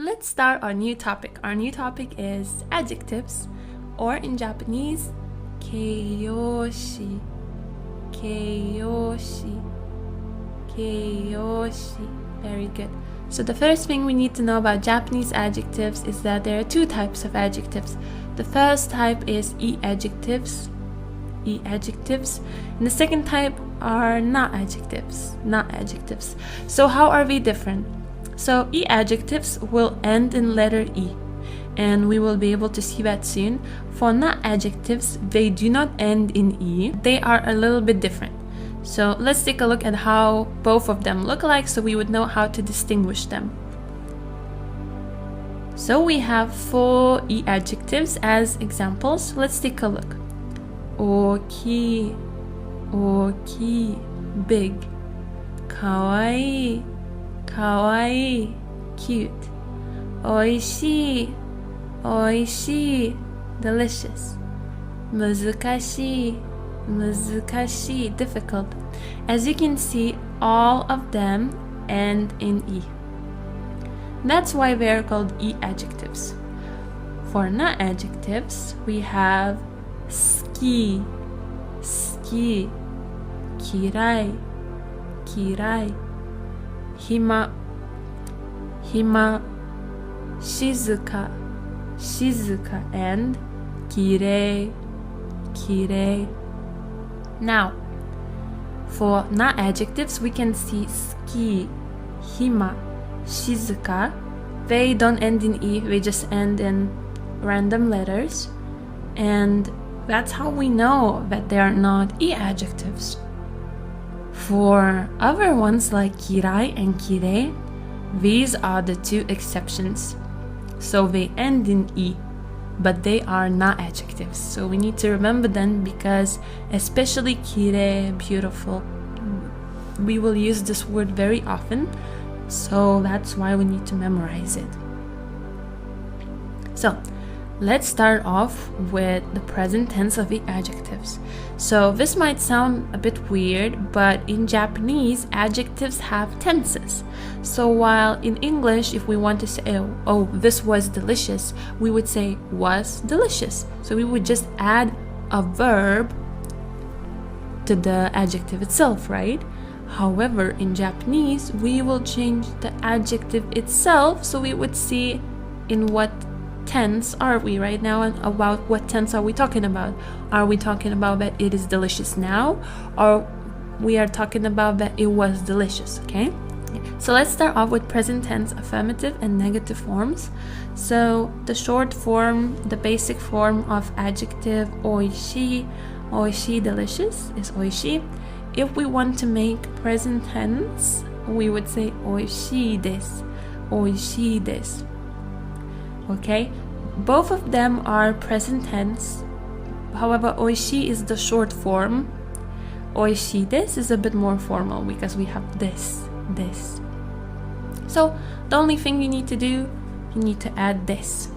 let's start our new topic. Our new topic is adjectives, or in Japanese, keiyoshi. Keiyoshi. Keiyoshi. Very good. So the first thing we need to know about Japanese adjectives is that there are two types of adjectives. The first type is e-adjectives. E-adjectives. And the second type are not adjectives. Not adjectives. So how are they different? So e-adjectives will end in letter E, and we will be able to see that soon. For not adjectives, they do not end in E. They are a little bit different. So let's take a look at how both of them look like so we would know how to distinguish them. So we have 4 e-adjectives as examples. Let's take a look. Oki, oki, big. Kawaii, kawaii, cute. Oishii, oishii, delicious. Muzukashii, muzukashii, difficult. As you can see, all of them end in E. That's why they're called e-adjectives. For not adjectives, we have ski, ski, kirai, kirai, hima, hima, shizuka, shizuka, and kirei, kirei. Now, for not adjectives, we can see ski, hima, shizuka. They don't end in E, they just end in random letters. And that's how we know that they are not e-adjectives. For other ones like kirai and kirei, these are the 2 exceptions. So they end in E, but they are not adjectives. So we need to remember them because especially kirei, beautiful, we will use this word very often. So that's why we need to memorize it. So let's start off with the present tense of the adjectives. So this might sound a bit weird, but in Japanese, adjectives have tenses. So while in English, if we want to say, oh, this was delicious, we would say was delicious. So we would just add a verb to the adjective itself, right? However, in Japanese, we will change the adjective itself, so we would see in what tense are we right now and about what tense are we talking about. Are we talking about that it is delicious now, or we are talking about that it was delicious, okay? So let's start off with present tense affirmative and negative forms. So the short form, the basic form of adjective oishii, oishii, delicious, is oishii. If we want to make present tense, we would say oishii desu, oishii desu. Okay, both of them are present tense. However, oishii is the short form. Oishii desu is a bit more formal because we have this. So the only thing you need to do, you need to add this,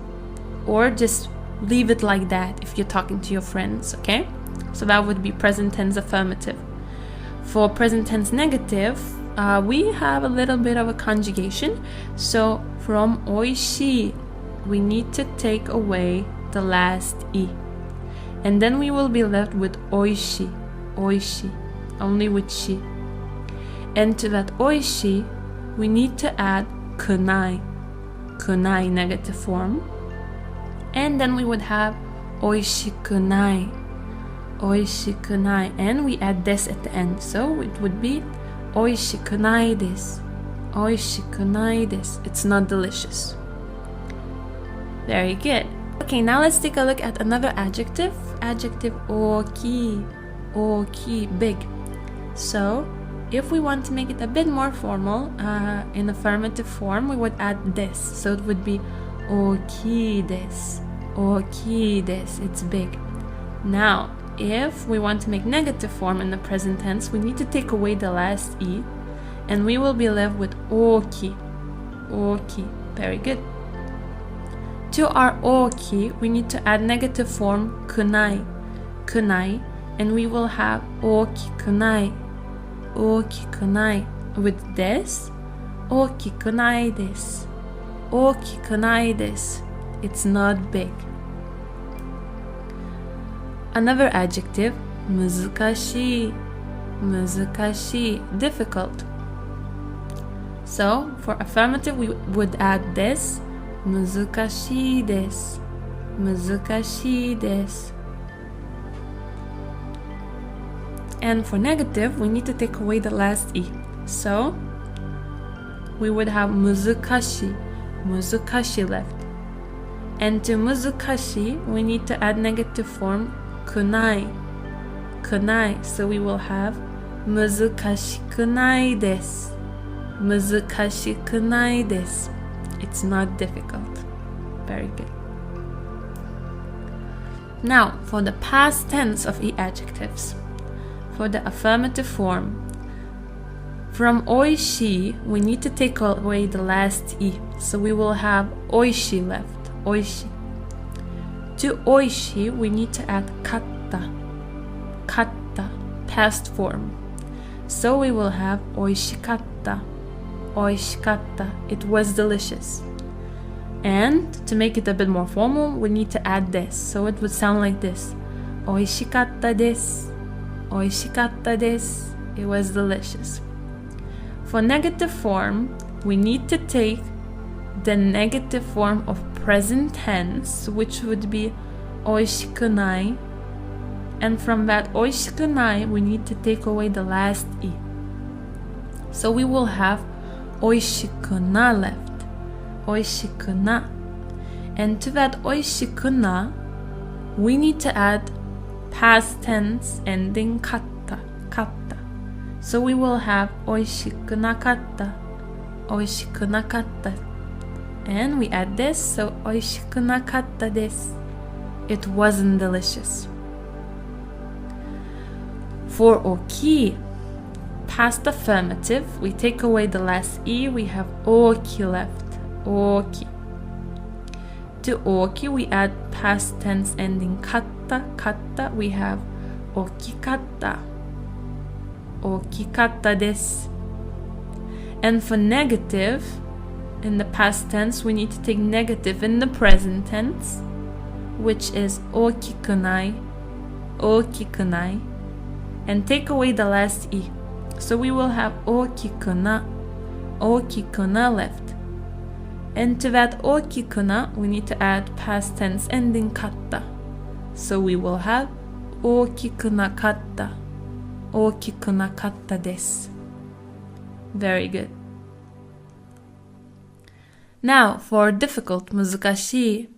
or just leave it like that if you're talking to your friends, okay? So that would be present tense affirmative. For present tense negative, we have a little bit of a conjugation. So from oishii, we need to take away the last E. And then we will be left with oishi, oishi, only with shi. And to that oishi, we need to add kunai, kunai, negative form. And then we would have oishikunai, oishikunai, and we add this at the end. So it would be oishikunai desu, oishikunai desu. It's not delicious. Very good. Okay, now let's take a look at another adjective. Adjective oki, oki, big. So if we want to make it a bit more formal, in affirmative form, we would add this. So it would be oki desu, oki desu. It's big. Now, if we want to make negative form in the present tense, we need to take away the last E, and we will be left with oki, oki. Very good. To our oki, we need to add negative form kunai, kunai, and we will have oki kunai, oki kunai. With this, oki kunai desu, okiku nai desu. It's not big. Another adjective, 難しい, 難しい, difficult. So, for affirmative, we would add this, 難しいです, 難しいです. And for negative, we need to take away the last e. So, we would have 難しい, 難しい left. And to 難しい, we need to add negative form, くない, くない. So we will have 難しくないです. 難しくないです. It's not difficult. Very good. Now, for the past tense of e adjectives. For the affirmative form, from おいしい, we need to take away the last e. So we will have おいしい left. おいしい. To おいしい, we need to add かった. かった, past form. So we will have おいしかった. おいしかった. It was delicious. And to make it a bit more formal, we need to add this. So it would sound like this. おいしかったです. おいしかったです. It was delicious. For negative form, we need to take the negative form of present tense, which would be おいしくない. And from that おいしくない, we need to take away the last e. So we will have おいしくな left. おいしくな. And to that おいしくな, we need to add past tense ending かった, かった. So we will have おいしくなかった, おいしくなかった. And we add this, so おいしくなかったです. It wasn't delicious. For 大きい, past affirmative, we take away the last e, we have 大き left. 大き. To 大き, we add past tense ending かった、かった, we have 大きかった。大きかったです. And for negative, in the past tense, we need to take negative in the present tense, which is 大きくない、大きくない, and take away the last e. So we will have 大きくな left. And to that 大きくな, we need to add past tense ending かった. So we will have 大きくなかった、大きくなかったです. Very good. Now, for difficult, 難しい.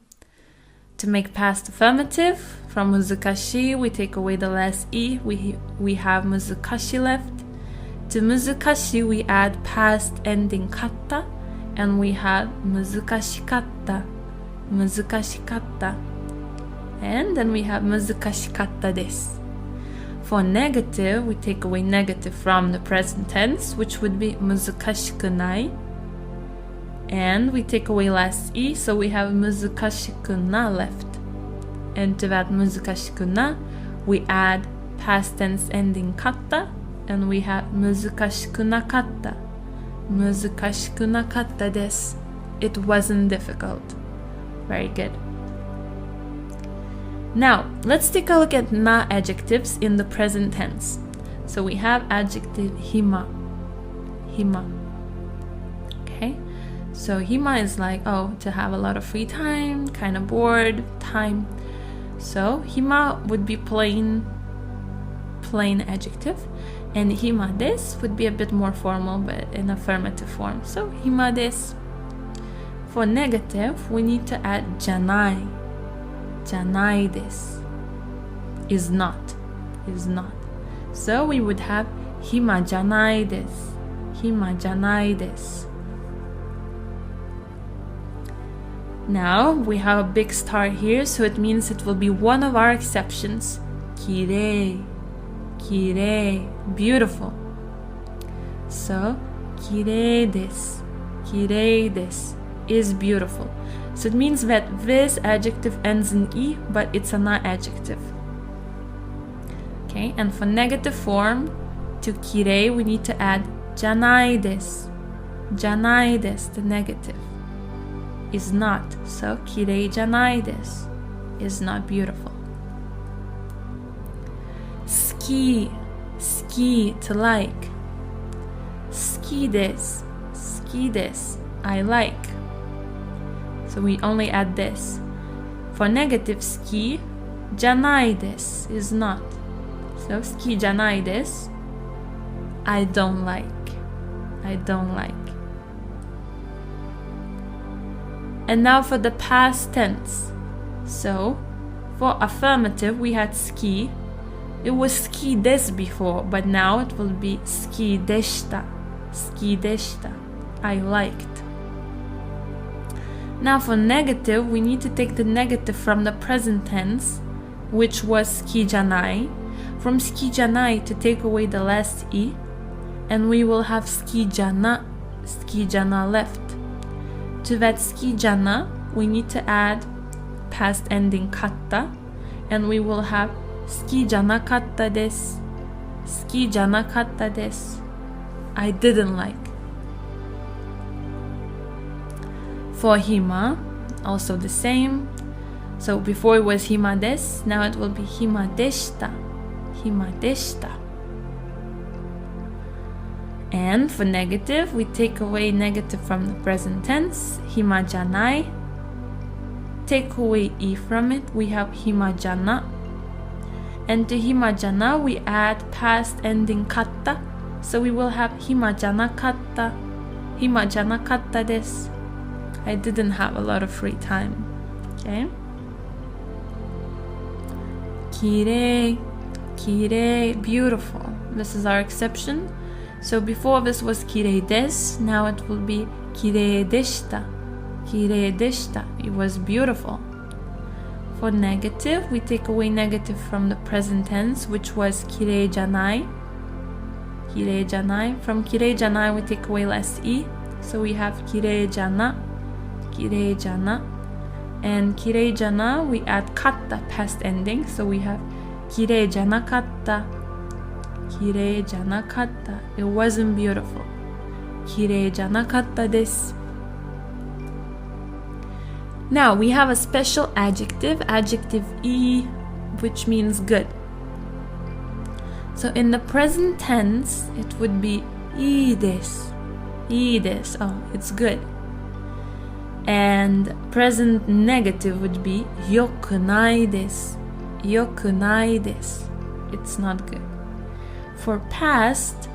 To make past affirmative, from 難しい, we take away the last e, we have 難し left. To 難し we add past ending かった, and we have 難しかった、難しかった. And then we have 難しかったです. For negative, we take away negative from the present tense, which would be 難しくない. And we take away last e, so we have 難しくな left. And to that 難しくな, we add past tense ending かった, and we have 難しくなかった。難しくなかったです. It wasn't difficult. Very good. Now, let's take a look at na adjectives in the present tense. So we have adjective 暇. 暇. Okay? So 暇 is like, oh, to have a lot of free time, kind of bored time. So 暇would be plain adjective. And 暇です would be a bit more formal, but in affirmative form. So 暇です. For negative, we need to add じゃない. じゃないです. Is not. Is not. So we would have 暇じゃないです. 暇じゃないです. Now we have a big star here, so it means it will be one of our exceptions. きれい. きれい. Beautiful. So きれいです. きれいです is beautiful. So it means that this adjective ends in e, but it's a na adjective. Okay, and for negative form, to きれい we need to add じゃないです. じゃないです, the negative. is not. So, kirei janai desu is not beautiful. Suki, suki, to like. Suki desu, I like. So we only add this. For negative suki, janai desu is not. So suki janai desu, I don't like. I don't like. And now for the past tense. So for affirmative we had suki. It was suki desu before, but now it will be suki deshita. Suki deshita, I liked. Now for negative, we need to take the negative from the present tense, which was suki janai. From suki janai to take away the last i, and we will have suki jana left. To that suki jana, we need to add past ending katta, and we will have suki janakatta desu. Suki janakatta desu, I didn't like. For hima, also the same. So before it was hima desu, now it will be hima deshita. Hima deshita. And for negative, we take away negative from the present tense, hima janai. Take away i from it, we have hima jana. And to hima jana, we add past ending katta. So we will have hima janakatta. Hima janakatta desu. I didn't have a lot of free time. Okay? Kirei, kirei, beautiful. This is our exception. So before this was kirei desu, now it will be kirei deshita. Kirei deshita, it was beautiful. For negative, we take away negative from the present tense, which was kirei janai. Kirei janai. From kirei janai, we take away last i. So we have kirei jana. Kirei jana. And kirei jana, we add katta, past ending. So we have kirei janakatta. Kirei janakatta. It wasn't beautiful. Kirei janakatta desu. Now we have a special adjective, adjective I, which means good. So in the present tense, it would be ii desu. Ii desu. Oh, it's good. And present negative would be yokunai desu. Yokunai desu. It's not good. For past,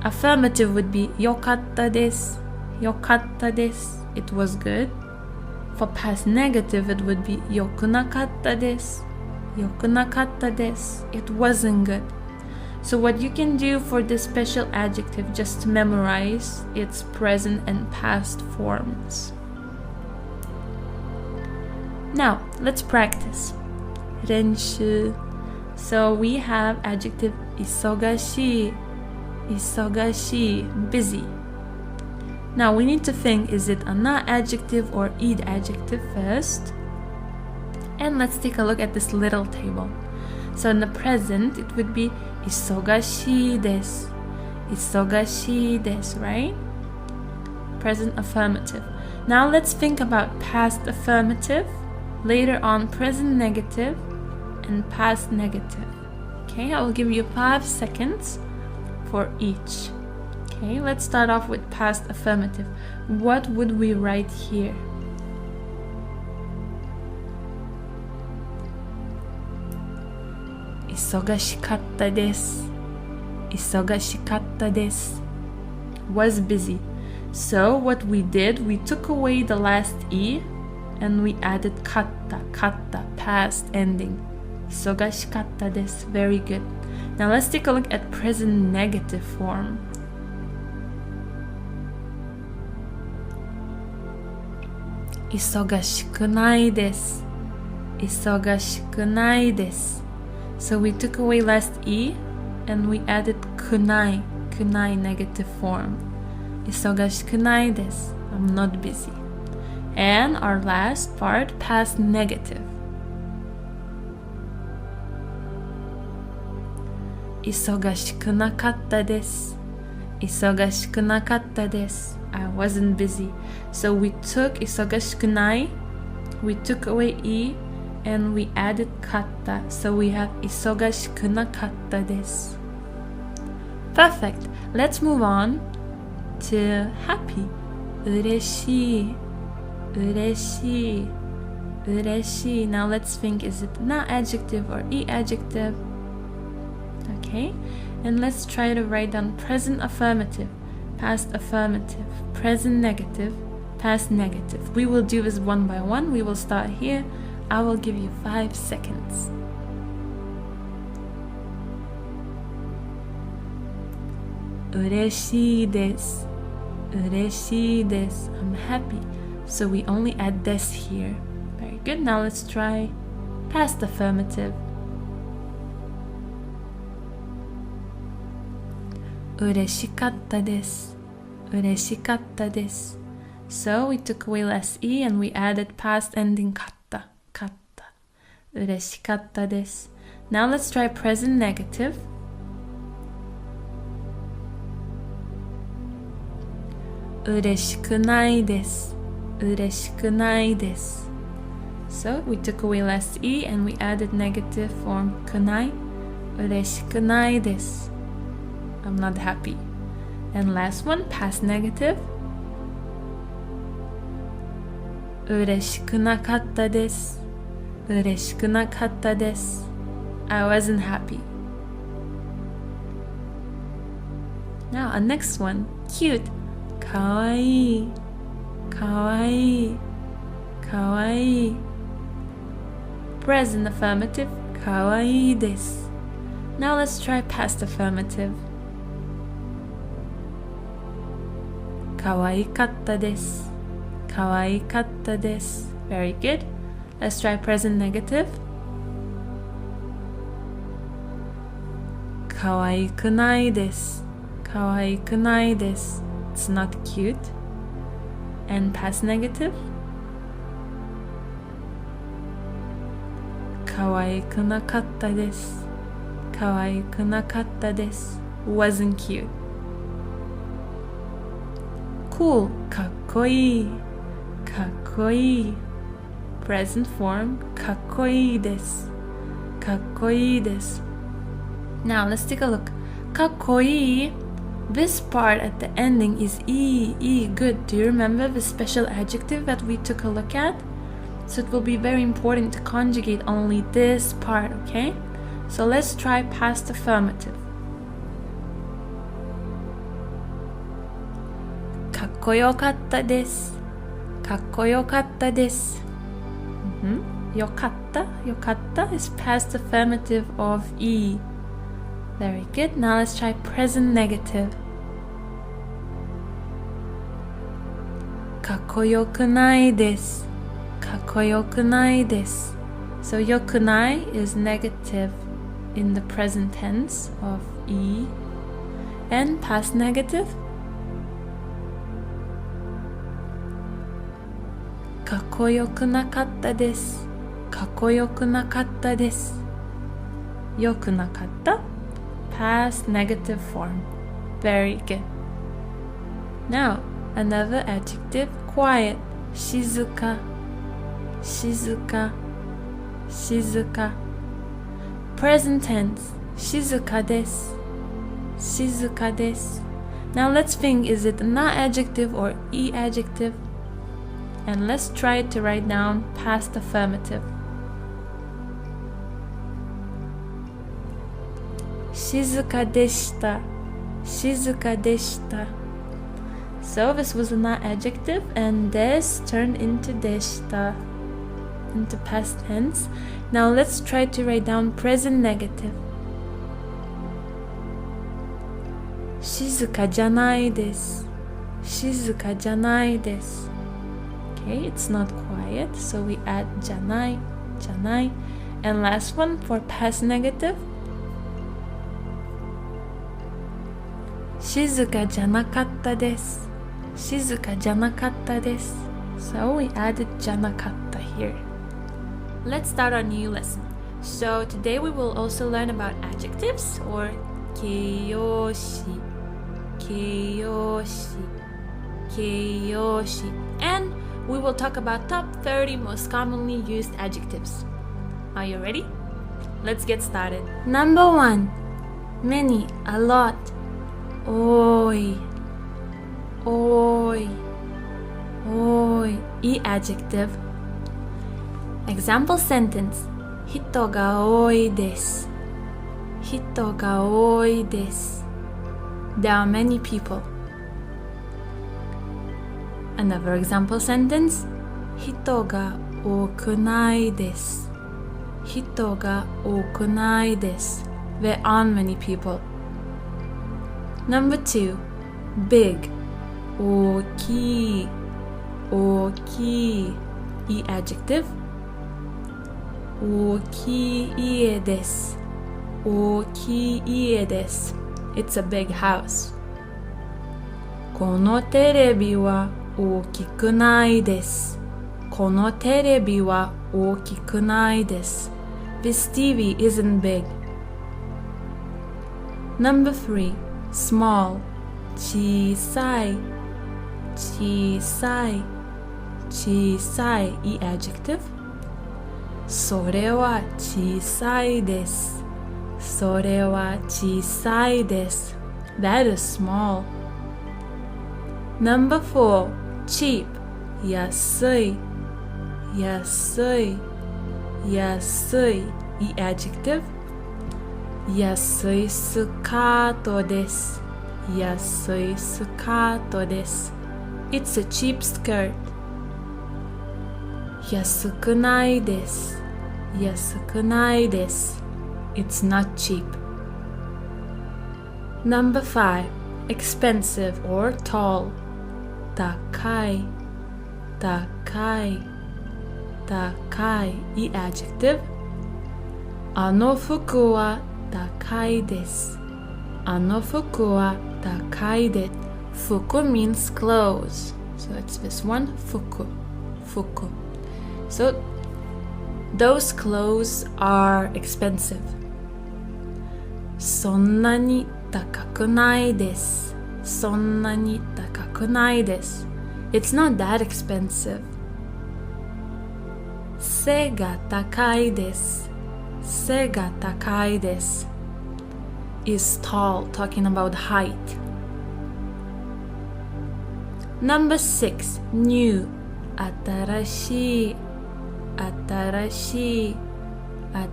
affirmative would be yokatta desu. Yokatta desu. It was good. For past negative, it would be yokunakatta desu. Yokunakatta desu. It wasn't good. So what you can do for this special adjective, just to memorize its present and past forms. Now, let's practice. Renshu. So we have adjective isogashi. Isogashi, busy. Now we need to think, is it a na adjective or id adjective first? And let's take a look at this little table. So in the present, it would be isogashi desu. Isogashi desu, right? Present affirmative. Now let's think about past affirmative, later on present negative, and past negative. Okay, I will give you 5 seconds for each. Okay, let's start off with past affirmative. What would we write here? Isogashikatta desu. Isogashikatta desu. Was busy. So what we did, we took away the last i and we added katta, katta, past ending. Isogashikatta desu. Very good. Now let's take a look at present negative form. Isogashikunai desu. Isogashikunai desu. So we took away last i and we added kunai, kunai negative form. Isogashikunai desu. I'm not busy. And our last part, past negative. Isogashikunakatta desu. Isogashikunakatta desu. I wasn't busy. So we took isogashikunai, we took away i, and we added katta. So we have isogashikunakatta desu. Perfect. Let's move on to happy. Ureshii, ureshii, ureshii. Now let's think, is it na adjective or i adjective? Okay, and let's try to write down present affirmative, past affirmative, present negative, past negative. We will do this one by one. We will start here. I will give you 5 seconds. Ureshii desu, ureshii desu. I'm happy. So we only add desu here. Very good. Now let's try past affirmative. Ureshikatta desu, ureshikatta desu. So we took away less e and we added past ending katta, katta. Ureshikatta desu. Now let's try present negative. Ureshikunai desu, ureshikunai desu. So we took away less e and we added negative form kunai. Ureshikunai desu. I'm not happy. And last one, past negative. Ureshikunakatta desu, ureshikunakatta desu. I wasn't happy. Now our next one, cute. Kawaii, kawaii, kawaii. Present affirmative, kawaii desu. Now let's try past affirmative. Kawaikatta desu, kawaikatta desu. Very good. Let's try present negative. Kawaikunai desu, kawaikunai desu. It's not cute. And past negative. Kawaikunakatta desu, kawaikunakatta desu. Wasn't cute. Cool. Kakkoi, kakkoi. Present form. Kakkoi desu, kakkoi desu. Now let's take a look. Kakkoi. This part at the ending is e. Good. Do you remember the special adjective that we took a look at? So it will be very important to conjugate only this part, okay? So let's try past affirmative. Kakkoyokatta desu, kakkoyokatta desu. Yokatta, yokatta is past affirmative of e. Very good. Now let's try present negative. Kakkoyokunai desu, kakkoyokunai desu. So yokunai is negative in the present tense of e. And past negative. Kakkoyokunakatta desu, kakkoyokunakatta desu. Yokunakatta. Past negative form. Very good. Now, another adjective, quiet. Shizuka, shizuka, shizuka. Present tense, shizuka desu, shizuka desu. Now let's think, is it na adjective or e adjective? And let's try to write down past affirmative. Shizuka deshita, shizuka deshita. So this was a na adjective and des turned into deshita, into past tense. Now let's try to write down present negative. Shizuka janai desu, shizuka janai desu. Okay, it's not quiet, so we add janai, janai. And last one for past negative. Shizuka janakatta desu, shizuka janakatta desu. So we added janakatta here. Let's start our new lesson. So today we will also learn about adjectives or keiyoshi, keiyoshi, 形容詞 and we will talk about top 30 most commonly used adjectives. Are you ready? Let's get started. Number 1. Many, a lot. 多い、多い、多い。いい adjective. Example sentence. 人が多いです。人が多いです。There are many people. Another example sentence. 人が多くないです。人が多くないです。There aren't many people. Number 2. Big. 大きい、大きい。いい adjective. 大きい家です。大きい家です。It's a big house. このテレビは大きくないです。このテレビは大きくないです。This TV isn't big. Number 3. Small. 小さい、小さい、小さい。いい adjective. それは小さいです。それは小さいです。That is small. Number 4. Cheap. 安い、安い、安い。いい adjective. 安いスカートです。安いスカートです。It's a cheap skirt. 安くないです。安くないです。It's not cheap. Number 5. Expensive or tall. 高い、高い、高い。いい adjective. あの服は高いです。あの服は高いです。服 means clothes. So it's this one. 服、服。So those clothes are expensive. そんなに高くないです。そんなに高くないです。It's not that expensive. 背が高いです。背が高いです。is tall, talking about height. Number 6. New. 新しい、新しい、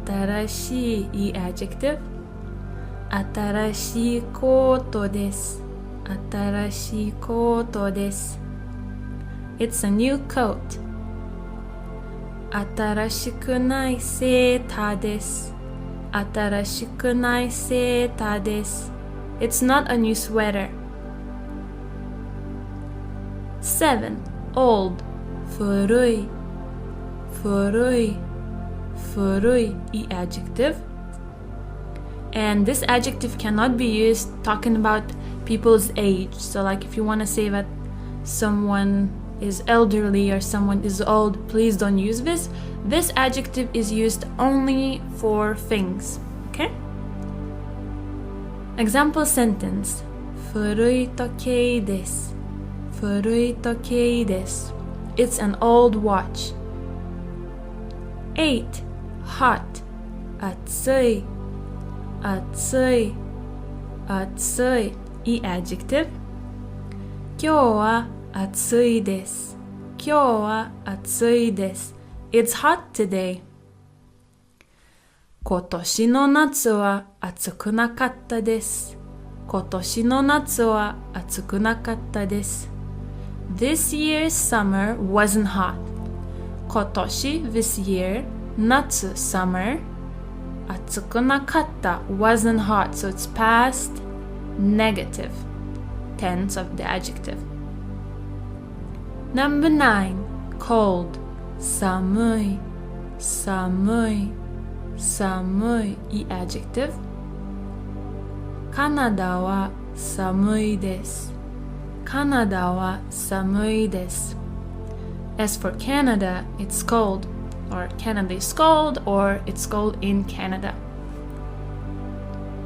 新しい。いい adjective. 新しいコートです。新しいコートです。It's a new coat. 新しくないセーターです。新しくないセーターです。It's not a new sweater. 7. Old. 古い、古い、古い。いい adjective. And this adjective cannot be used talking about people's age. So like if you want to say that someone is elderly or someone is old, please don't use this. This adjective is used only for things. Okay? Example sentence. 古い時計です。古い時計です。It's an old watch. 8. Hot. 暑い、暑い、暑い。いい adjective. 今日は暑いです。今日は暑いです。It's hot today. 今年の夏は暑くなかったです。今年の夏は暑くなかったです。This year's summer wasn't hot. 今年 this year 夏 summer 暑くなかった wasn't hot, so it's past negative tense of the adjective. Number 9. Cold. 寒い、寒い、寒い。いい adjective. カナダは寒いです。カナダは寒いです。As for Canada, it's cold. Or Canada is cold, or it's cold in Canada.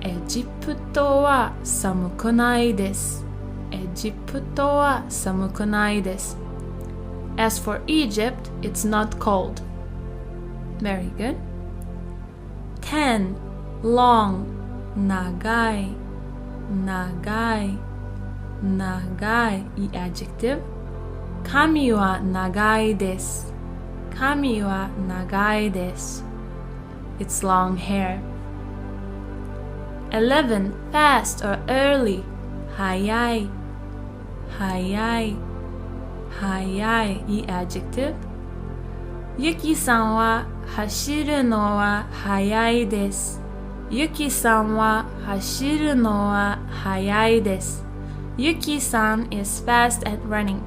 エジプトは寒くないです。エジプトは寒くないです。As for Egypt, it's not cold. Very good. 10. Long. 長い長い長い いい adjective. 髪は長いです。髪は長いです。It's long hair. 11. Fast or early. 早い早い早い いい adjective. ゆきさんは走るのは早いです。ゆきさんは走るのは早いです。ゆきさん is fast at running.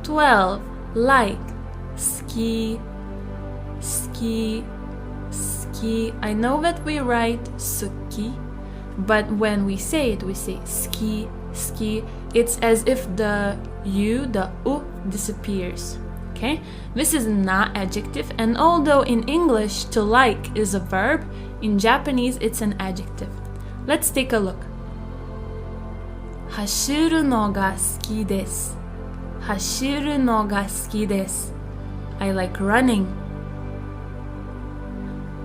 12. Like. 好き好き好き I know that we write 好き but when we say it we say 好き好き It's as if the u disappears. Okay? This is not adjective, and although in English to like is a verb, in Japanese it's an adjective. Let's take a look. 走るのが好きです。走るのが好きです。I like running.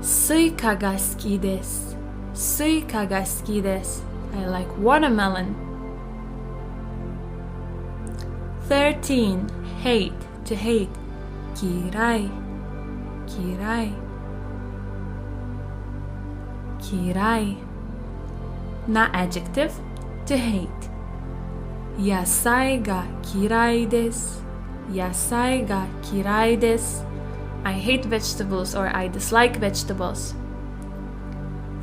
スイカが好きです。スイカが好きです。I like watermelon. 13. Hate. To hate. 嫌い嫌い嫌い Not adjective. To hate. 野菜が嫌いです。野菜が嫌いです。I hate vegetables or I dislike vegetables.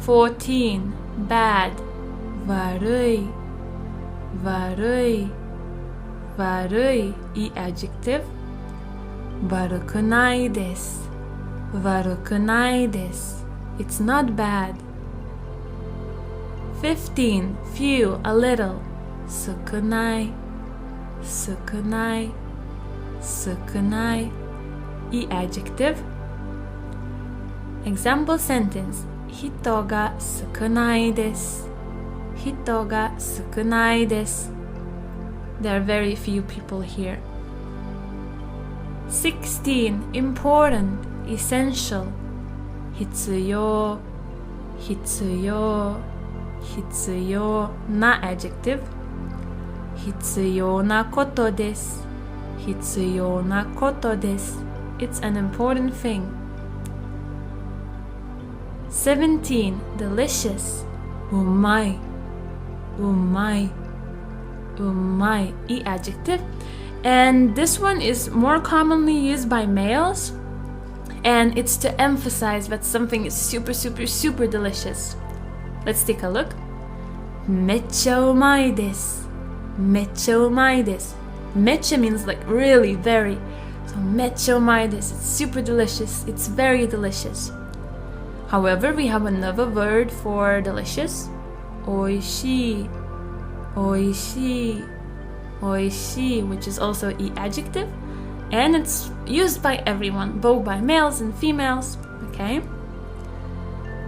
14. Bad. 悪い悪い悪い いい adjective. 悪くないです。悪くないです。It's not bad. 15. Few, a little. 少ない少ない少ない いい adjective. Example sentence. 人が少ないです。人が少ないです。There are very few people here. 16. Important, essential. 必要必要必要 Not adjective. 必要なことです。必要なことです。It's an important thing. 17. Delicious. うまいうまいうまい いい adjective. And this one is more commonly used by males, and it's to emphasize that something is super super super delicious. Let's take a look. めっちゃうまいです。めっちゃうまいです。めっちゃ means like really, very. So めっちゃうまいです。It's super delicious. It's very delicious. However, we have another word for delicious. おいしいおいしいおいしい which is also e adjective, and it's used by everyone, both by males and females. Okay?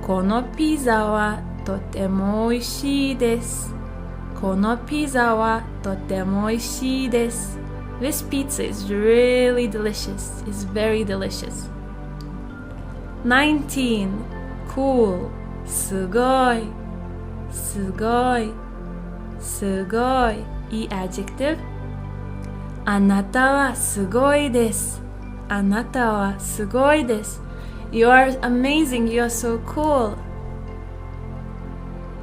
このピザはとてもおいしいです。このピザはとてもおいしいです。This pizza is really delicious. It's very delicious. 19. Cool. すごいすごいすごい いい adjective. あなたはすごいです。あなたはすごいです。You are amazing. You are so cool.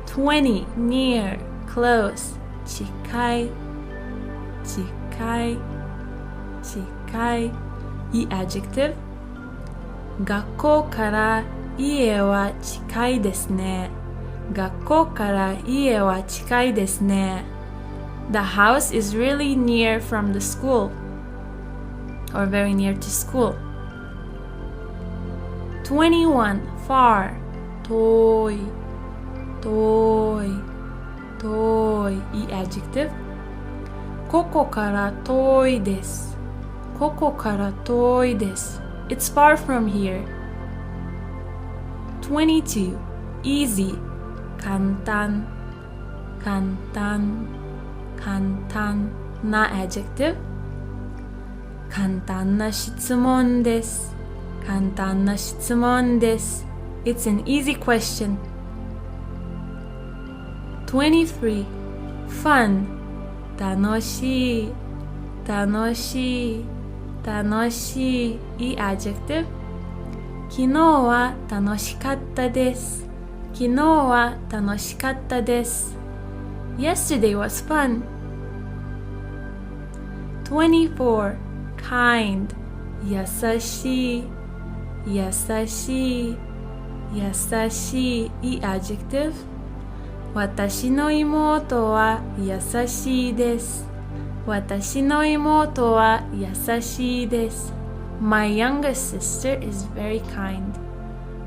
20. Near. Close. 近い近い近い いい adjective. 学校から家は近いですね。学校から家は近いですね。The house is really near from the school, or very near to school. 21. Far. 遠い遠い遠い いい adjective. ここから遠いです。ここから遠いです。It's far from here. 22. Easy. 簡単簡単簡単な adjective 簡単な質問です簡単な質問です It's an easy question 23 Fun 楽しい楽しい楽しいいい adjective 昨日は楽しかったです昨日は楽しかったです Yesterday was fun 24 Kind 優しい優しい優しいいい adjective 私の妹は優しいです私の妹は優しいです My youngest sister is very kind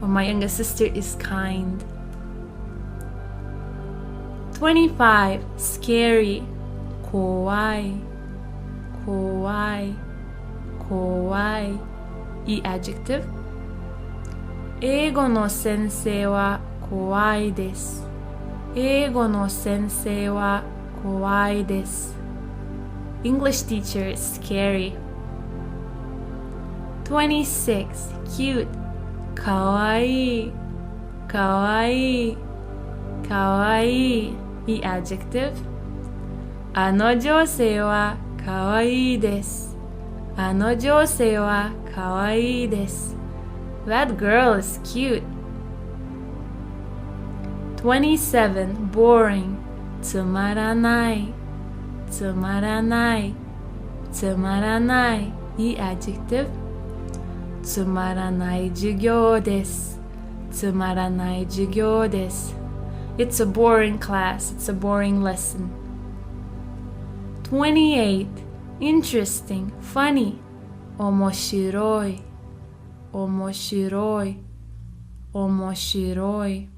or my youngest sister is kind 25 Scary 怖い怖い怖いいい adjective 英語の先生は怖いです英語の先生は怖いです English teacher is scary 26 Cute かわいいかわいいかわいいいい adjective あの女性はかわいいですあの女性はかわいいです That girl is cute 27 Boring つまらないつまらないつまらないいい adjective つまらない授業ですつまらない授業です It's a boring class It's a boring lesson 28 Interesting Funny 面白い面白い面白い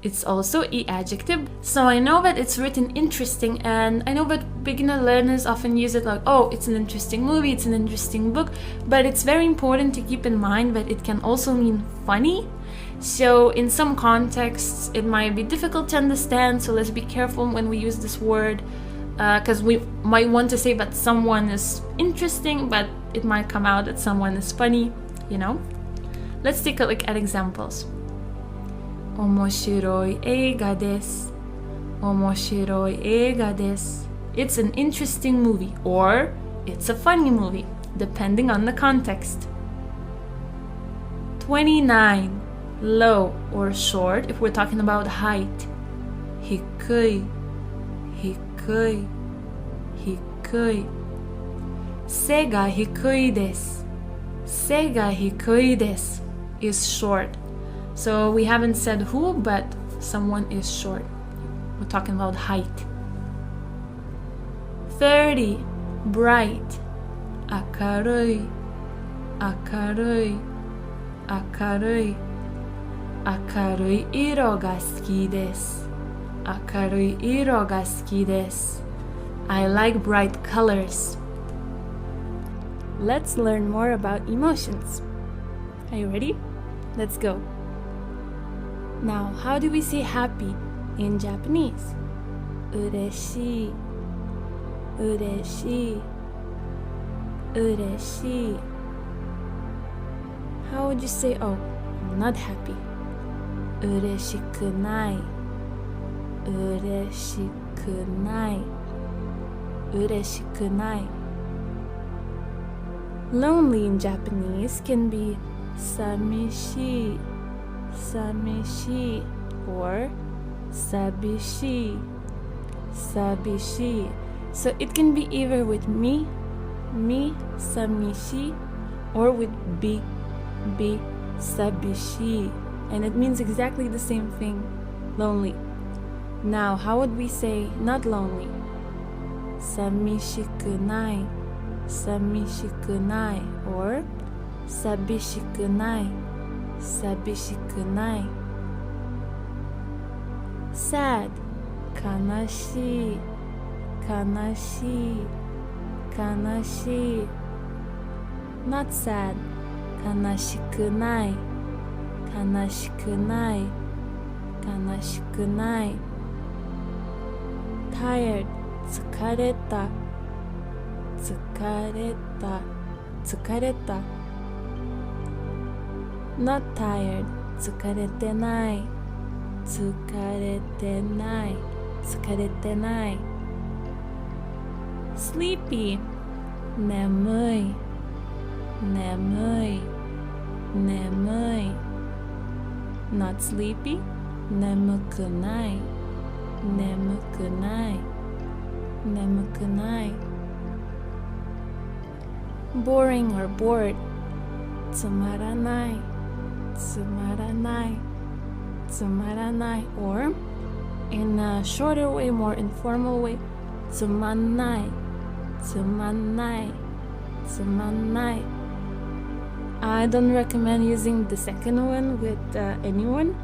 It's also e adjective. So I know that it's written interesting and I know that beginner learners often use it like, oh, it's an interesting movie, it's an interesting book, but it's very important to keep in mind that it can also mean funny. So in some contexts, it might be difficult to understand, so let's be careful when we use this word because we might want to say that someone is interesting, but it might come out that someone is funny, you know? Let's take a look at examples. 面白い映画です面白い映画です It's an interesting movie or it's a funny movie depending on the context 29 Low or short if we're talking about height 低い低い低い背が低いです背が低いです is short So we haven't said who, but someone is short. We're talking about height. 30. Bright. 明るい明るい明るい明るい色が好きです明るい色が好きです I like bright colors. Let's learn more about emotions. Are you ready? Let's go. Now, how do we say happy in Japanese? 嬉しい嬉しい嬉しい How would you say, oh, I'm not happy? 嬉しくない嬉しくない嬉しくない Lonely in Japanese can be 寂しい寂しい or 寂しい寂しい So it can be either with me 寂しい or with be 寂しい and it means exactly the same thing lonely Now how would we say not lonely 寂しくない寂しくない or 寂しくない寂しくない Sad 悲しい悲しい悲しい Not sad 悲しくない悲しくない悲しくない tired 疲れた疲れた疲れた not tired 疲れてない疲れてない疲れてない sleepy 眠い眠い眠い not sleepy 眠くない眠くない眠くない boring or bored つまらないつまらないつまらない or in a shorter way, more informal way つまんないつまんないつまんない I don't recommend using the second one with anyone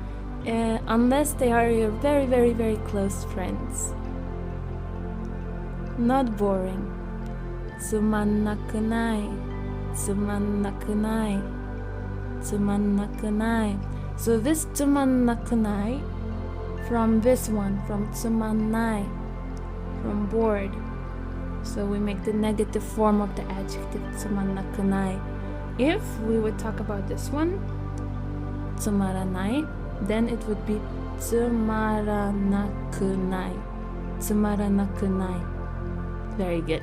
unless they are your very very very close friends. Not boring つまんなくないつまんなくないつまんなくない So this つまんなくない from this one, from つまんない from bored. So we make the negative form of the adjective つまんなくない If we would talk about this one つまらない then it would be つまらなくないつまらなくない Very good.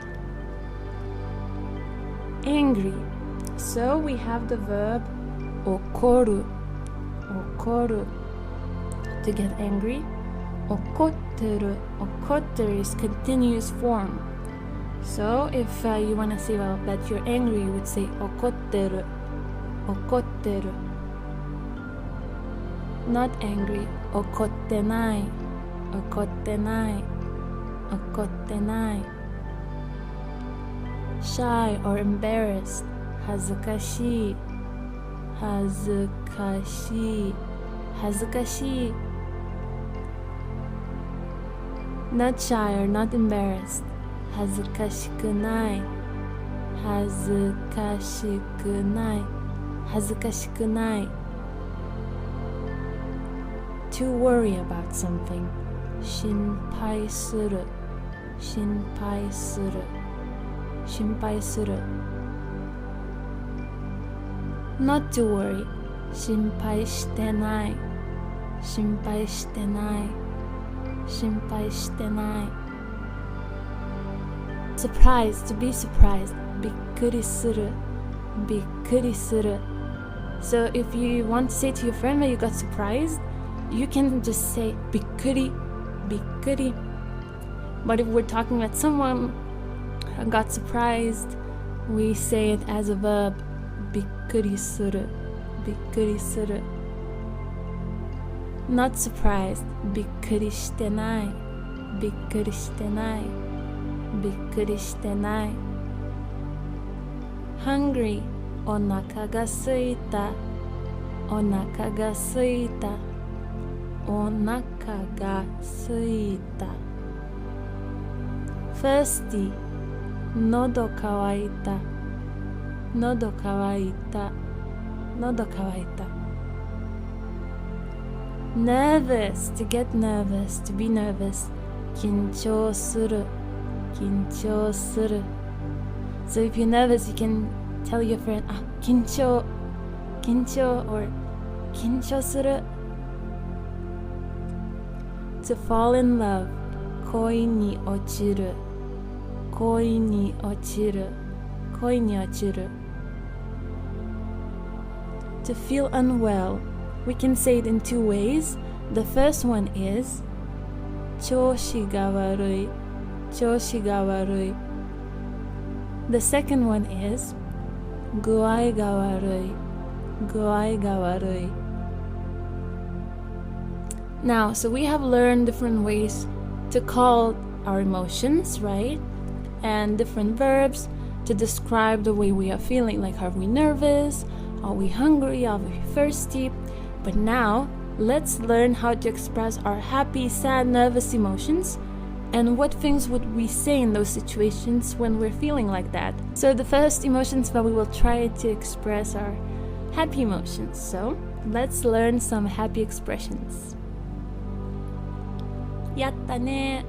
Angry. So we have the verb 怒る怒る to get angry 怒ってる怒ってる is continuous form. So if you want to say well that you're angry, you would say 怒ってる怒ってる Not angry 怒ってない怒ってない怒ってない Shy or embarrassed 恥ずかしい恥ずかしい恥ずかしい Not shy or not embarrassed 恥ずかしくない恥ずかしくない恥ずかしくない To worry about something 心配する心配する心配する Not to worry 心配してない心配してない心配してない Surprised, to be surprised びっくりするびっくりする So if you want to say to your friend that you got surprised you can just say びっくりびっくり But if we're talking about someone who got surprised we say it as a verb びっくりするびっくりする Not surprised びっくりしてないびっくりしてないびっくりしてない Hungry お腹がすいたお腹がすいたお腹がすいた Thirsty 喉乾いた喉乾いた喉乾いた Nervous to get nervous to be nervous 緊張する緊張する So if you're nervous you can tell your friend あ緊張緊張 or 緊張する To fall in love 恋に落ちる恋に落ちる恋に落ちる To feel unwell we can say it in two ways The first one is 調子が悪い調子が悪い The second one is 具合が悪い具合が悪い Now, so we have learned different ways to call our emotions, right? And different verbs to describe the way we are feeling, like are we nervous, are we hungry, are we thirsty? But now, let's learn how to express our happy, sad, nervous emotions and what things would we say in those situations when we're feeling like that. So the first emotions that we will try to express are happy emotions. So let's learn some happy expressions. やったね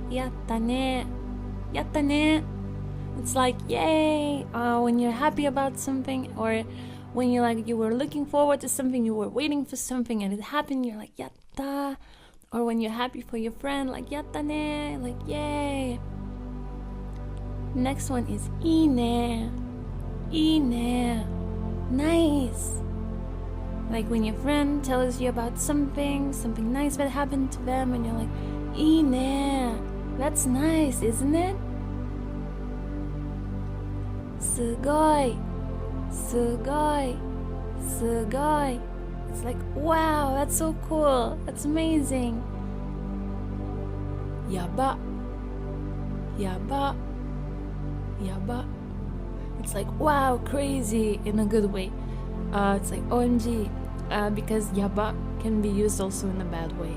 yatta ne, yatta ne. It's like, yay, when you're happy about something, or when you were looking forward to something, you were waiting for something and it happened, you're like, yatta. Or when you're happy for your friend, like, yatta ne, like, yay. Next one is ine, ine, nice. Like when your friend tells you about something nice that happened to them, and you're like, ine, that's nice, isn't it? Sugoi, sugoi, sugoi. It's like, wow, that's so cool, that's amazing. Yaba, yaba, yaba. It's like, wow, crazy in a good way. It's like OMG, because yaba can be used also in a bad way.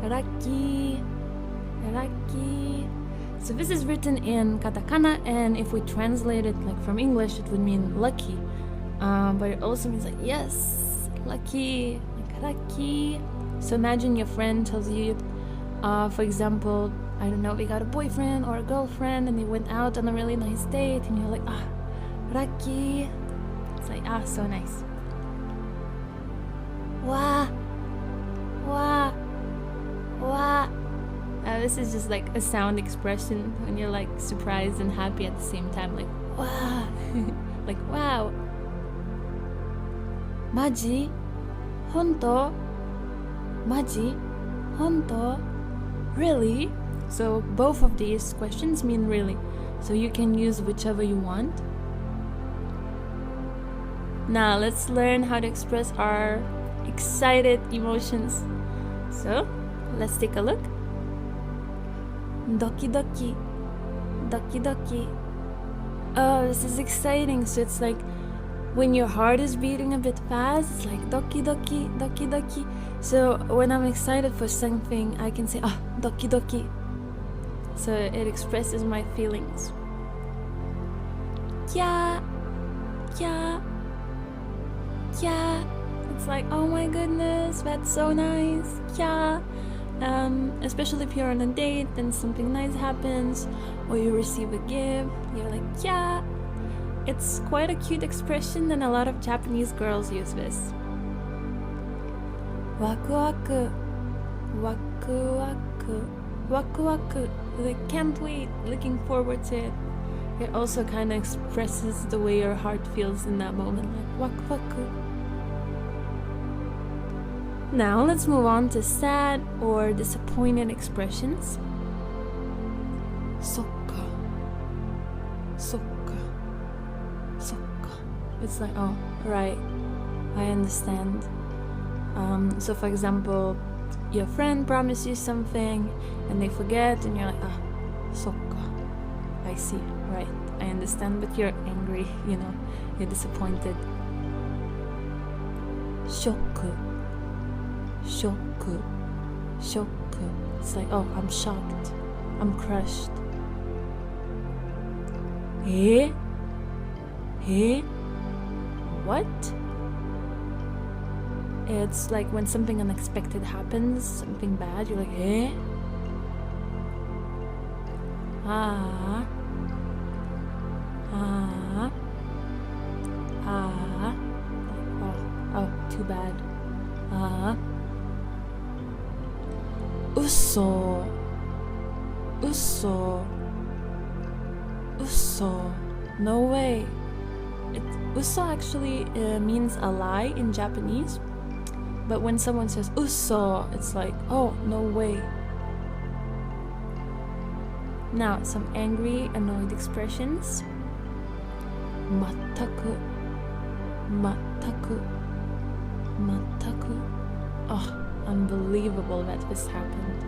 Raki, raki. So this is written in katakana, and if we translate it like from English, it would mean lucky. But it also means like, yes, lucky, like raki. So imagine your friend tells you, for example, I don't know, they got a boyfriend or a girlfriend and they went out on a really nice date, and you're like, raki. It's like, so nice. Wa, wa, wa. This is just like a sound expression when you're like surprised and happy at the same time, like, wow. Like, wow. Maji, honto, maji, honto, really? So both of these questions mean really, so you can use whichever you want. Now let's learn how to express our excited emotions. So let's take a look. Doki doki, doki doki. Oh, this is exciting. So it's like when your heart is beating a bit fast, it's like doki doki, doki doki. So when I'm excited for something, I can say, doki doki. So it expresses my feelings. Kya, kya, kya. It's like, oh my goodness, that's so nice. Kya. Especially if you're on a date and something nice happens, or you receive a gift, you're like, kya. It's quite a cute expression, and a lot of Japanese girls use this. Waku waku, waku waku, waku waku. Like, can't wait, looking forward to it. It also kind of expresses the way your heart feels in that moment, like waku waku. Now let's move on to sad or disappointed expressions. Sokka, sokka, sokka. It's like, oh, right, I understand. So for example, your friend promised you something and they forget, and you're like, sokka, I see, right, I understand, but you're angry, you're disappointed. Shokku, shokku, shokku. It's like, oh, I'm shocked, I'm crushed. Eh? What? It's like when something unexpected happens, something bad, you're like, eh? Ah. Ah. Ah. Oh, too bad. Ah. Uso. Uso. Uso. No way. Uso actually means a lie in Japanese. But when someone says uso, it's like, oh, no way. Now, some angry, annoyed expressions. Mattaku, mattaku, mattaku. Oh, unbelievable that this happened.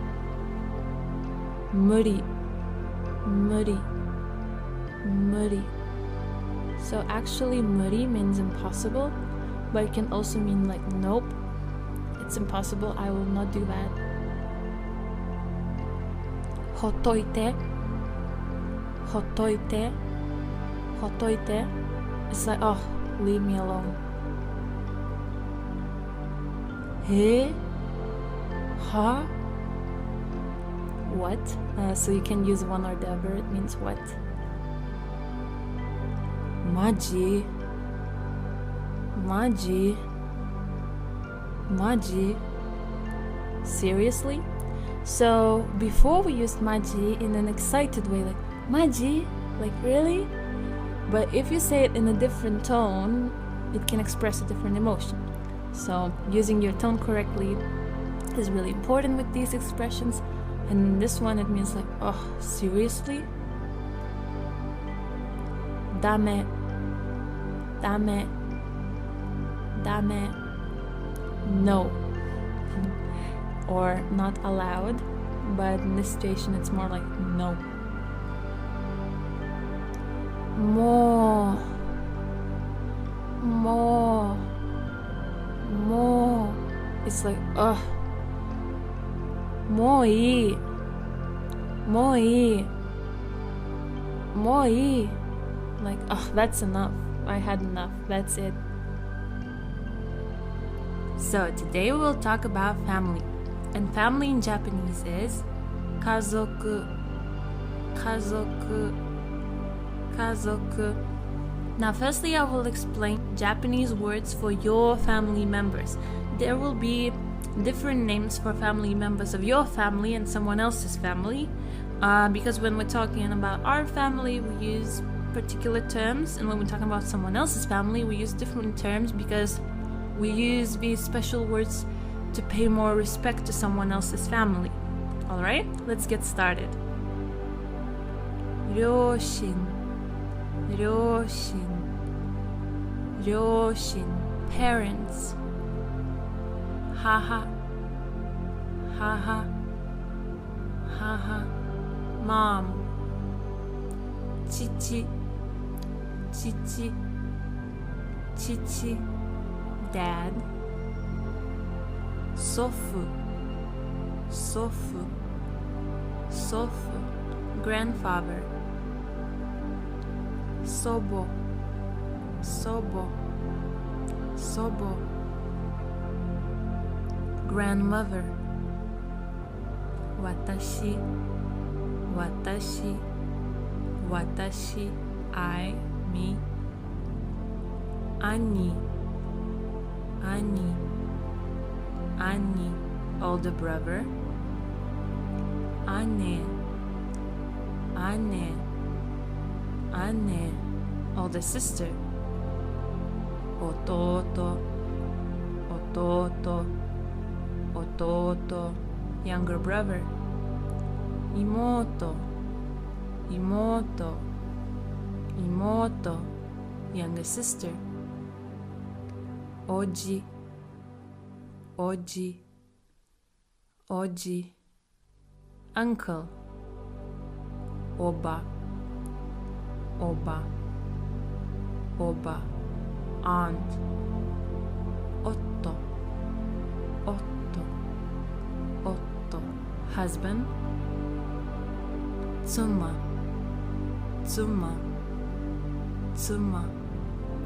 Muri, muri, muri. So actually, muri means impossible, but it can also mean like, nope, it's impossible, I will not do that. Hotoite, hotoite, hotoite. It's like, oh, leave me alone. He, ha, what. So you can use one or the other. It means what. Maji. Maji. Maji. Seriously? So before we used maji in an excited way, like maji, like really? But if you say it in a different tone, it can express a different emotion. So using your tone correctly is really important with these expressions. And this one, it means like, oh, seriously? Dame. Dame. Dame. No. Or not allowed. But in this situation, it's more like no. More. More. More. It's like, ugh. Moi. Moi. Moi. Like, ugh, that's enough. I had enough. That's it. So today we will talk about family. And family in Japanese is kazoku. Kazoku. Kazoku. Now firstly I will explain Japanese words for your family members. There will be different names for family members of your family and someone else's family. Because when we're talking about our family, we use particular terms, and when we're talking about someone else's family, we use different terms because we use these special words to pay more respect to someone else's family. Alright, let's get started. Ryoshin. Ryoshin. Ryoshin. Parents. Haha. Haha. Haha. Mom. Chichi. Chichi. Chichi. Dad. Sofu. Sofu. Sofu. Grandfather. Sobo. Sobo. Sobo. Grandmother. Watashi. Watashi. Watashi. I. Me. Ani. Ani. Ani. Older brother. Ane. Ane. Ane. Older sister. Ototo. Ototo. Ototo. Younger brother. Imoto. Imoto. Imoto. Younger sister. Oji. Oji. Oji. Uncle. Oba. Oba. Oba. Aunt. Otto. Otto. Otto. Husband. Tsuma. Tsuma. Tsuma.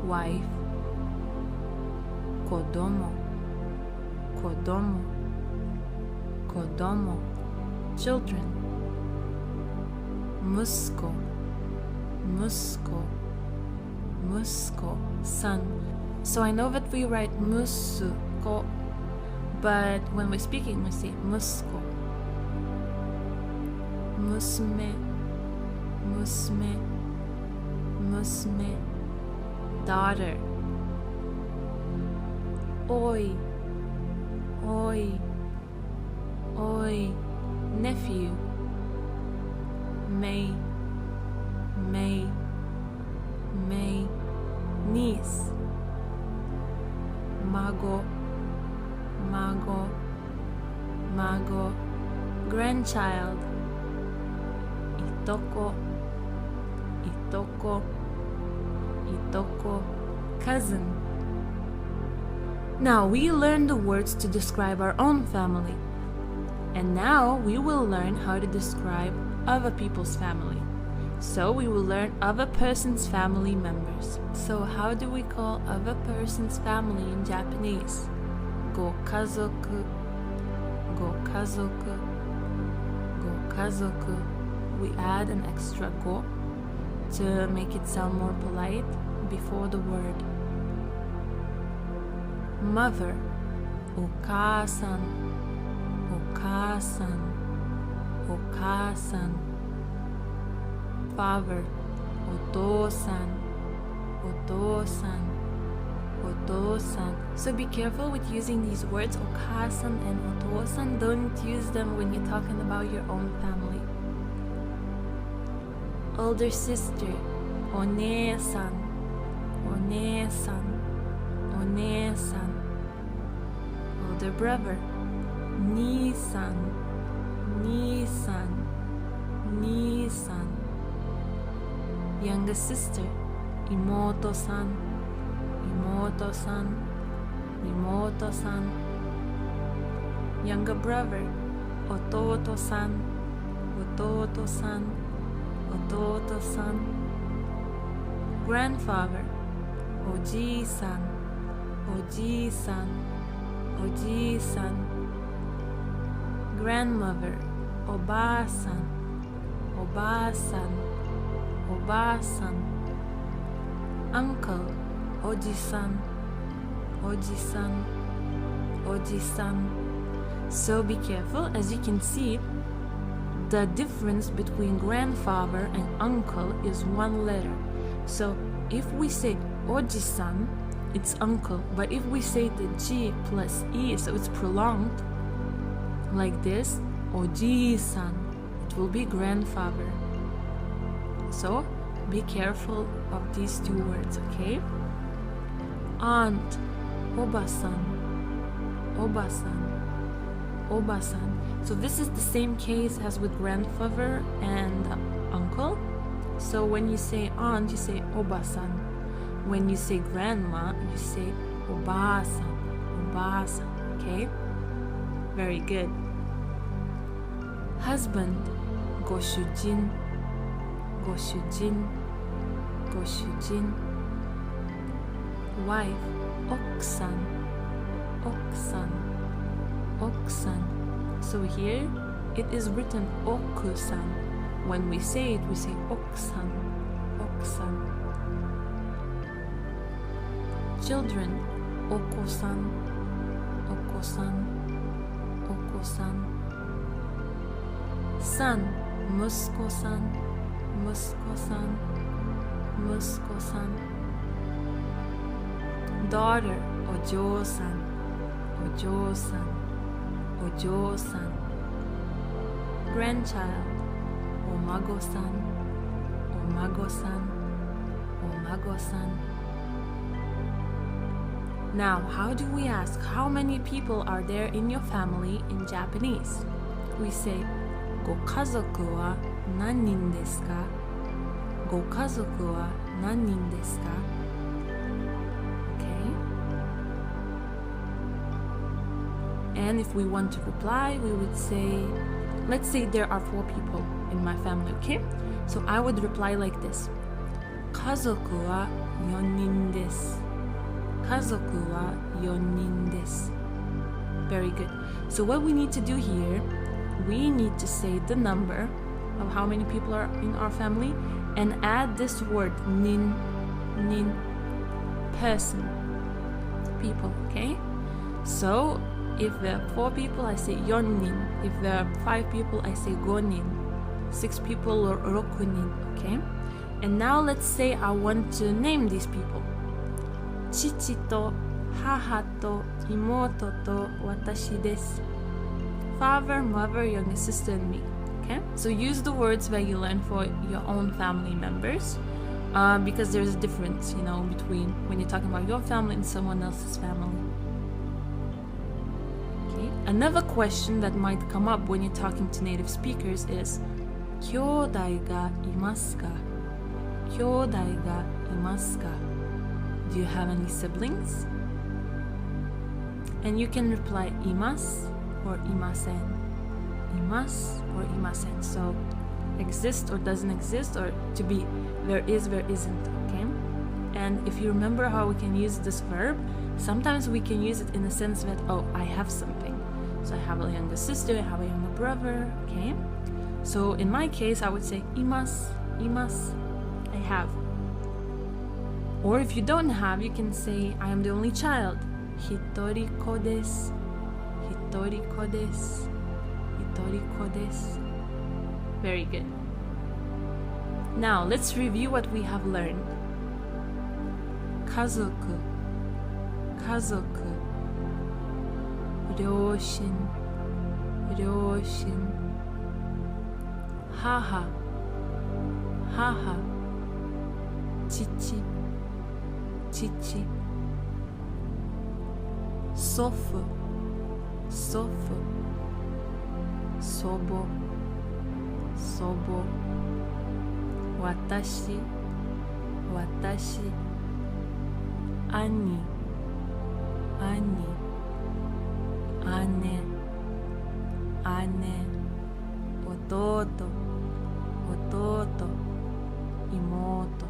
Wife. Kodomo. Kodomo. Kodomo. Children. Musko. Musko. Musko. Son. So I know that we write musuko, but when we're speaking we say musko. Musume. Musume. Musume. Daughter. Oi. Oi. Oi. Nephew. May. May. May. Niece. Mago. Mago. Mago. Grandchild. Itoko. Itoko. Itoko. Cousin. Now we learned the words to describe our own family. And now we will learn how to describe other people's family. So we will learn other person's family members. So how do we call other person's family in Japanese? Gokazoku. Gokazoku. Kazoku, we add an extra go to make it sound more polite before the word. Mother, okasan, okasan, okasan. Father, otosan, otosan, otosan. So be careful with using these words, okasan and otosan. Don't use them when you're talking about your own family. Older sister, onesan, onesan, onesan. Older brother, nisan, nisan, nisan. Younger sister, imoto-san, imoto-san, imoto-san. Younger brother, ototo-san, ototo-san, ototo-san. Grandfather, oji-san, oji-san, oji-san. Grandmother, oba-san, oba-san, oba-san. Uncle, oji-san, oji-san, oji-san. So be careful. As you can see, the difference between grandfather and uncle is one letter. So if we say oji-san, it's uncle. But if we say the G plus E, so it's prolonged, like this, oji-san, it will be grandfather. So be careful of these two words, okay? Aunt, oba-san, oba-san, oba-san. So this is the same case as with grandfather and uncle. So when you say aunt, you say oba-san. When you say grandma, you say oba-san, oba-san, okay? Very good. Husband, goshujin, goshujin, goshujin. Wife, oksan, oksan, oksan. So here it is written okusan. When we say it, we say oksan, oksan. Children, okosan, okosan, okosan. Son, muskosan, muskosan, muskosan. Daughter, ojo-san, ojo-san, ojo-san. Grandchild, omago-san, omago-san, omago-san. Now, how do we ask how many people are there in your family in Japanese? We say, ご家族は何人ですか? ご家族は何人ですか? And if we want to reply, we would say, let's say there are 4 people in my family, okay? So I would reply like this. 家族は4人です. 家族は4人です. Very good. So what we need to do here, we need to say the number of how many people are in our family and add this word nin, nin, person, people, okay? So if there are 4 people, I say yonin. If there are 5 people, I say gonin. 6 people or rokunin, okay? And now let's say I want to name these people. 父と母と妹と私です. Father, mother, younger sister, and me. Okay? So use the words that you learn for your own family members. Because there's a difference, you know, between when you're talking about your family and someone else's family. Okay? Another question that might come up when you're talking to native speakers is 兄弟がいますか? 兄弟がいますか? Do you have any siblings? And you can reply います or いません. います or いません. So exist or doesn't exist, or to be there is, there isn't, okay? And if you remember how we can use this verb, sometimes we can use it in the sense that, oh, I have something. So I have a younger sister, I have a younger brother, okay? So in my case, I would say imasu, imasu, I have. Or if you don't have, you can say I am the only child. Hitoriko desu, hitoriko desu, hitoriko desu. Very good. Now let's review what we have learned. Kazoku, kazoku, ryoshin, ryoshin, haha, haha, chichi, chichi, sofu, sofu, sobo, sobo, watashi, watashi, ani, ani, ane, ane, ototo, ototo, imoto,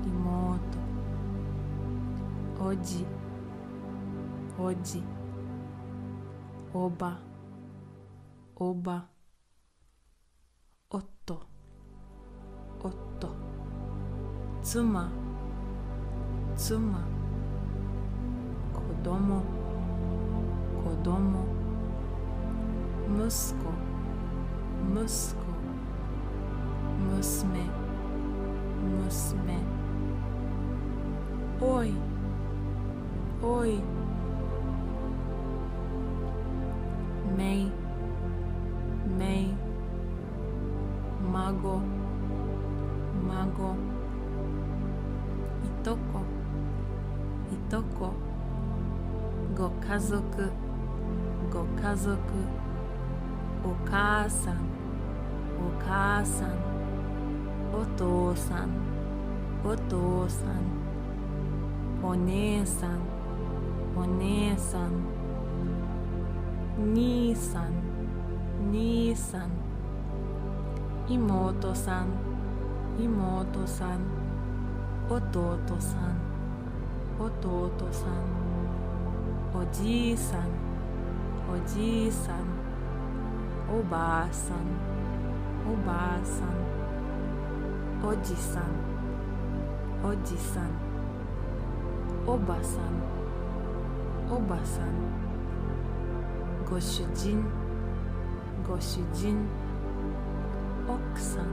imoto, oji, oji, oba, oba, otto, otto, tsuma, tsuma, kodomo, kodomo, musuko, musuko, musume, musume, oi, oi, mei, mei, mago, mago, itoko, itoko, gokazoku, gokazoku, okaasan, okaasan, otousan, otousan, oneesan, oneesan, niisan, niisan, imoto-san, imoto-san, ototo-san, ototo-san, oji-san, oji-san, oba-san, oba-san, oji-san, oji-san, oba-san, oba-san, goshujin, goshujin, okusan,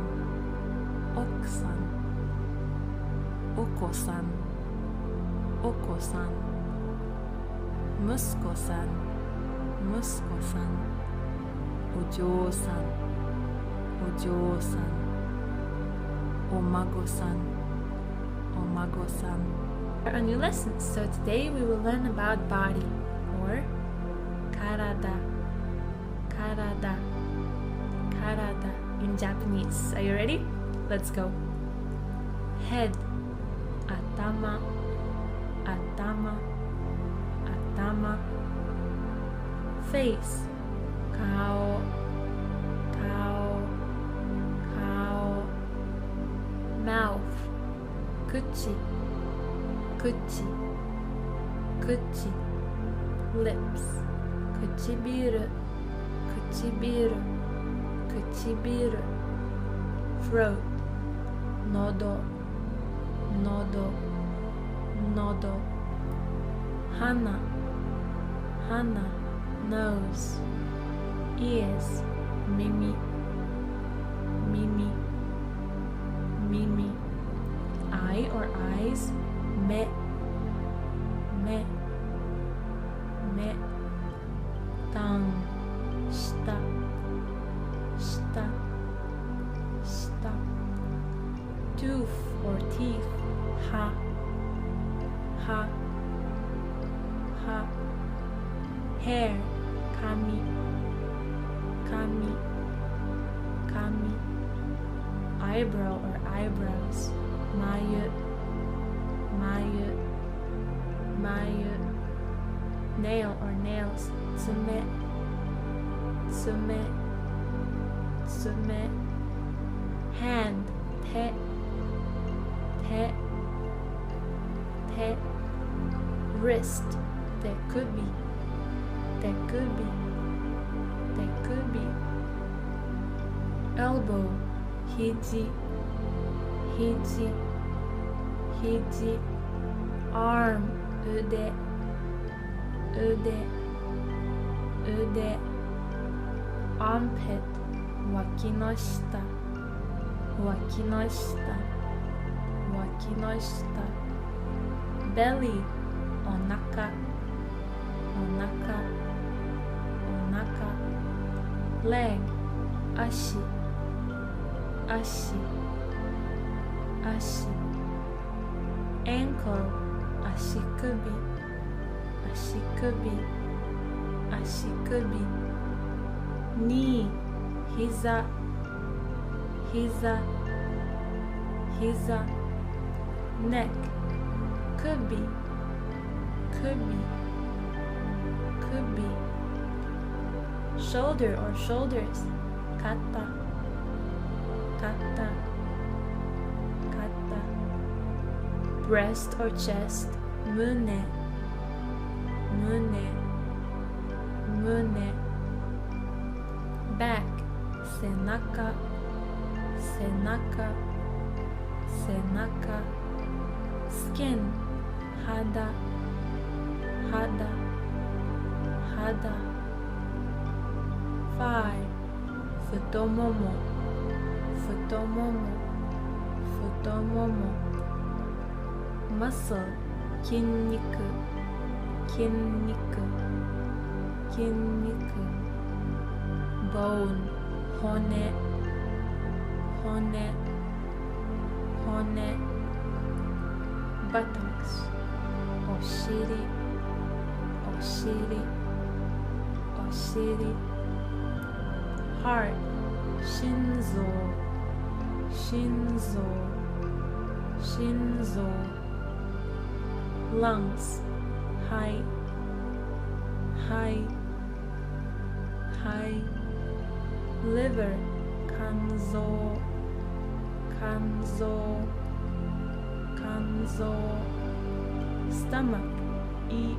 okusan, oko-san, oko-san, musuko-san, musuko-san, ojo-san, ojo-san, omago-san, omago-san. Our new lessons. So today we will learn about body or karada, karada, karada in Japanese. Are you ready? Let's go. Head, atama, atama, atama. Face, kao, kao, kao. Mouth, kuchi, kuchi, kuchi. Lips, kuchibiru, kuchibiru, kuchibiru. Throat, nodo, nodo, nodo. Hana, hana, nose. Ears, mimi, mimi, mimi. Eye or eyes, me, me, me. Tongue, shita, shita, shita. Tooth or teeth, ha, ha, ha. Hair, kami, kami, kami. Eyebrow or eyebrows, mayu, mayu, mayu. Nail or nails, tsume, tsume, tsume. Hand, te, te, te. Wrist, there could be, there could be, there could be. elbow, hiji, hiji, hiji, arm, öde, öde, öde, armpit, waki no shita, waki no shita, waki no shita, belly, onaka, onaka, onaka, leg, ashi, ashi, ashi, ankle, ashikubi, ashikubi, ashikubi, knee, hiza, hiza, hiza, neck, kubi, kubi, kubi, shoulder or shoulders, kata, kata, kata, breast or chest, mune, mune, mune, back, senaka, senaka, senaka, skin, hada, hada, hada, thigh, futomomo, futomomo, futomomo, muscle, kinniku, kinniku, kinniku, bone, hone, hone, hone, buttocks, oshiri, oshiri, oshiri, heart, shinzo, shinzo, shinzo, lungs, hai, hai, hai, liver, kanzo, kanzo, kanzo, stomach, i,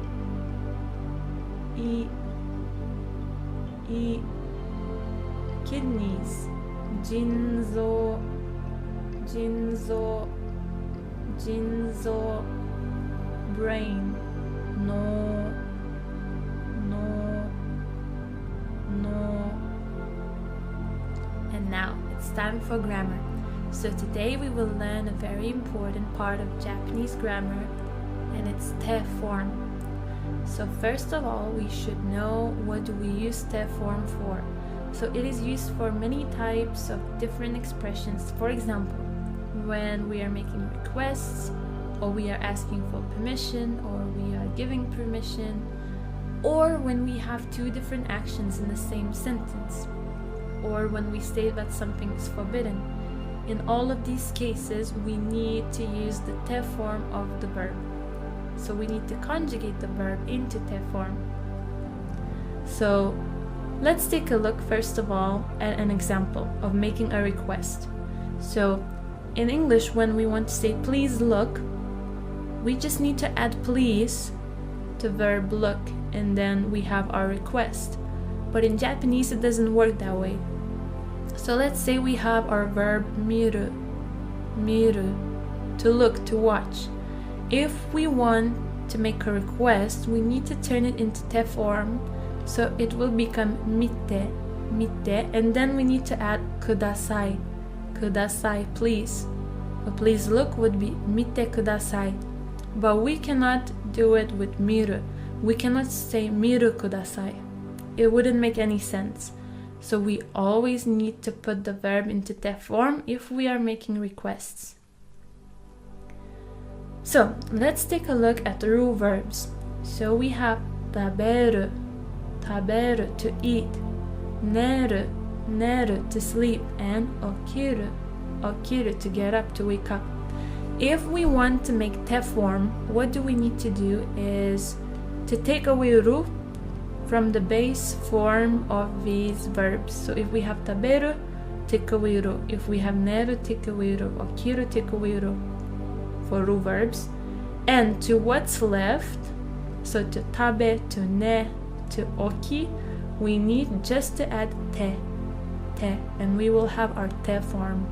kidneys, jinzo, jinzo, jinzo, brain, no, no, no. And now it's time for grammar. So today we will learn a very important part of Japanese grammar, and it's te form. So first of all, we should know what do we use te form for. So it is used for many types of different expressions. For example, when we are making requests, or we are asking for permission, or we are giving permission, or when we have two different actions in the same sentence, or when we state that something is forbidden. In all of these cases, we need to use the te form of the verb. So we need to conjugate the verb into te form. So let's take a look first of all at an example of making a request. So in English, when we want to say please look, we just need to add please to verb look, and then we have our request. But in Japanese, it doesn't work that way. So let's say we have our verb miru, miru, to look, to watch. If we want to make a request, we need to turn it into te form, so it will become mite, mite, and then we need to add kudasai, kudasai, please. But please look would be mite kudasai. But we cannot do it with miru. We cannot say miru kudasai. It wouldn't make any sense. So we always need to put the verb into te form if we are making requests. So let's take a look at the rule verbs. So we have taberu, taberu, to eat, neru, neru, to sleep, and okiru, okiru, to get up, to wake up. If we want to make te form, what do we need to do is to take away ru from the base form of these verbs. So if we have taberu, take away ru. If we have neru, take away ru. Okiru, take away ru for ru verbs. And to what's left, so to tabe, to ne, to oki, we need just to add te. te, and we will have our te form.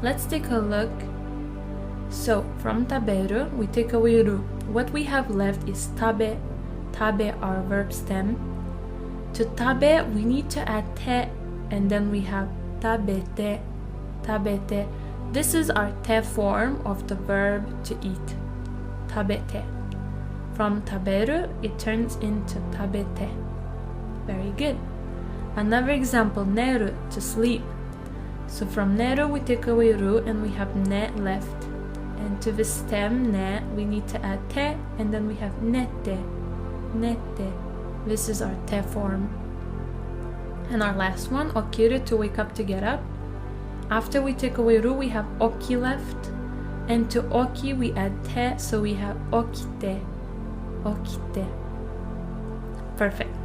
Let's take a look. So from taberu, we take away ru. What we have left is tabe, tabe our verb stem. To tabe, we need to add te, and then we have tabete, tabete. This is our te form of the verb to eat, tabete. From taberu, it turns into tabete. Very good. Another example, neru, to sleep. So from neru, we take away ru, and we have ne left. And to the stem ne, we need to add te, and then we have nete, nete. This is our te form. And our last one, okiru, to wake up, to get up. After we take away ru, we have oki left. And to oki, we add te, so we have okite, okite. Perfect.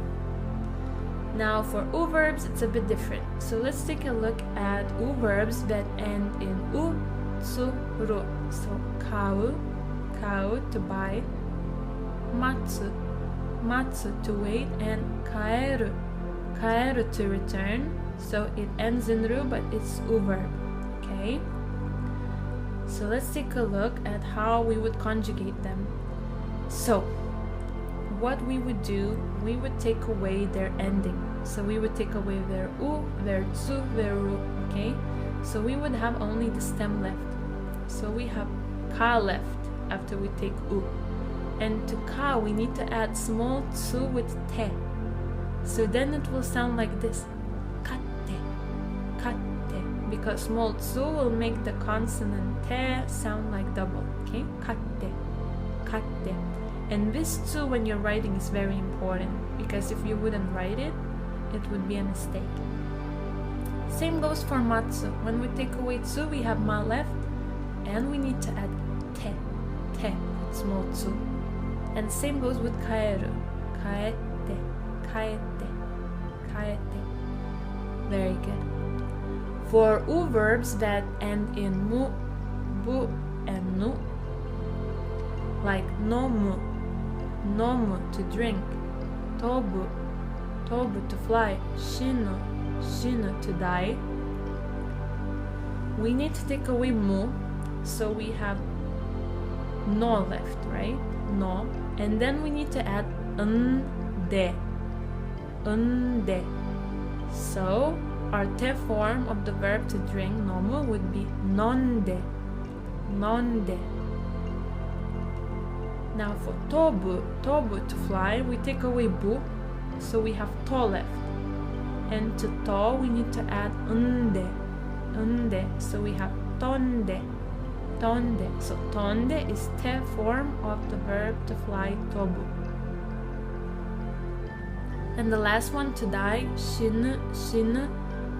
Now for u verbs, it's a bit different. So let's take a look at u verbs that end in u, tsu, ru. So kau, kau, to buy. Matsu, matsu, to wait. And kaeru, kaeru, to return. So it ends in ru, but it's u verb. Okay? So let's take a look at how we would conjugate them. So what we would do, we would take away their ending. So we would take away their u, their tsu, their ru. Okay? So we would have only the stem left. So we have ka left after we take u. And to ka, we need to add small tsu with te. So then it will sound like this. Katte, katte. Because small tsu will make the consonant te sound like double. Okay? Katte, katte. And this tsu, when you're writing, is very important. Because if you wouldn't write it, it would be a mistake. Same goes for matsu. When we take away tsu, we have ma left. And we need to add te, te, small tsu. And same goes with kaeru. Kaete, kaete, kaete. Very good. For u verbs that end in mu, bu, and nu, like nomu, nomu, to drink, tobu, tobu, to fly, shinu, shinu, to die, we need to take away mu. So we have no left, right? No. And then we need to add unde. Unde. So our te form of the verb to drink, nomu, would be nonde. Nonde. Now for tobu, tobu, to fly, we take away bu. So we have to left. And to to, we need to add unde. Unde. So we have tonde. Tonde. So tonde is te form of the verb to fly, tobu. And the last one, to die, shinu, shinu.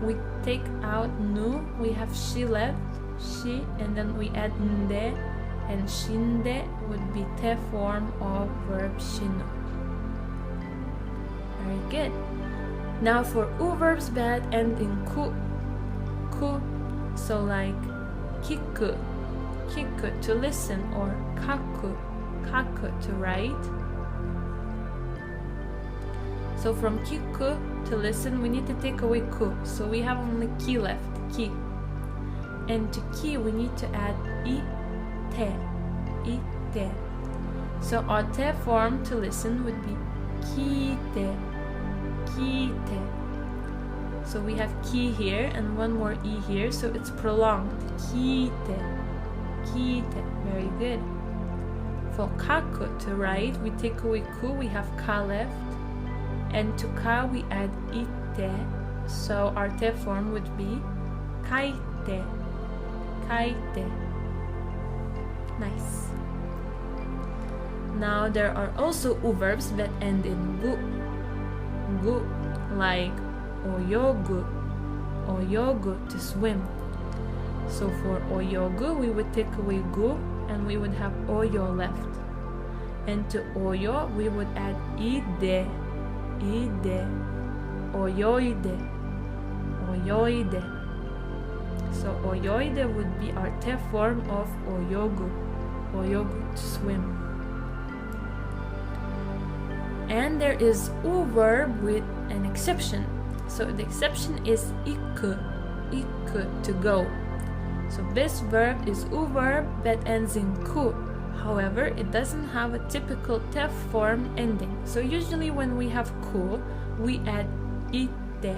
We take out nu, we have shi left, shi, and then we add nde, and shinde would be te form of verb shinu. Very good. Now for u verbs that end in ku, ku, so like kiku, kiku, to listen, or kaku, kaku, to write. So from kiku, to listen, we need to take away ku. So we have only ki left, ki. And to ki, we need to add ite, ite. So our te form to listen would be kite, kite. So we have ki here and one more e here, so it's prolonged. Kite, kite. Very good. For kaku, to write, we take away ku, we have ka left. And to ka, we add ite. So our te form would be kaite, kaite. Nice. Now there are also u verbs that end in gu, gu, like oyogu, oyogu, to swim. So for oyogu, we would take away gu and we would have oyo left. And to oyo, we would add ide, ide, oyoide, oyoide. So oyoide would be our te form of oyogu, oyogu, to swim. And there is u verb with an exception. So the exception is iku, to go. So this verb is u verb that ends in ku. However, it doesn't have a typical te form ending. So usually when we have ku, we add ite.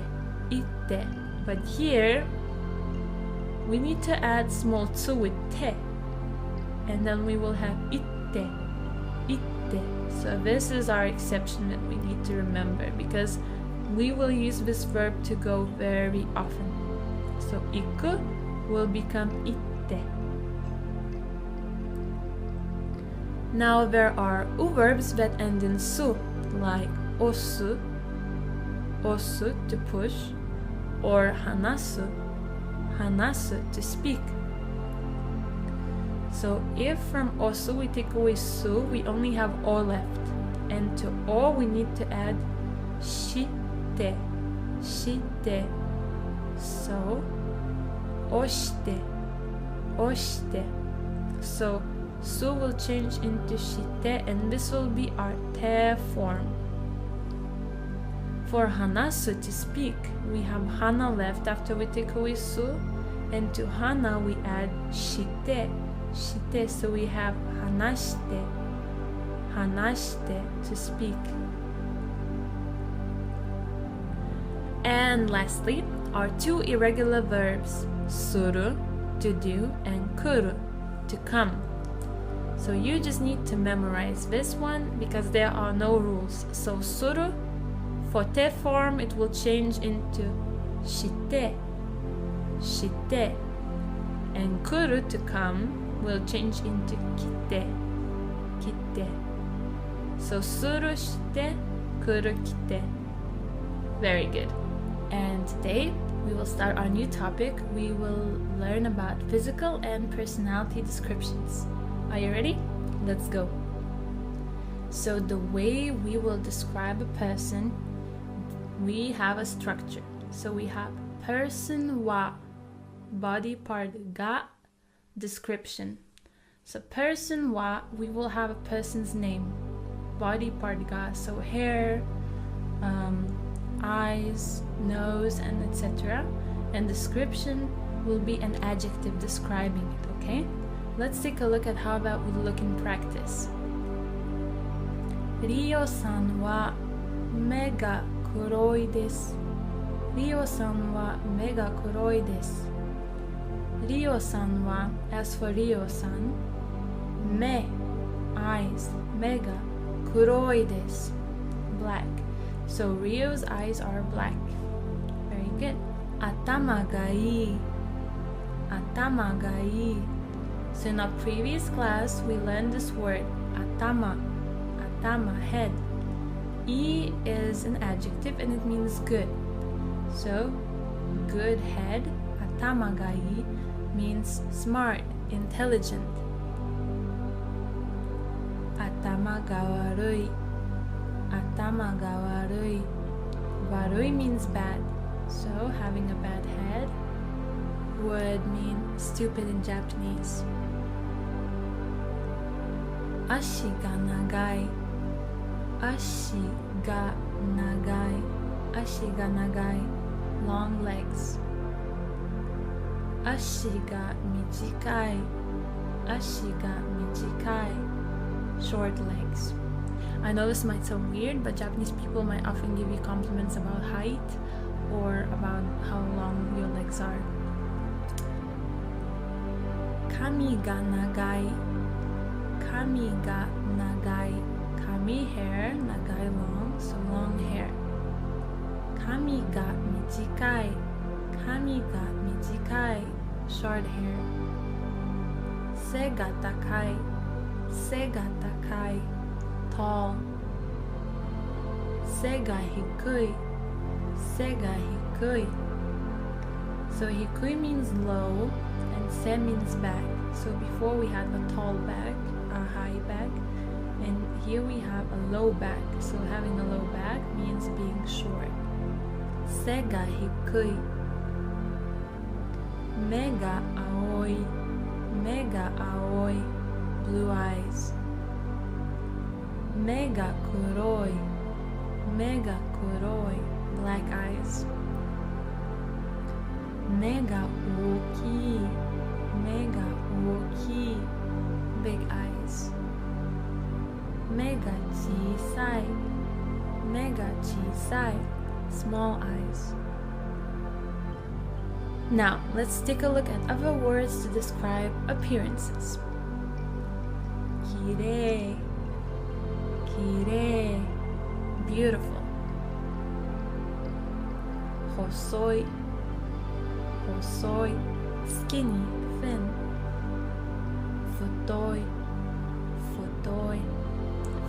But here, we need to add small tsu with te. And then we will have ite. So this is our exception that we need to remember, because we will use this verb to go very often. So iku will become ite. Now there are u verbs that end in su, like osu, to push, or hanasu, to speak. So if from osu we take away su, we only have o left. And to o we need to add shite. So oshite. So su will change into shite, and this will be our te form. For hanasu, to speak, we have hana left after we take away su, and to hana we add shite, so we have hanashite, to speak. And lastly, our two irregular verbs, suru, to do, and kuru, to come. So you just need to memorize this one because there are no rules. So suru, for te form, it will change into shite, and kuru, to come, will change into kite. So suru shite, kuru kite. Very good. And today we will start our new topic. We will learn about physical and personality descriptions. Are you ready? Let's go. So the way we will describe a person, we have a structure. So we have person wa, body part ga, description. So person wa, we will have a person's name, body part ga, so hair, eyes, nose, and etc. And description will be an adjective describing it, okay? Let's take a look at how that would look in practice. Rio-san wa me ga kuroi desu. Rio-san wa me ga kuroi desu. Rio-san wa, as for Rio-san, me, eyes, me ga kuroi desu, black. So Rio's eyes are black. Very good. Atama ga ii. So in our previous class, we learned this word, atama, head. I is an adjective and it means good. So, good head, atama ga ii, means smart, intelligent. Atama ga warui. Warui means bad. So, having a bad head would mean stupid in Japanese. Ashi ga nagai. Long legs. Ashi ga mijikai. Short legs. I know this might sound weird, but Japanese people might often give you compliments about height or about how long your legs are. Kami ga nagai. Kami, hair, nagai, long, so long hair. Kami ga mijikai. Short hair. Se ga takai. Tall. Se ga hikui. So hikui means low and se means back. So before we had a tall back, a high back, and here we have a low back. So having a low back means being short. Se ga hikui. Mega aoi, blue eyes. Mega kuroi, black eyes. 目が大きい、目が大きい big eyes. 目が小さい、目が小さい small eyes. Now, let's take a look at other words to describe appearances. きれい、きれい beautiful. 細い、細い skinny, thin. 太い、太い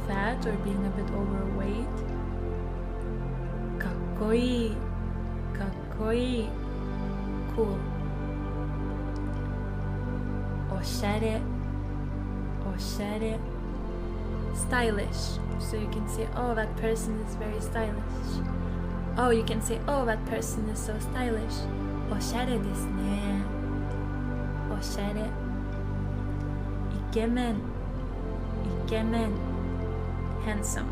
fat or being a bit overweight. かっこいい、かっこいい cool. おしゃれ、おしゃれ stylish. So you can say, oh, that person is very stylish. Oh, you can say, oh, that person is so stylish. おしゃれですね。おしゃれ。イケメン、イケメン handsome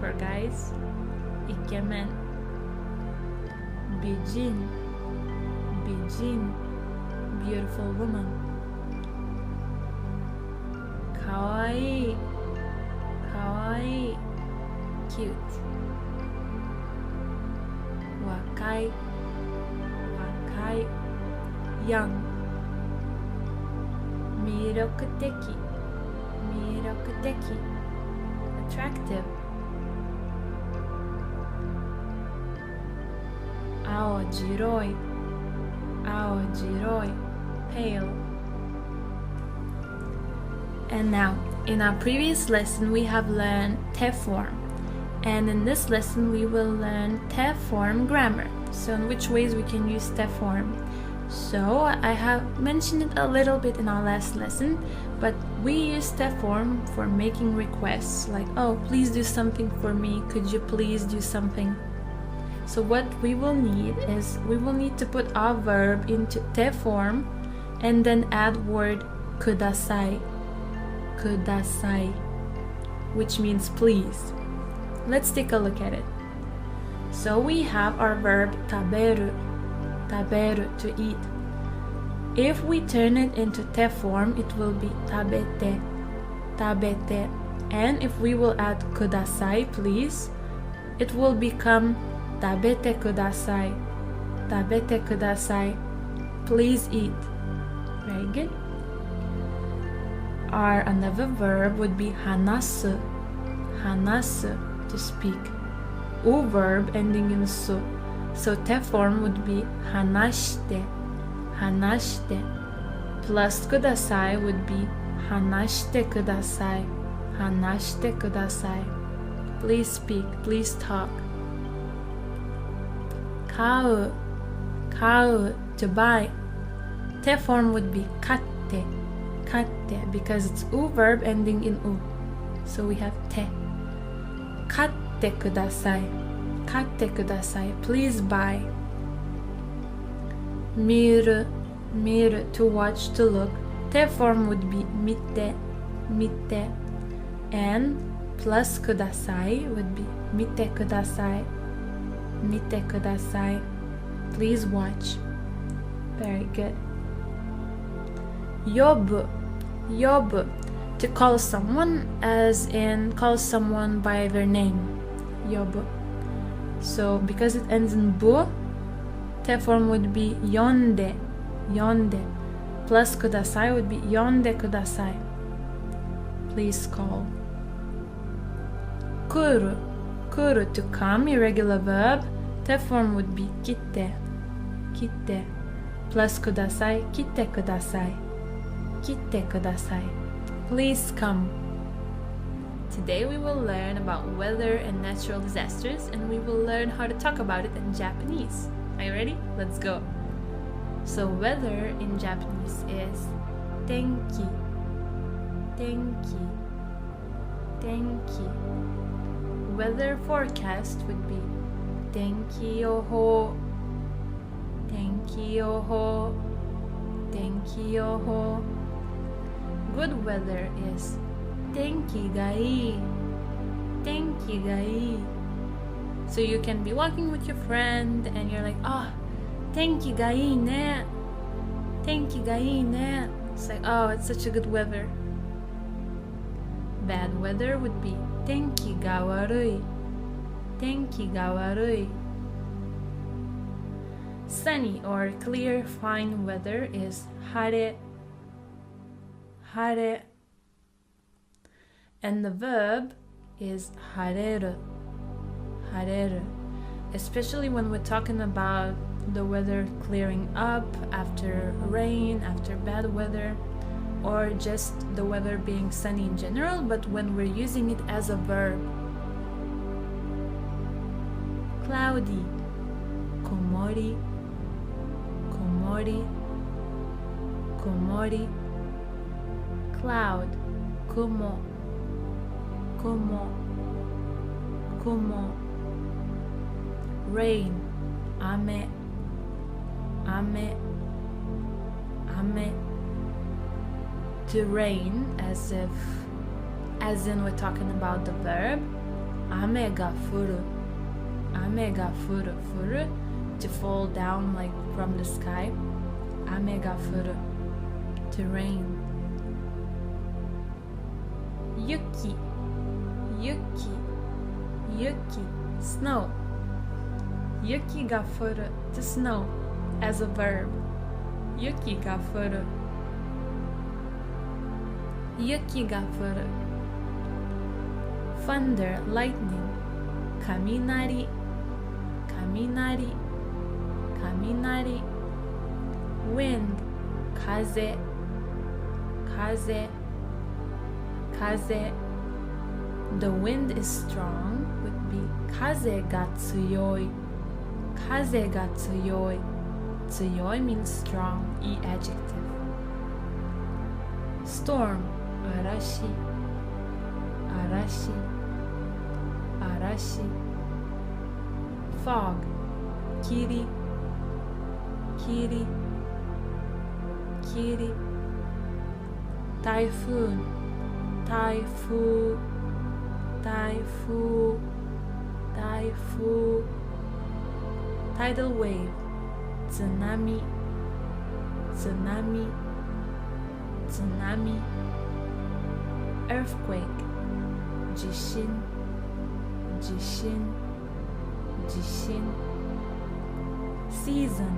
for guys. イケメン。美人、美人 beautiful woman. かわいい、かわいい cute. 若い、若い young. 魅力的、魅力的 attractive. 青白い、青白い pale. And now, in our previous lesson, we have learned te form. And in this lesson, we will learn te form grammar. So in which ways we can use te form. So I have mentioned it a little bit in our last lesson, but we use te form for making requests like, oh, please do something for me. Could you please do something? So what we will need is we will need to put our verb into te form and then add word kudasai. Kudasai, which means please. Let's take a look at it. So we have our verb taberu, taberu, to eat. If we turn it into te form, it will be tabete, tabete. And if we will add kudasai, please, it will become tabete kudasai, tabete kudasai. Please eat. Very good. Our another verb would be hanasu, hanasu, to speak. U verb ending in su. So te form would be hanashite, hanashite. Plus kudasai would be hanashite kudasai, hanashite kudasai. Please speak, please talk. Kau, kau, to buy. Te form would be katte, katte, because it's u verb ending in u. So we have te. Katte kudasai, katte kudasai. Please buy. Miru, miru, to watch, to look. Te form would be mite, mite. And plus kudasai would be mite kudasai, mite kudasai. Please watch. Very good. Yobu, yobu, to call someone, as in call someone by their name. Yobu. So because it ends in bu, te form would be yonde, yonde. Plus kudasai would be yonde kudasai. Please call. Kuru, kuru, to come, irregular verb. Te form would be kitte, kitte. Plus kudasai, kitte kudasai, kitte kudasai. Please come. Today we will learn about weather and natural disasters, and we will learn how to talk about it in Japanese. Are you ready? Let's go. So weather in Japanese is tenki, tenki, tenki. Weather forecast would be tenki yoho, tenki yoho, tenki yoho. Good weather is tenki ga ii, tenki ga ii. So you can be walking with your friend and you're like, oh, tenki ga ii ne. Tenki ga ii ne. It's like, oh, it's such a good weather. Bad weather would be tenki ga warui. Tenki ga warui. Sunny or clear, fine weather is hare. Hare. And the verb is hareru. Hareru. Especially when we're talking about the weather clearing up after rain, after bad weather, or just the weather being sunny in general, but when we're using it as a verb. Cloudy. Komori. Komori. Komori. Cloud. Kumo. Kumo. Kumo. Rain. Ame. Ame. Ame. To rain, as in we're talking about the verb. Ame ga furu. Ame ga furu. Furu, to fall down like from the sky. Ame ga furu. To rain. Yuki. Yuki. Yuki. Snow. Yuki ga furu. To snow, as a verb. Yuki ga furu. Yuki ga furu. Thunder, lightning. Kaminari. Kaminari. Kaminari. Wind. Kaze. Kaze. Kaze. The wind is strong would be kaze ga tsuyoi. Kaze ga tsuyoi. Tsuyoi means strong, adjective. Storm. Arashi. Arashi. Arashi. Fog. Kiri. Kiri. Kiri. Typhoon. Typhoon. Typhoon. Typhoon. Tidal wave. Tsunami. Tsunami. Tsunami. Earthquake. Jishin. Jishin. Jishin. Season.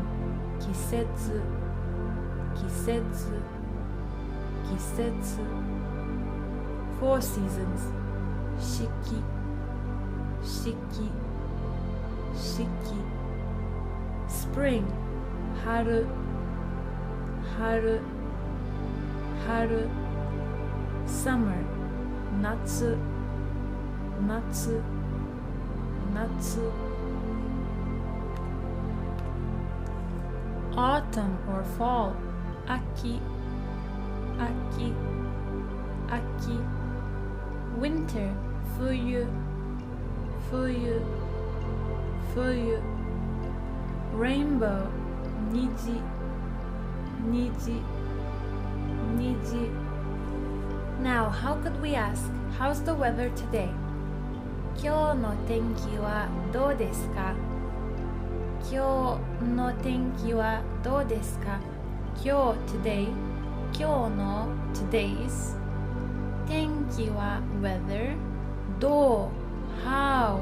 Kisetsu. Kisetsu. Kisetsu. 4 seasons. Shiki. Shiki. Shiki. Spring. Haru. Haru. Haru. Summer. Natsu. Natsu. Natsu. Autumn or fall. Aki. Aki. Aki. Winter. Fuyu. Fuyu. Fuyu. Rainbow. Niji. Niji. Niji. Now, how could we ask, how's the weather today? 今日の天気はどうですか? 今日の天気はどうですか? 今日 today, 今日の today's, 天気は weather, どう how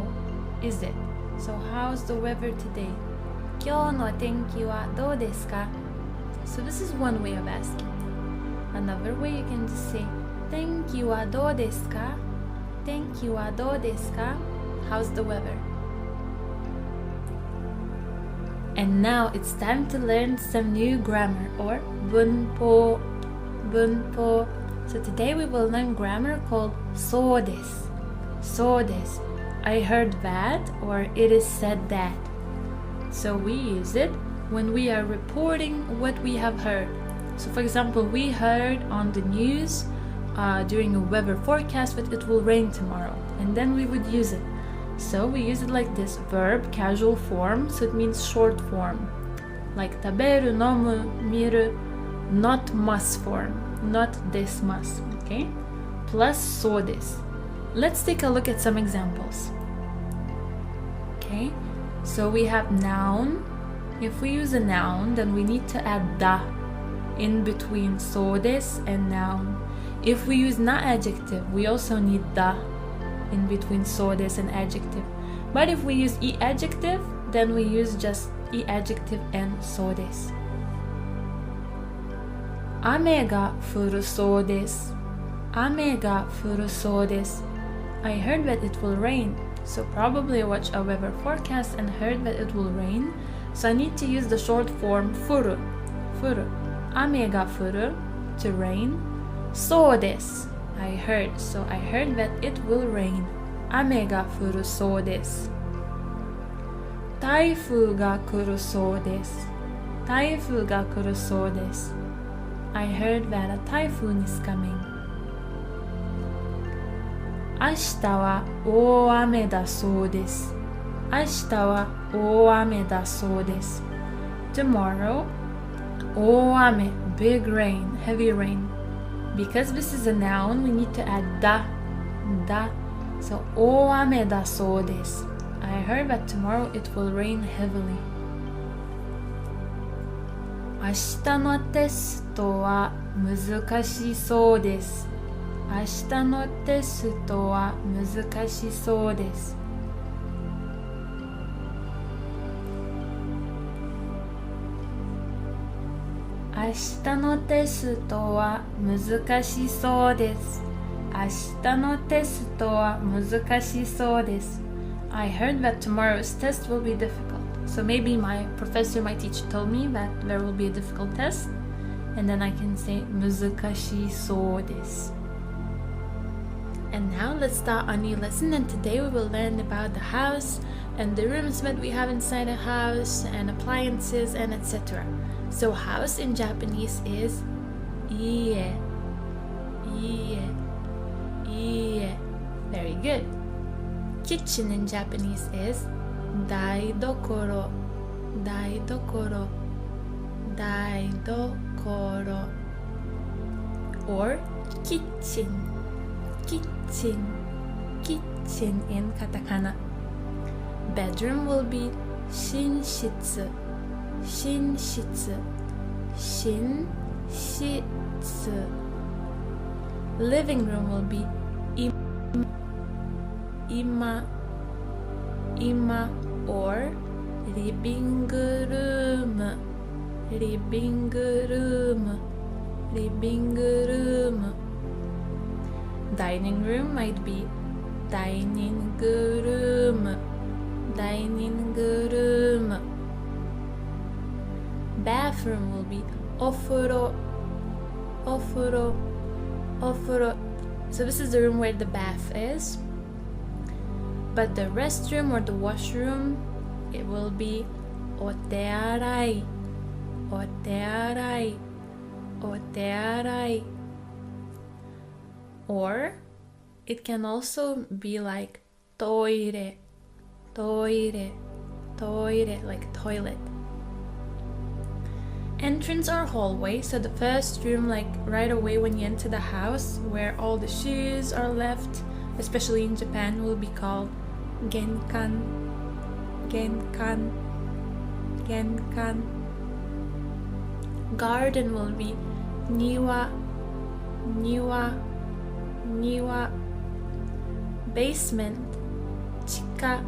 is it? So how's the weather today? 今日の天気はどうですか? So this is one way of asking. Another way you can just say 天気はどうですか? 天気はどうですか? How's the weather? And now it's time to learn some new grammar or bunpo. Bunpo. So today we will learn grammar called そうです. そうです. I heard that, or it is said that. So we use it when we are reporting what we have heard. So for example, we heard on the news during a weather forecast that it will rain tomorrow, and then we would use it. So we use it like this, verb, casual form, so it means short form. Like taberu, nomu, miru, not must form, not this must, okay? Plus so this. Let's take a look at some examples. Okay, so we have noun. If we use a noun, then we need to add da in between so des and noun. If we use na adjective, we also need da in between so des and adjective. But if we use e adjective, then we use just e adjective and so des. 雨が降るそうです。雨が降るそうです。I heard that it will rain. So probably I watched a weather forecast and heard that it will rain. So I need to use the short form 降る。降る。雨が降る to rain. そうです。I heard. So I heard that it will rain. 雨が降るそうです。台風が来るそうです。台風が来るそうです。I heard that a typhoon is coming. 明日は大雨だそうです。明日は大雨だそうです。Tomorrow, 大雨, big rain, heavy rain. Because this is a noun, we need to add da. So 大雨だそうです。I heard that tomorrow it will rain heavily. 明日のテストは難しそうです。明日のテストは難しそうです。明日のテストは難しそうです。明日のテストは難しそうです。I heard that tomorrow's test will be difficult. So maybe my professor, my teacher told me that there will be a difficult test. And then I can say 難しそうです。And now let's start our new lesson, and today we will learn about the house and the rooms that we have inside a house and appliances and etc. So house in Japanese is ie. Very good. Kitchen in Japanese is daidokoro. Or kitchen in katakana. Bedroom will be shinshitsu. Living room will be ima or living room. Dining room might be dining room. Bathroom will be ofuro. So this is the room where the bath is. But the restroom or the washroom, it will be otearai. Or it can also be like toire, like toilet. Entrance or hallway, so the first room, like right away when you enter the house, where all the shoes are left, especially in Japan, will be called genkan. Garden will be niwa. Basement, chika.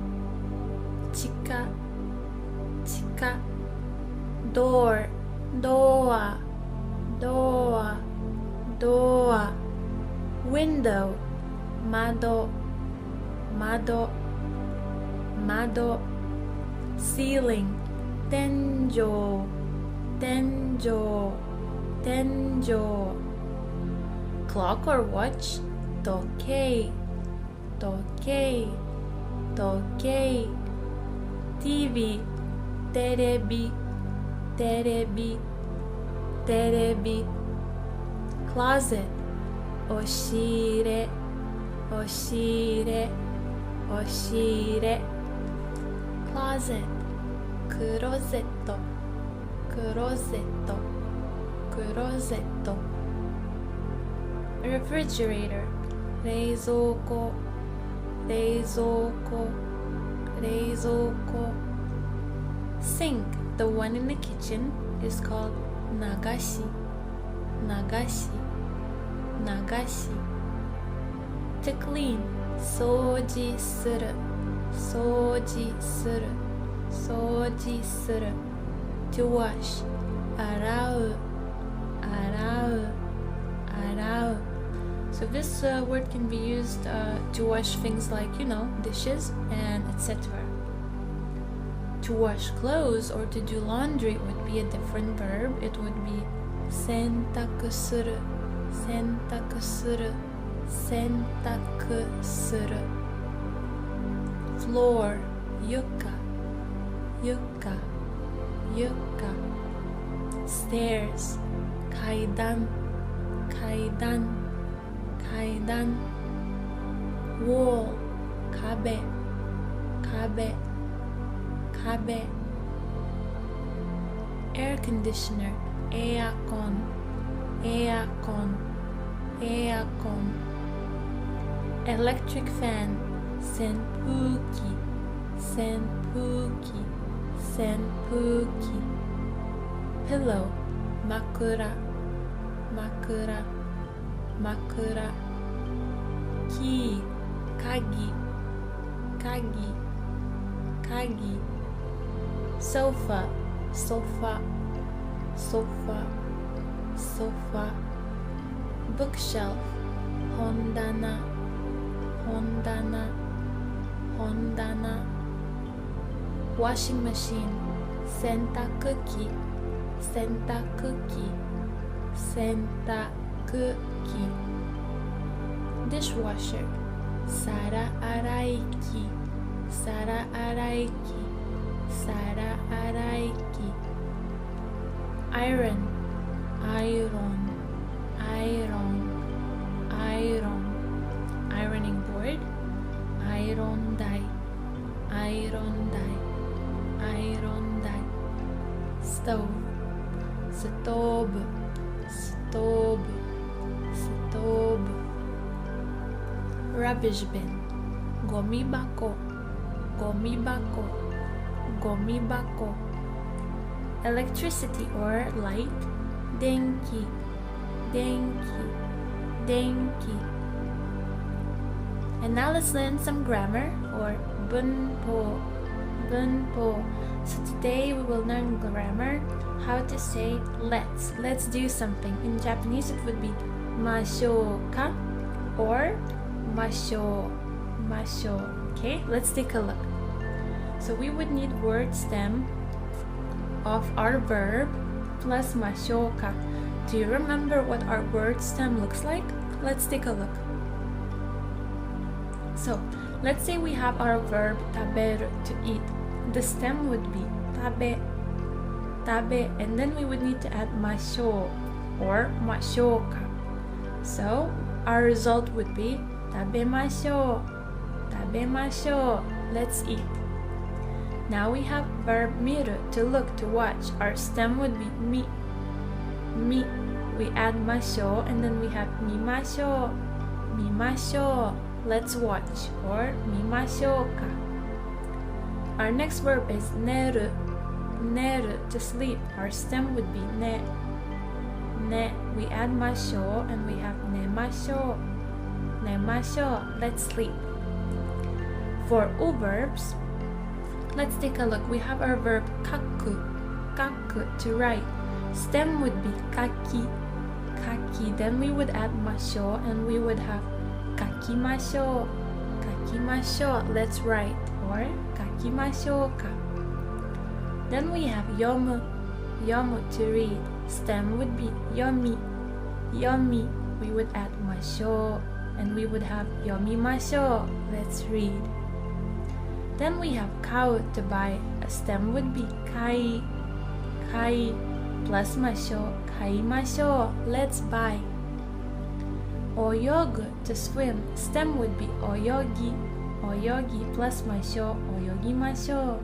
Door. Window, mado. Ceiling, tenjo. Clock or watch, tokei. TV, terebi. Closet, oshire. Closet, closetto. Refrigerator, 冷蔵庫 reizouko. Sink, the one in the kitchen, is called nagashi. Nagashi. Nagashi. To clean, soji suru. Soji suru. Soji suru. To wash, arau. Arau. Arau. So this word can be used to wash things like, dishes and etc. To wash clothes or to do laundry would be a different verb. It would be sentaku suru. Sentaku suru. Sentaku suru. Floor, yuka. Yuka. Yuka. Stairs, kaidan. Kaidan. Kaidan. Wall, kabe. Kabe. Kabe. Air conditioner, aircon. Aircon. Aircon. Electric fan, senpuki. Senpuki. Senpuki. Pillow, makura. Makura. Makura. Key, kagi. Kagi. Kagi. Sofa, sofa. Sofa. Sofa. Bookshelf, hondana. Hondana. Hondana. Washing machine, sentakuki. Sentakuki. Sentakuki. Dishwasher, sara araiki. Sara araiki. Sara araiki. Iron, iron. Iron. Iron. Ironing board, iron dai. Iron dai. Iron dai. Stove, stove. Stove. Stove. Rubbish bin, gomibako. Gomibako. Gomibako. Electricity or light, denki. Denki. Denki. And now let's learn some grammar or bunpo. Bunpo. So today we will learn grammar, how to say let's. Let's do something. In Japanese it would be mashouka or masho. Masho. Okay, let's take a look. So we would need word stem of our verb plus mashouka. Do you remember what our word stem looks like? Let's take a look. So let's say we have our verb taberu, to eat. The stem would be tabe. Tabe, and then we would need to add masho or mashouka. So our result would be tabemasho. Tabemasho. Let's eat. Now we have verb miru, to look, to watch. Our stem would be mi. Mi. We add masho and then we have mimasho. Mimasho. Let's watch or mimashouka. Our next verb is neru. Neru, to sleep. Our stem would be ne. Ne. We add masho and we have nemasho. Nemasho. Let's sleep. For verbs, let's take a look. We have our verb kaku. Kaku, to write. Stem would be kaki. Kaki. Then we would add masho and we would have kakimasho. Kakimasho. Let's write or kakimashouka. Then we have yomu. Yomu, to read. Stem would be yomi. Yomi. We would add masho and we would have yomimasho. Let's read. Then we have kau, to buy. A stem would be kai. Kai plus masho, kaimasho. Let's buy. Oyogu, to swim. Stem would be oyogi. Oyogi plus masho, oyogimasho.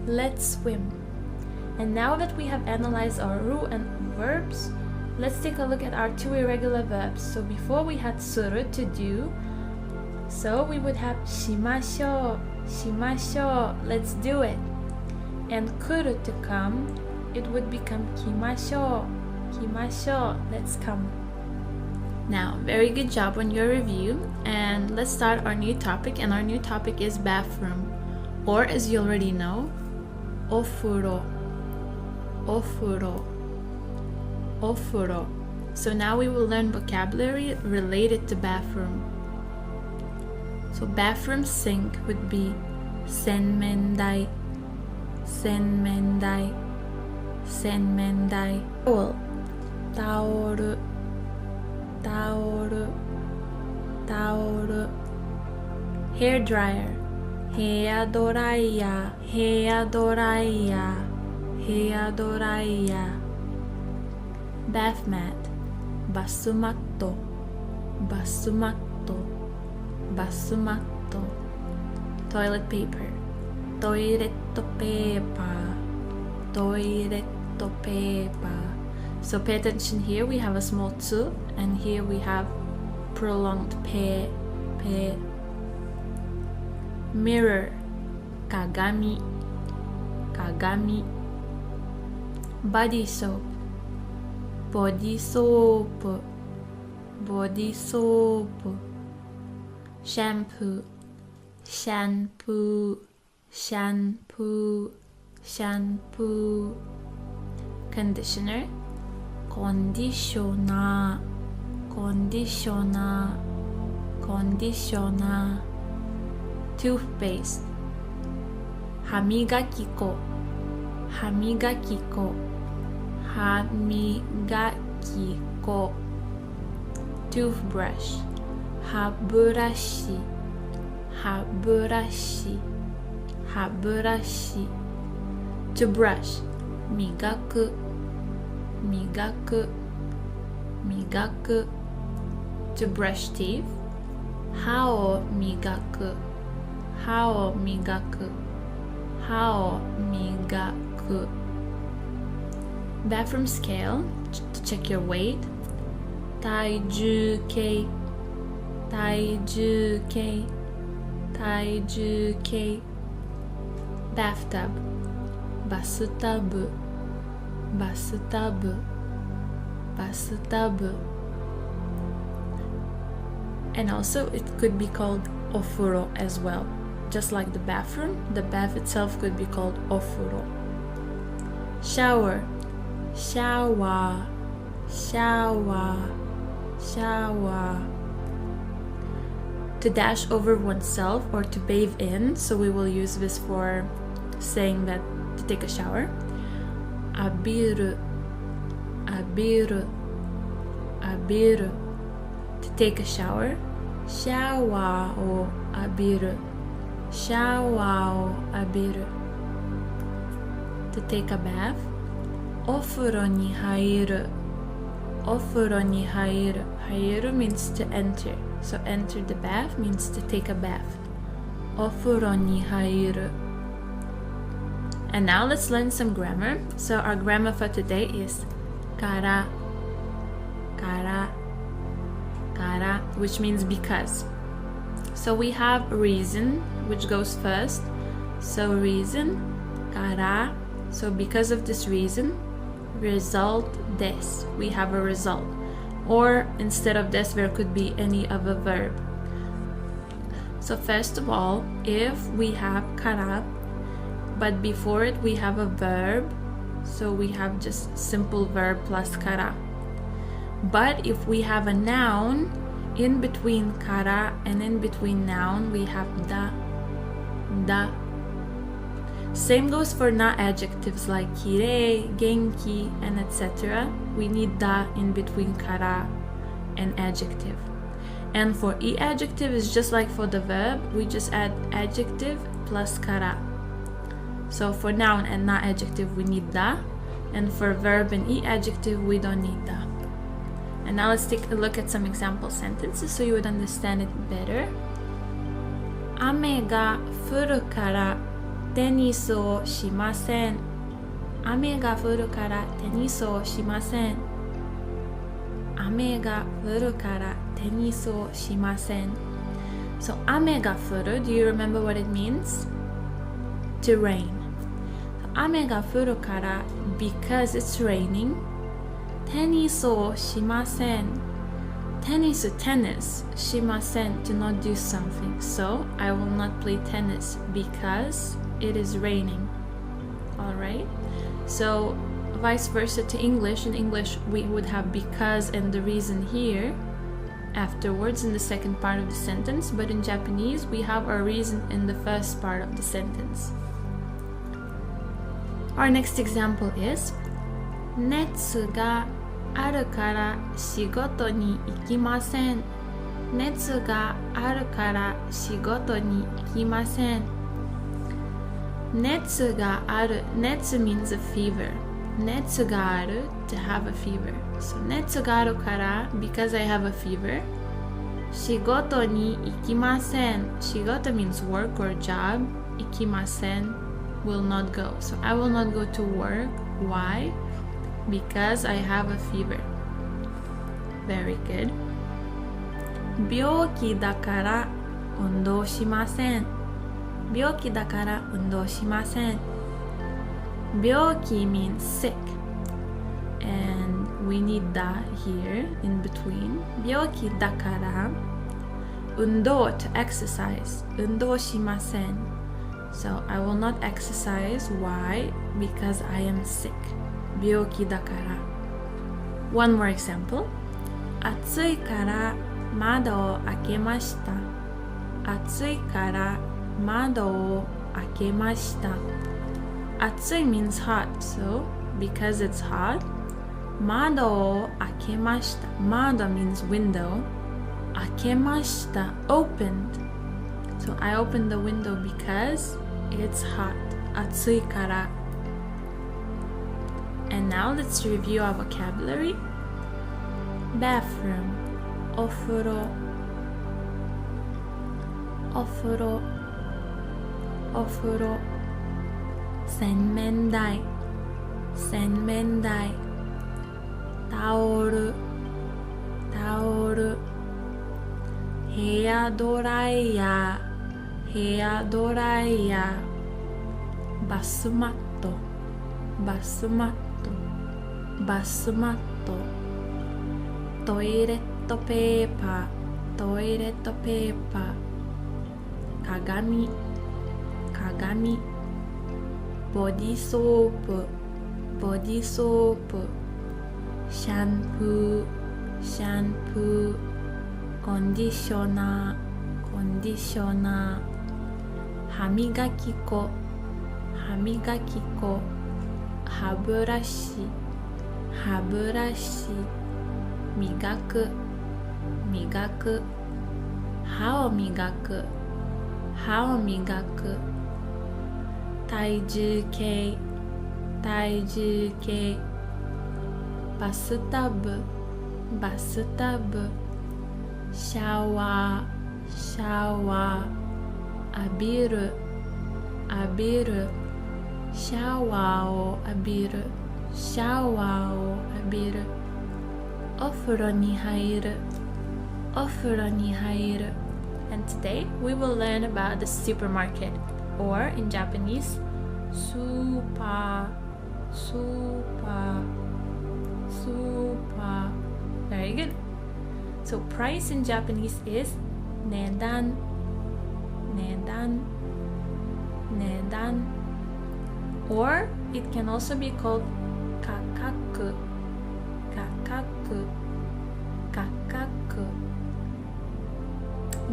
Let's swim. And now that we have analyzed our ru and verbs, let's take a look at our two irregular verbs. So before we had suru, to do. So we would have shimasho. shimashou, let's do it. And kuru to come, it would become kimashou, let's come. Now, very good job on your review, and let's start our new topic, and our new topic is bathroom, or as you already know, ofuro. So now we will learn vocabulary related to bathroom. So bathroom sink would be senmendai. Towel, hair dryer, hair dryer, bath mat, basumatto, toilet paper, toilet paper. So pay attention, here we have a small tsu, and here we have prolonged pe. Mirror, kagami. Body soap, body soap. Shampoo, conditioner, conditioner. Toothpaste, hamigakiko. Toothbrush, haburashi. To brush, migaku. To brush teeth, hao migaku. Bathroom scale, to check your weight, taiju kei. Bathtub, basutub. And also it could be called ofuro as well. Just like the bathroom, the bath itself could be called ofuro. Shower, to dash over oneself or to bathe in, so we will use this for saying that to take a shower. Abiru, to take a shower. Shawa o abiru. To take a bath. Ofuro ni hairu. Hairu means to enter. So enter the bath means to take a bath. Ofuro ni hairu. And now let's learn some grammar. So our grammar for today is kara, which means because. So we have reason, which goes first. So reason, kara. So because of this reason, result des. We have a result. Or instead of des, there could be any other verb. So first of all, if we have kara, but before it we have a verb, so we have just simple verb plus kara. But if we have a noun, in between kara and in between noun, we have da. Same goes for na adjectives like kirei, genki, and etc. We need da in between kara and adjective. And for e adjective, is just like for the verb, we just add adjective plus kara. So for noun and na adjective, we need da, and for verb and e adjective, we don't need da. And now let's take a look at some example sentences so you would understand it better. Ame ga furu kara tenisu o shimasen. Ame ga furu kara tenisu o shimasen. Ame ga furu kara tenisu o shimasen. So 雨が降る do you remember what it means? To rain. 雨が降るから because it's raining テニスをしません tennis しません to not do something so I will not play tennis because it is raining. Alright, so vice versa to English. In English we would have because and the reason here afterwards in the second part of the sentence, but in Japanese we have our reason in the first part of the sentence. Our next example is 熱があるから仕事に行きません熱があるから仕事に行きません熱がある 熱 means a fever 熱がある to have a fever so 熱があるから because I have a fever 仕事に行きません仕事 means work or job 行きません will not go so I will not go to work why? Because I have a fever very good 病気だから運動しません病気だから運動しません病気 means sick and we need that here in between 病気だから運動 to exercise 運動しません so I will not exercise why? Because I am sick 病気だから one more example 暑いから窓を開けました暑いから窓を開けました暑い means hot so because it's hot 窓を開けました窓 means window 開けました opened so I opened the window because it's hot 暑いから and now let's review our vocabulary bathroom お風呂お風呂お風呂洗面台洗面台タオルタオルヘアドライヤーヘアドライヤーバスマットバスマットバスマットトイレットペーパートイレットペーパー鏡鏡ボディソープボディソープシャンプーシャンプーコンディショナーコンディショナー歯磨き粉歯磨き粉歯ブラシ歯ブラシ磨く磨く歯を磨く歯を磨く体重計体重計バスタブバスタブシャワーシャワー浴びる浴びるシャワーを浴びるシャワーを浴びるお風呂に入るお風呂に入る And today we will learn about the supermarket or in Japanese super super super very good so price in Japanese is 値段値段値段 or it can also be called 価格価格価格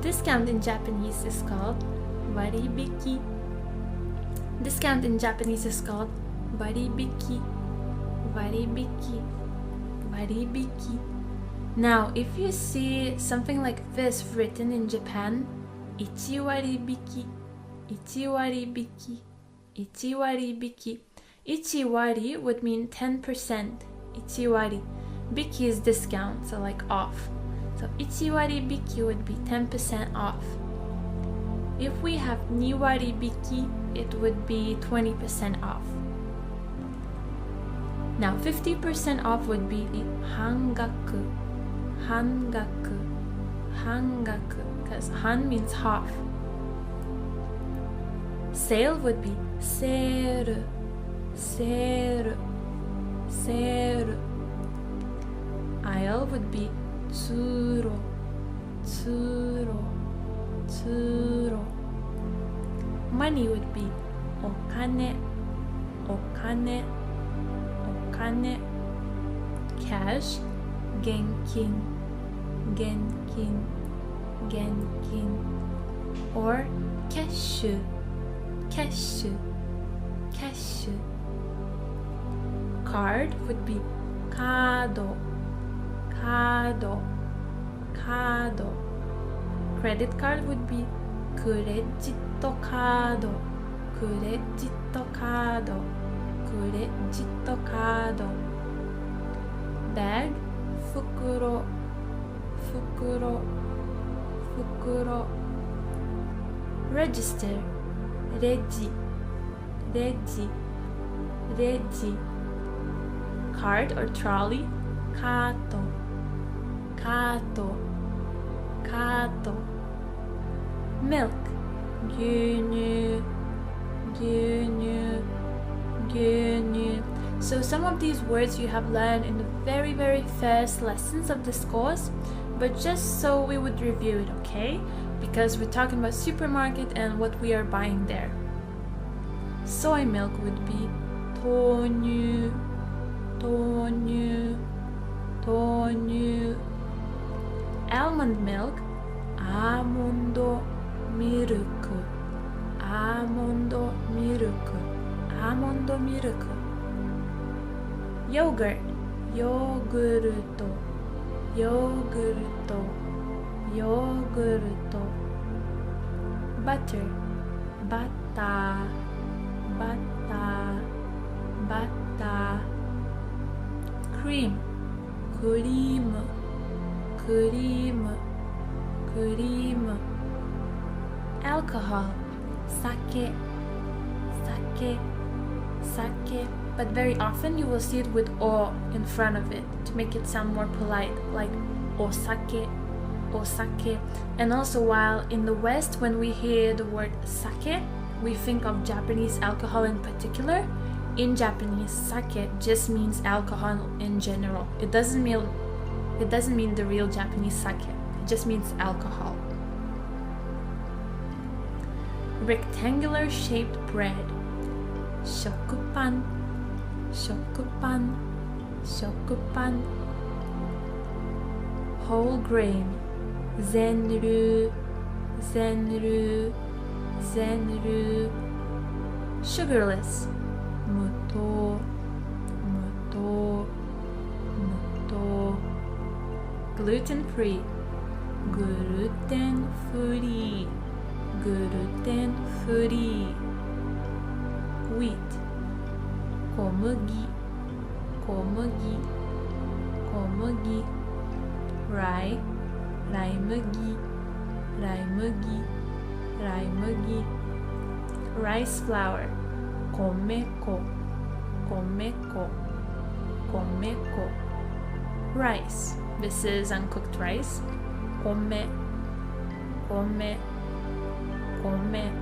Discount in Japanese is called 割引 Discount in Japanese is called 割引割引割引 Now if you see something like this written in Japan 1割引1割引1割引1割 would mean 10% 1割Biki is discount, so like off. So 1割引き would be 10% off. If we have 2割引き, it would be 20% off. Now 50% off would be 半額半額 Hangaku, because han means half. Sail would be seru, seru, seru. Aisle would be tsuro, tsuro, tsuro. Money would be okane, okane, okane. Cash, genkin, genkin, genkin. Or cashu, cashu, cashu. Card would be kado, kado, kado. Credit card would be kuretito kado, kuretito kado, kuretito kado. Bag, fukuro, fukuro, fukuro. Register, reji, reji, reji. Cart or trolley, kato, kato, kato. Milk, gyunyu, gyunyu, gyunyu. So some of these words you have learned in the very first lessons of this course, but just so we would review it, okay? Because we're talking about supermarket and what we are buying there. Soy milk would be tonyu, tonyu, tonyu. Almond milk, amondo milk, amondo milk, amondo milk. Yogurt, yogurto, yogurto, yogurto. Butter, bata, bata, bata. Cream, cream, cream, cream. Alcohol, sake, sake, sake. But very often you will see it with o in front of it to make it sound more polite, like osake, osake. And also, while in the West, when we hear the word sake, we think of Japanese alcohol in particular. In Japanese, sake just means alcohol in general. It doesn't mean the real Japanese sake. It just means alcohol. Rectangular shaped bread, shokupan, shokupan, shokupan. Whole grain, zenru, zenru, zenru. Sugarless, muto, muto, muto. Gluten free, gluten free, gluten free. Wheat, komugi, komugi, komugi. Rye, raimugi, raimugi, raimugi. Rice flour, komeko, komeko, komeko. Rice, this is uncooked rice. Kome, kome, kome.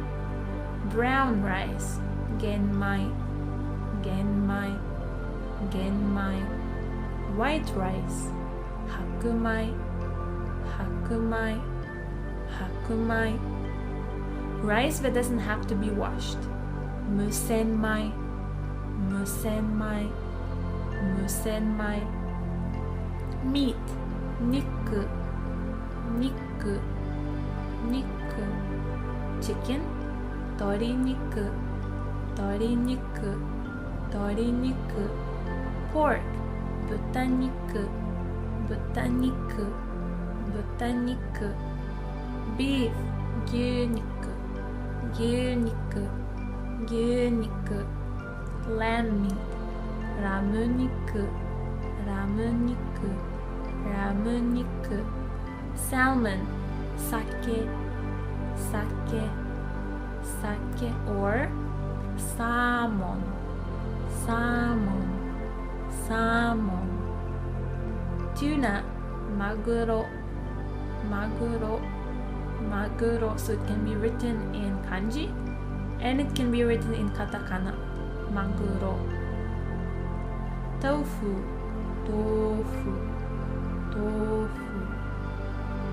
Brown rice, genmai, genmai, genmai. White rice, hakumai, hakumai, hakumai. Rice that doesn't have to be washed, musenmai, musenmai, musenmai. Meat, niku, niku, niku. Chicken, toriniku, toriniku, toriniku. Pork, butaniku, butaniku, butaniku. Beef, gyuniku, gyuniku, gyuniku. Lamb meat, ramuniku, ramuniku, ramuniku. Salmon, sake, sake, sake. Or salmon, salmon, salmon. Tuna, maguro, maguro, maguro. So it can be written in kanji and it can be written in katakana, maguro. Tofu, tofu, tofu,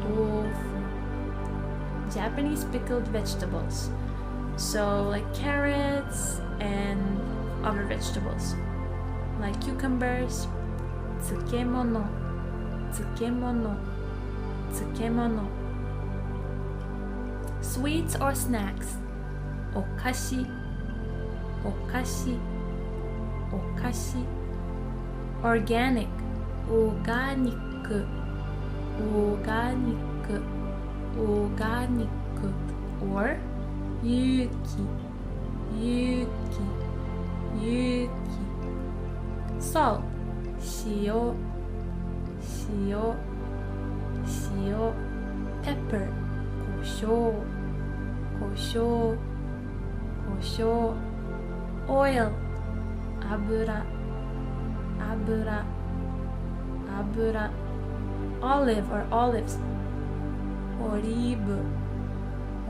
tofu. Japanese pickled vegetables. So like carrots and other vegetables. Like cucumbers, tsukemono, tsukemono, tsukemono. Sweets or snacks. Okashi, okashi, okashi. Organic, organic, organic, organic. Or yuki, yuki, yuki. Salt, 塩、塩、塩。Pepper, 胡椒、胡椒、胡椒。Oil, 油、油、油。Olive or olives, オリーブ、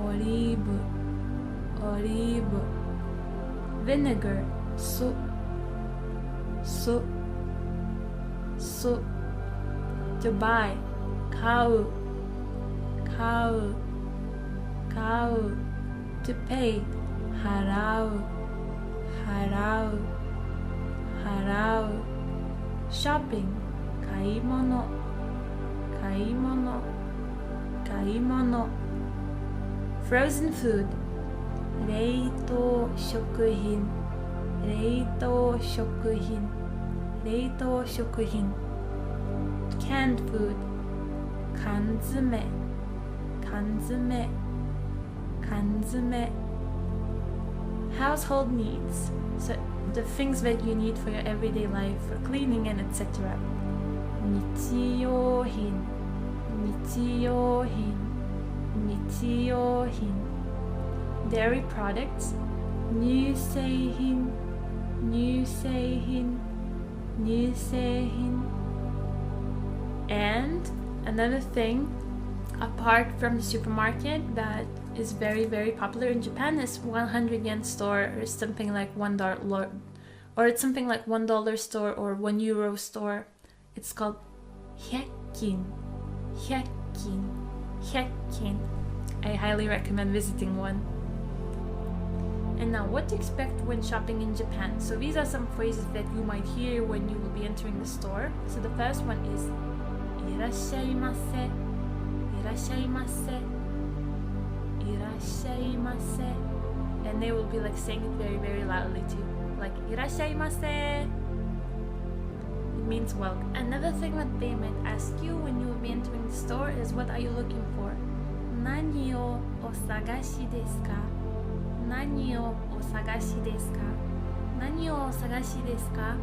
オリーブ、オリーブ。Vinegar, 酢、酢、酢。To buy, 買う、買う、買う。To pay, 払う、払う、払う。Shopping, 買い物、買い物、買い物。Frozen food, 冷凍食品、冷凍食品、冷凍食品。Canned food, 缶詰、缶詰、缶詰。Household needs, so the things that you need for your everyday life, for cleaning and etc. 日用品、日用品、日用品。Dairy products, 乳製品、乳製品、乳製品。And another thing, apart from the supermarket that is very, very popular in Japan, is 100 yen store or something like $1, or it's something like $1 store or €1 store. It's called hyakin, hyakin, hyakin. I highly recommend visiting one. And now, what to expect when shopping in Japan? So these are some phrases that you might hear when you will be entering the store. So the first one is いらっしゃいませ、いらっしゃいませ、いらっしゃいませ。And they will be like saying it very, very loudly too. Like いらっしゃいませ. It means welcome. Another thing that they might ask you when you will be entering the store is, what are you looking for? 何をお探しですか？何をお探しですか？何をお探しですか？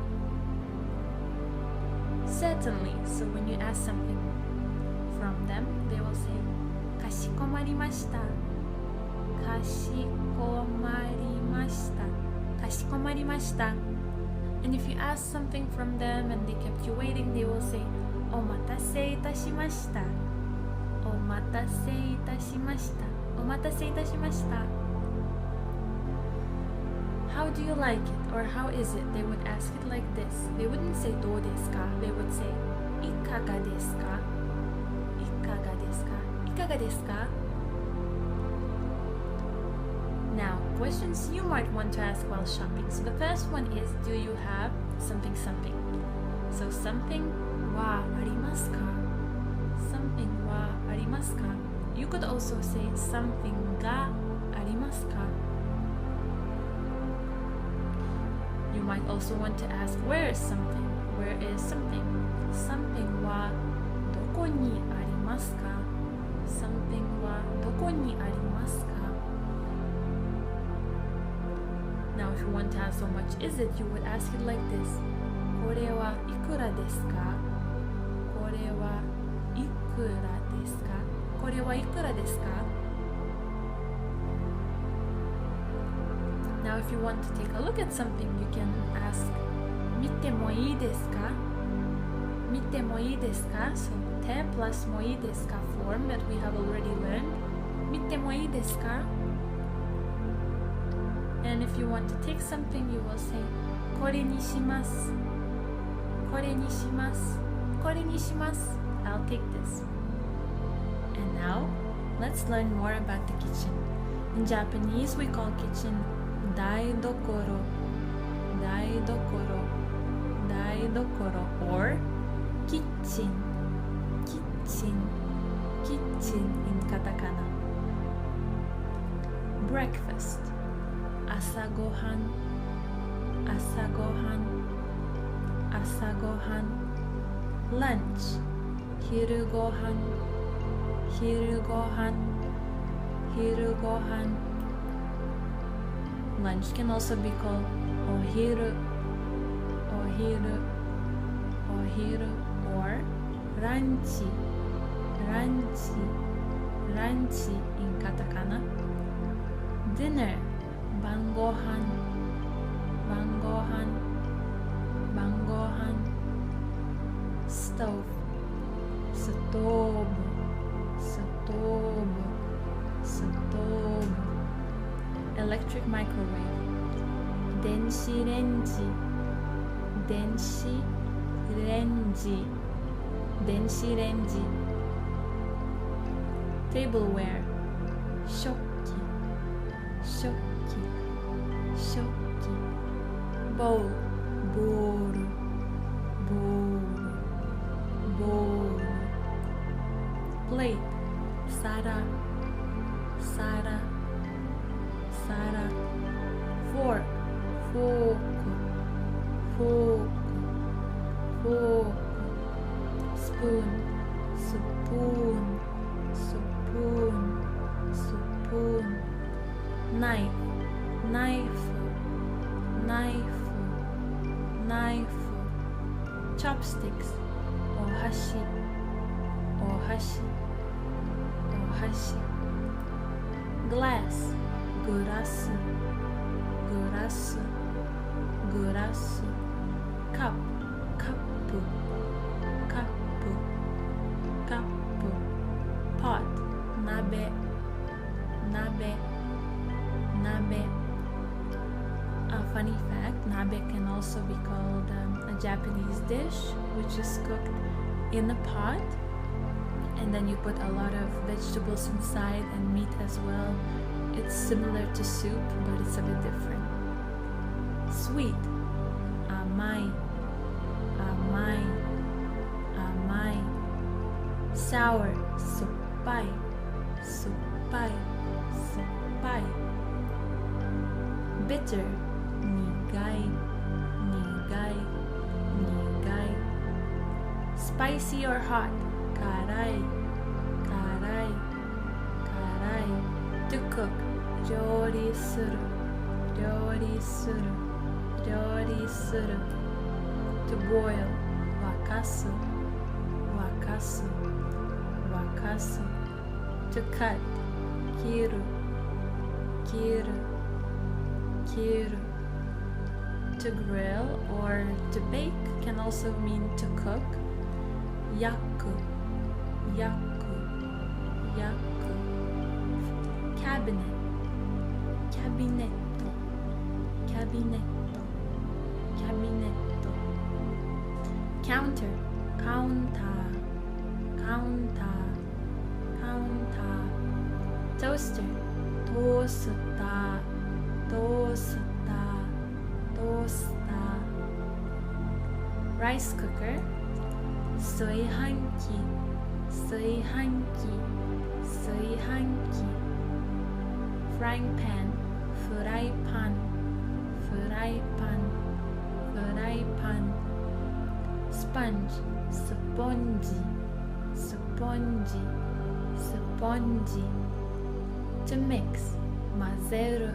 Certainly. So when you ask something from them, they will say かしこまりました。かしこまりました。かしこまりました。And if you ask something from them and they kept you waiting, they will say お待たせいたしました。お待たせいたしました。お待たせいたしました。How do you like it? Or how is it? They would ask it like this. They wouldn't say どうですか? They would say いかがですか? いかがですか? いかがですか? Now, questions you might want to ask while shopping. So the first one is, do you have something something? So something はありますか? Something はありますか? You could also say something がありますか? You might also want to ask, where is something? Where is something? Something はどこにありますか? Something はどこにありますか? Now, if you want to ask how much is it, you would ask it like this. これはいくらですか? これはいくらですか? これはいくらですか? Now, if you want to take a look at something, you can ask 見てもいいですか? 見てもいいですか? So, te plus mo ii desu ka form that we have already learned. Mitte mo ii desu ka? And if you want to take something, you will say, kore ni shimasu. Kore ni shimasu. Kore ni shimasu. I'll take this. And now, let's learn more about the kitchen. In Japanese, we call kitchen daidokoro, daidokoro, daidokoro, or kitchen, kitchen, kitchen in katakana. Breakfast, asagohan, asagohan, asagohan. Lunch, hirugohan, hirugohan, hirugohan. Lunch can also be called ohiru, ohiru, ohiru, or ranchi, ranchi, ranchi in katakana. Dinner, bangohan, bangohan, bangohan. Stove, stove, stove, stove. Electric microwave, denshi renji, denshi renji, denshi renji. Tableware, shokki, shokki, shokki. Bowl, bowl, bowl, bowl. Plate, sara, sara, sara. Fork, fork, fork, fork. Spoon, spoon, spoon, spoon. Knife, knife, knife, knife. Chopsticks, ohashi, ohashi, ohashi. Glass, gurasu, gurasu, gurasu. Cup, kappu, kappu, kappu. Pot, nabe, nabe, nabe. A funny fact, nabe can also be called a Japanese dish, which is cooked in a pot, and then you put a lot of vegetables inside and meat as well. It's similar to soup, but it's a bit different. Sweet, amai, amai, amai. Sour, suppai, suppai, suppai. Bitter, nigai, nigai, nigai. Spicy or hot, karai, karai, karai. To cook, ryori suru, ryori suru, ryori suru. To boil, wakasu, wakasu, wakasu. To cut, kiru, kiru, kiru. To grill or to bake can also mean to cook. Yaku, yaku, yaku. Cabinet, cabinetto, cabinetto, cabinetto. Counter, counter, counter, counter. Toaster, toaster, toaster, toaster. Rice cooker, soihanki, soihanki, soihanki. Frying pan, fry pan, fry pan, fry pan. Sponge, spongy, spongy, spongy. To mix, mazeru,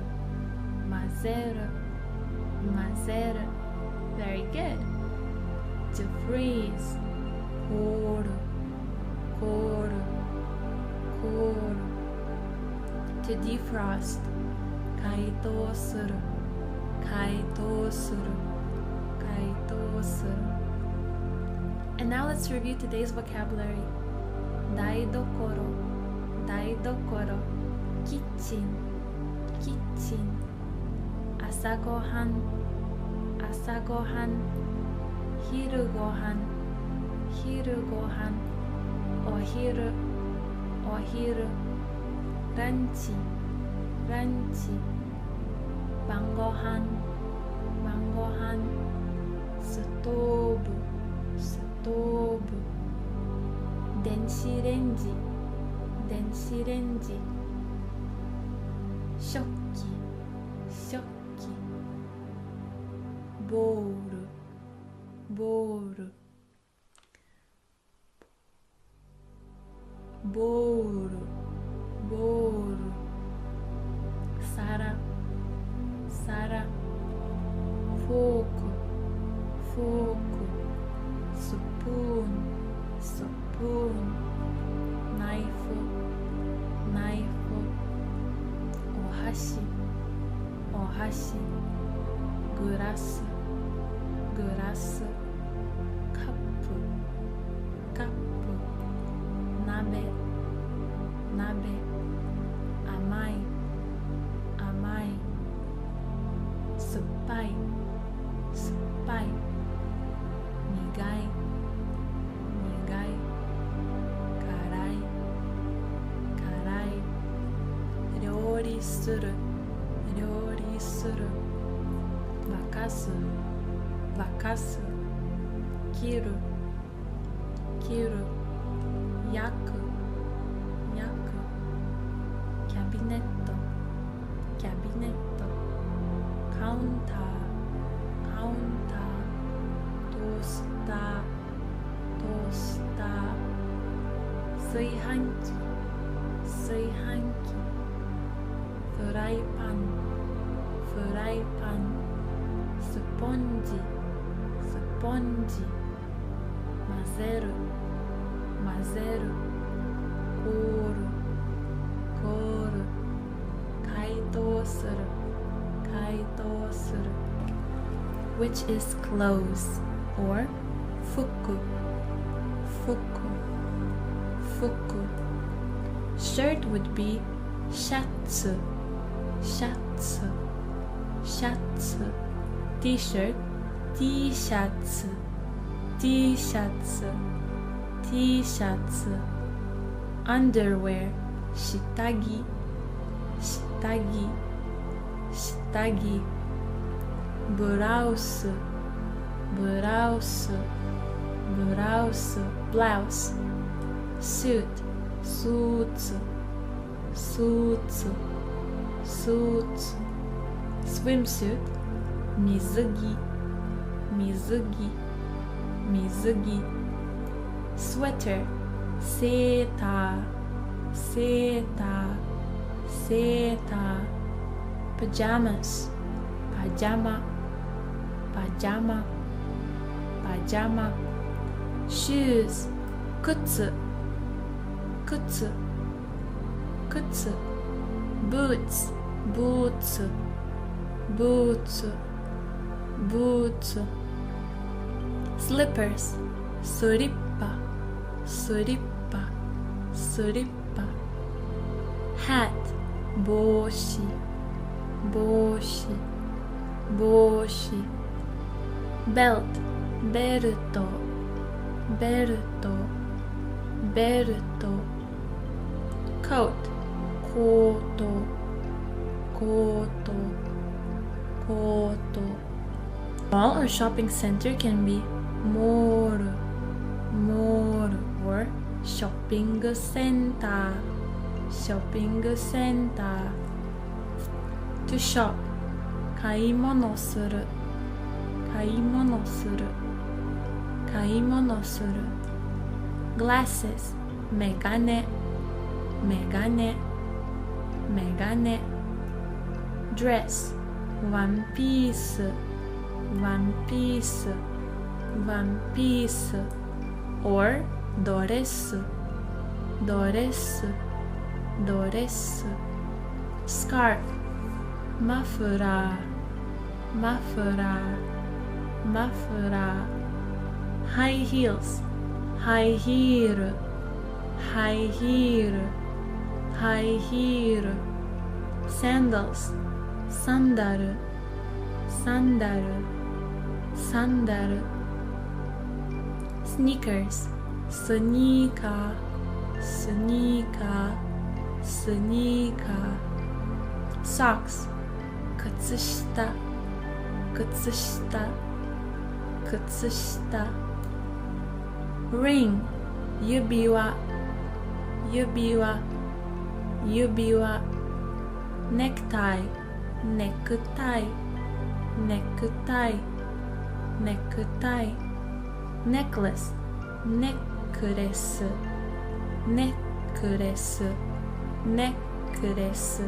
mazeru, mazeru. Very good. To freeze, koru, koru, koru. To defrost, kaito suru, kaito suru, kaito suru. And now let's review today's vocabulary. 台所、台所、キッチン、キッチン、朝ごはん、朝ごはん、昼ごはん、昼ごはん、お昼、お昼、ランチ、ランチ、晩ごはん、晩ごはん、ストーブ、ストーブ、電子レンジ、電子レンジ、食器、食器、ボール、ボール、ボール、ボール、皿、皿、フォーク、フォーク、スプーン、スプーン、ナイフ、ナイフ、お箸、お箸、グラス、グラス、カップ、カップ、鍋、鍋、甘い、甘い、酸っぱい、酸っぱい、苦い、苦い、辛い、辛い、料理する、料理する、沸かす、沸かす、切る、切る、焼く、焼く、キャビネット、キャビネット、カウンター、カウンター、トースター、トースター、炊飯器、炊飯器、フライパン、フライパン、スポンジ、スポンジ、混ぜる、混ぜる、コール、コール、解凍する、解凍する、which is clothes or 服、服、服。Shirt would be シャツ、シャツ、シャツ。T-shirt、T シャツ、T シャツ、T シャツ。Underwear、下着、下着、下着。ブラウス、ブラウス、ブラウス、ブラウス。Suit、スーツ、スーツ、スーツ。Swimsuit、水着、水着、水着。Sweater、セーター、セーター、セーター。Pajamas、パジャマ、パジャマ、パジャマ。Shoes、靴、靴、靴。Boots、ブーツ、ブーツ、ブーツ。Slippers、スリッパ、スリッパ、スリッパ。Hat、帽子、帽子、帽子。Belt、ベルト、ベルト、ベルト。Coat、コート、コート、コート。Mall or shopping center can be mall, mall or shopping center, shopping center. To shop、買い物する、買い物する、買い物する。Glasses、メガネ、メガネ、メガネ。Dress、ワンピース、ワンピース、ワンピース。or ドレス、ドレス、ドレス。Scarf、マフラー、マフラー、マフラー。High heels、high heel, high heel, high heel. Sandals, sandal, sandal, sandal. Sneakers, sneaker, sneaker, sneaker. Socks, 靴下、靴下、靴下。Ring, 指輪、指輪、指輪。Necktie, necktie, necktie, necktie. Necklace, necklace, necklace, necklace.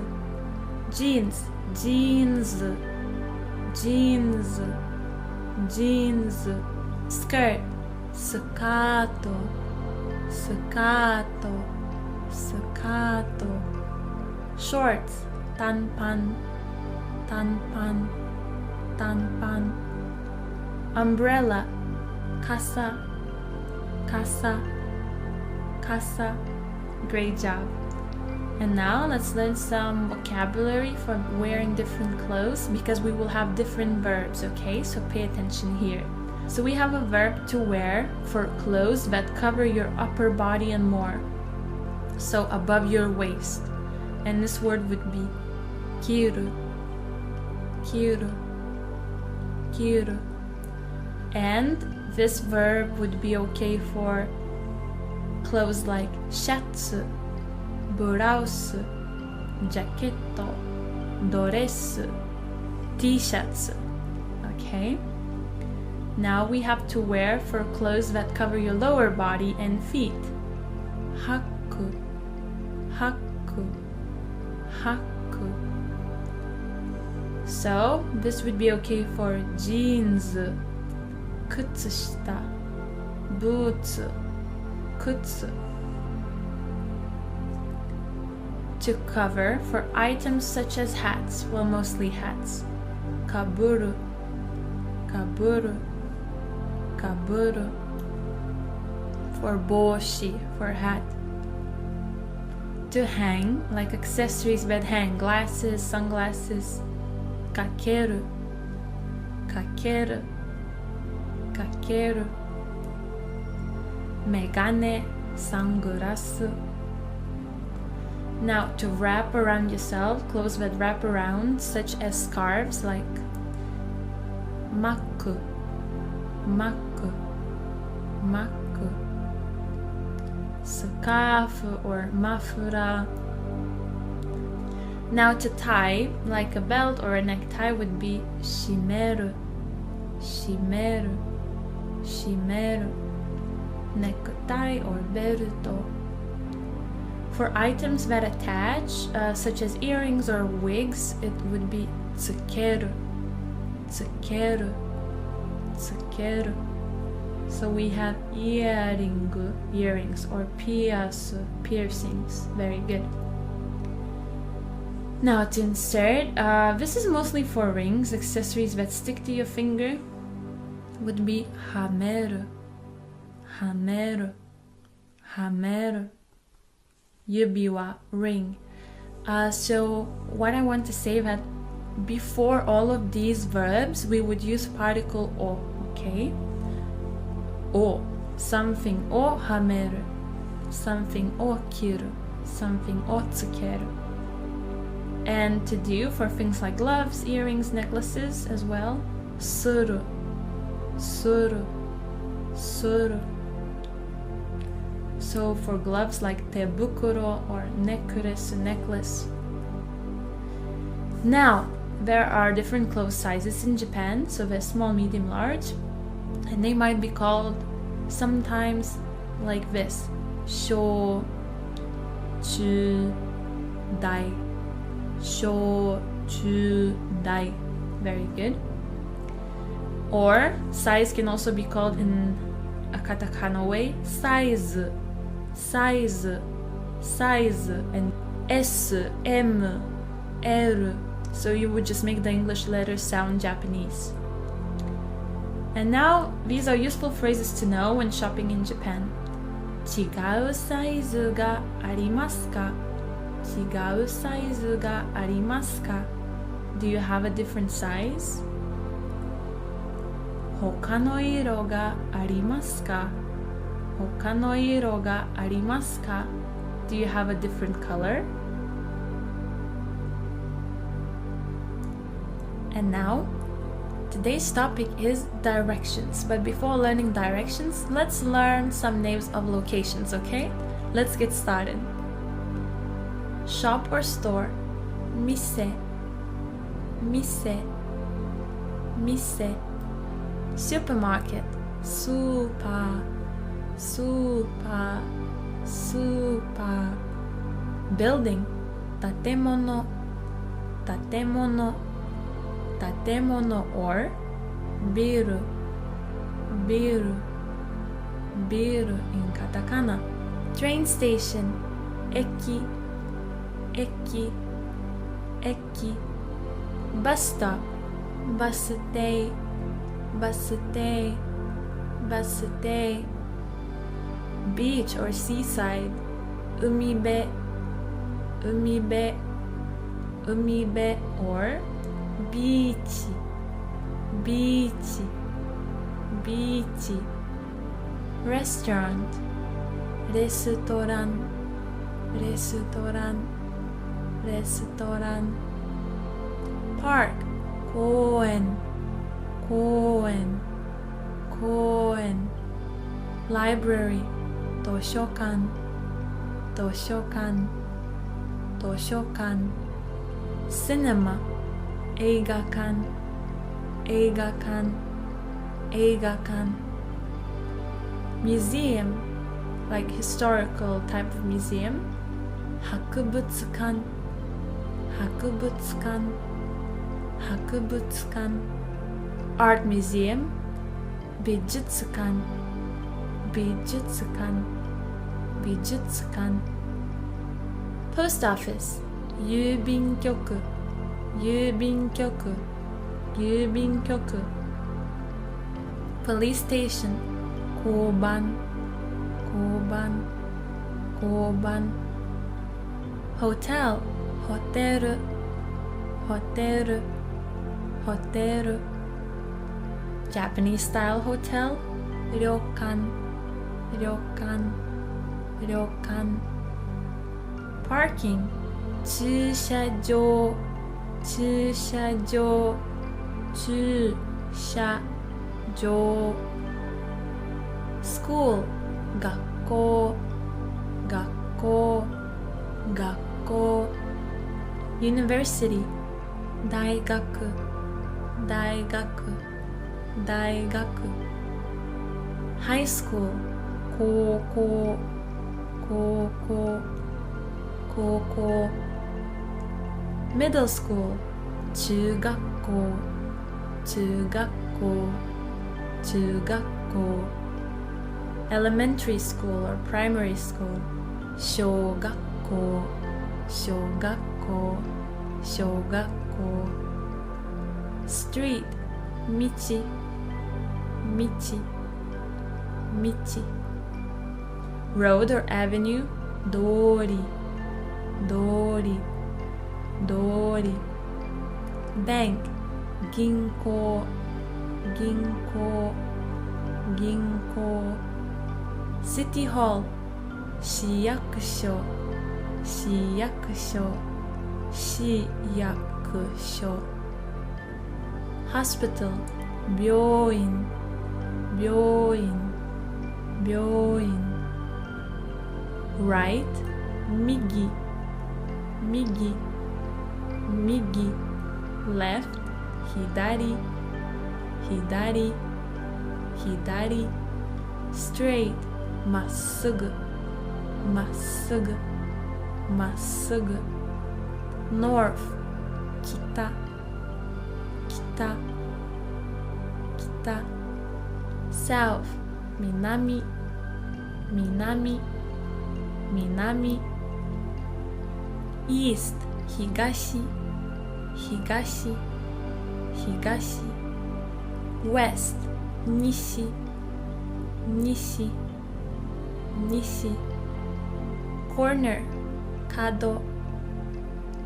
Jeans, jeans, jeans, jeans. Skirt, scato, scato, scato. Shorts, tanpan, tanpan, tanpan. Umbrella, casa, casa, casa. Great job. And now let's learn some vocabulary for wearing different clothes, because we will have different verbs, okay? So pay attention here. So we have a verb to wear for clothes that cover your upper body and more, so above your waist. And this word would be kiru, kiru, kiru. And this verb would be okay for clothes like shatsu, blouse, jacketto, dress, t-shirts. Okay? Now we have to wear for clothes that cover your lower body and feet. Haku, haku, haku. So this would be okay for jeans, kutsushita, boots, kutsu. To cover for items such as hats, well, mostly hats. Kaburu, kaburu, kaburu. For boshi, for hat. To hang, like accessories that hang, glasses, sunglasses. Kakeru, kakeru, kakeru. Megane, sunglasses. Now, to wrap around yourself, clothes that wrap around, such as scarves like maku, maku, maku. Scarf or mafura. Now, to tie, like a belt or a necktie, would be shimeru, shimeru, shimeru. Necktie or beruto. For items that attach, such as earrings or wigs, it would be tsukeru, tsukeru, tsukeru. So we have earring, earrings, or piercings. Very good. Now to insert, this is mostly for rings, accessories that stick to your finger, would be hameru, hameru, hameru. Yubiwa, ring. So what I want to say that before all of these verbs we would use particle o, okay? O, something o hameru, something o kiru, something o tsukeru. And to do for things like gloves, earrings, necklaces as well, suru, suru, suru. So for gloves like tebukuro or necklace, necklace. Now, there are different clothes sizes in Japan, so there's small, medium, large, and they might be called sometimes like this: sho, chu, dai, sho, chu, dai. Very good. Or size can also be called in a katakana way: size, size, size, and S, M, L. So you would just make the English letters sound Japanese. And now, these are useful phrases to know when shopping in Japan. 違うサイズがありますか? 違うサイズがありますか? Do you have a different size? 他の色がありますか? 他の色がありますか? Do you have a different color? And now, today's topic is directions. But before learning directions, let's learn some names of locations, okay? Let's get started. Shop or store. 店 店 店 Supermarket. スーパースーパースーパー Building. 建物建物建物 or ビルビルビル in カタカナ Train station 駅駅駅 Bus stop バス停バス停バス停 Beach or seaside 海辺海辺海辺 or ビーチビーチビーチ Restaurant レストランレストランレストラン Park 公園公園公園 Library 図書館図書館図書館 Cinema 映画館映画館映画館 Museum like historical type of museum 博物館博物館博物館 Art museum 美術館美術館美術館 Post office 郵便局郵便局郵便局 Police station 交番交番交番 Hotel ホテルホテルホテル Japanese style hotel 旅館旅館旅館 Parking 駐車場駐車場駐車場 School 学校学校学校 University 大学大学大学 High school 高校高校高校 Middle school 中学校中学校中学校 Elementary school or primary school 小学校小学校小学校 Street 道道道 Road or avenue 通り通り通り Bank 銀行銀行銀行 City Hall 市役所市役所市役所 Hospital 病院病院病院 Right 右右右 Left 左左左 Straight まっすぐまっすぐまっすぐ North 北北北 South 南南南 East 東東東 West 西西西 corner 角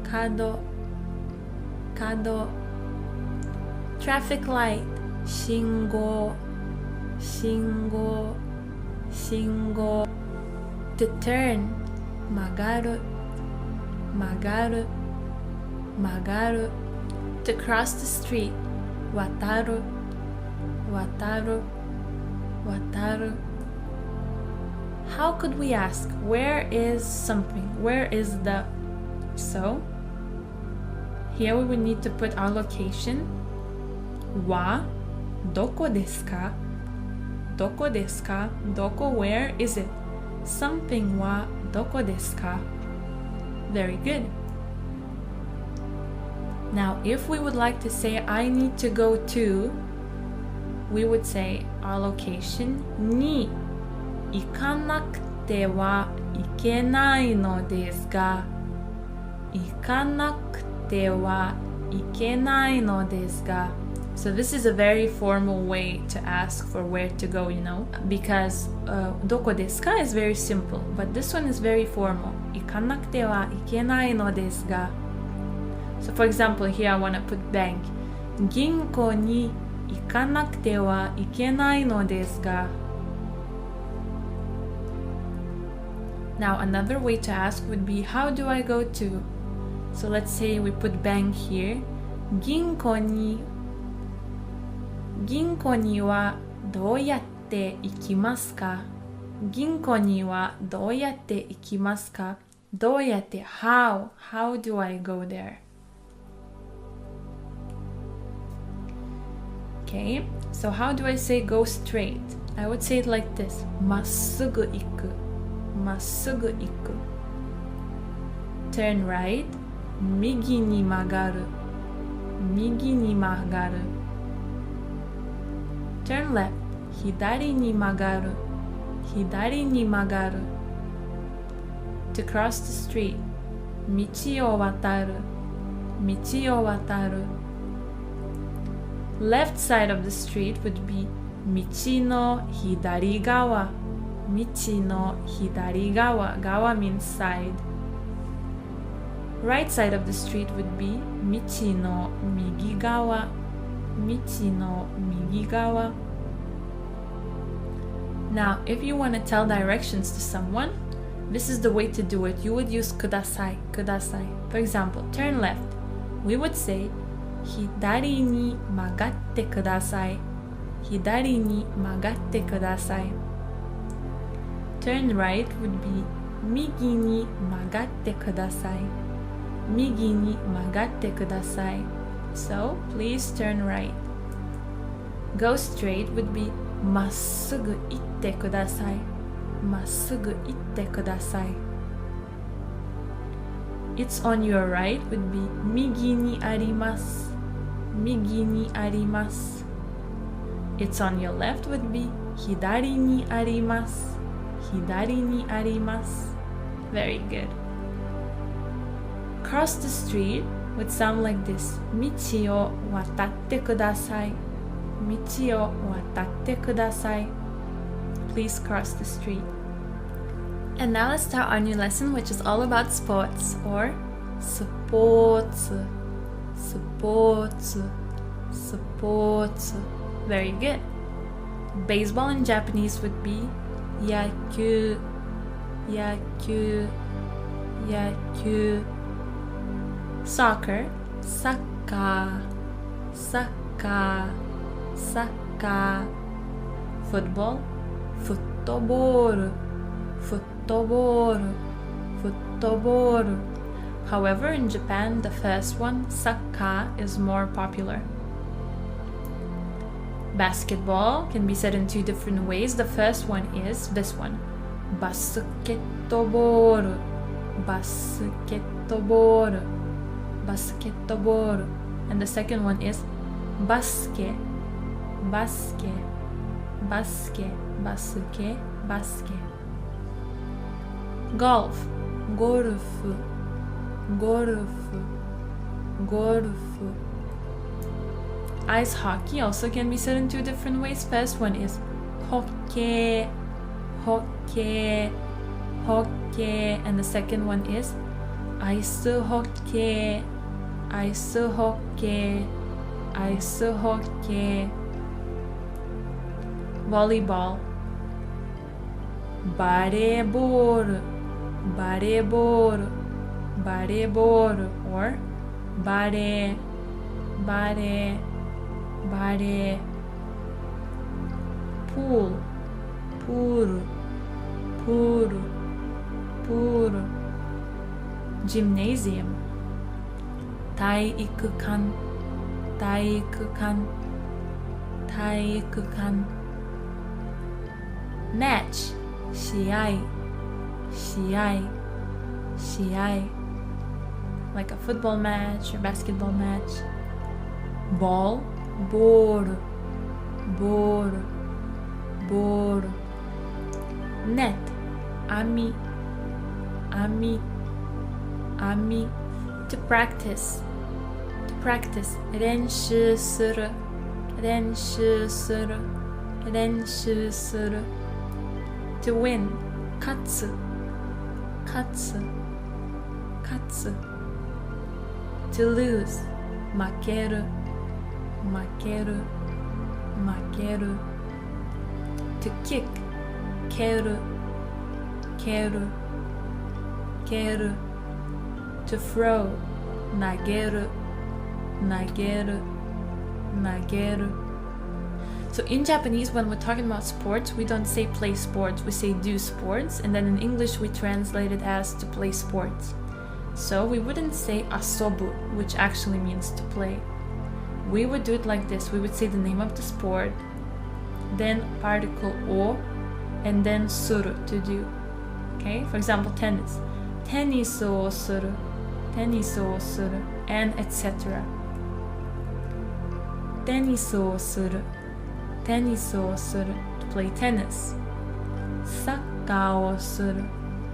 角角 traffic light 信号信号信号 to turn 曲がる曲がる曲がる to cross the street 渡る渡る渡る How could we ask where is something? Where is the? So here we would need to put our location はどこですかどこですかどこ Where is it? Something はどこですか Very good. Now if we would like to say I need to go to, we would say our location に行かなくてはいけないのですが行かなくてはいけないのですが So this is a very formal way to ask for where to go, you know, because どこですか is very simple, but this one is very formal. 行かなくてはいけないのですが So for example, here I want to put bank. 銀行に行かなくてはいけないのですが Now another way to ask would be how do I go to? So let's say we put bank here. 銀行にはどうやって行きますか銀行にはどうやって行きますかどうやって How do I go there? Okay, so how do I say go straight? I would say it like this. まっすぐ行くまっすぐ行く Turn right 右に曲がる右に曲がる Turn left 左に曲がる左に曲がる To cross the street 道を渡る道を渡る Left side of the street would be 道の左側道の左側側 means side Right side of the street would be 道の右側道の右側 Now, if you want to tell directions to someone, this is the way to do it. You would use ください kudasai. For example, turn left. We would say 左に曲がってください左に曲がってください Turn right would be 右に曲がってください右に曲がってください So, please turn right. Go straight would be まっすぐ行ってくださいまっすぐ行ってください It's on your right would be 右にあります右にあります It's on your left would be 左にあります左にあります Very good. Cross the street would sound like this 道を渡ってください道を渡ってください Please cross the street. And now let's start our new lesson, which is all about sports or sports. Sports. Sports. Very good. Baseball in Japanese would be yakyū. Yakyū. Yakyū. Soccer. Saka. Saka. Saka. Football. Football. Football. Football. However, in Japan, the first one, saka, is more popular. Basketball can be said in two different ways. The first one is this one. Basketball. Basketball. Basketball. And the second one is basket. Basket. Basket. Basket. Basket. Golf. Golf. Golf. Golf. Ice hockey also can be said in two different ways. First one is hockey, hockey, hockey, and the second one is ice hockey, ice hockey, ice hockey. Volleyball, bareball, bareball, bareball, or bare, bare, bare. Pool, pool, pool, pool. Gymnasium, 体育館、体育館、体育館。Match, 試合、試合、試合。Like a football match or basketball match. Ball, ball, ball, ball. Net, 網、網、網。To practice, to practice. 練習する、練習する、練習する。To win, 勝つ、勝つ、勝つ。To lose, 負ける、負ける、負ける。To kick, 蹴る、蹴る、蹴る。To throw, 投げる、投げる、投げる。So in Japanese, when we're talking about sports, we don't say play sports, we say do sports, and then in English we translate it as to play sports. So we wouldn't say asobu, which actually means to play. We would do it like this. We would say the name of the sport, then particle o, and then suru, to do. Okay? For example, tennis. Tennisu o suru, tennisu o suru, and etc. Tennisu o suru, tennisu o suru, to play tennis. Sakka o suru,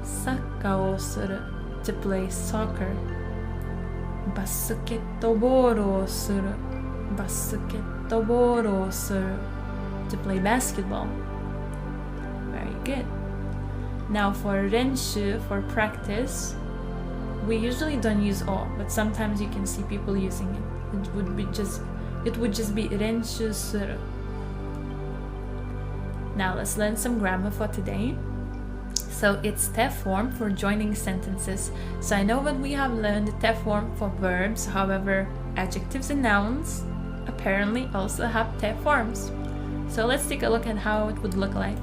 sakka o suru, to play soccer. Basketball o suru, basketball o suru, to play basketball. Very good. Now for renshu, for practice, we usually don't use o, but sometimes you can see people using it. It would just be renshu suru. Now let's learn some grammar for today. So it's te form for joining sentences. So I know that we have learned the te form for verbs, however, adjectives and nouns apparently also have te forms. So let's take a look at how it would look like.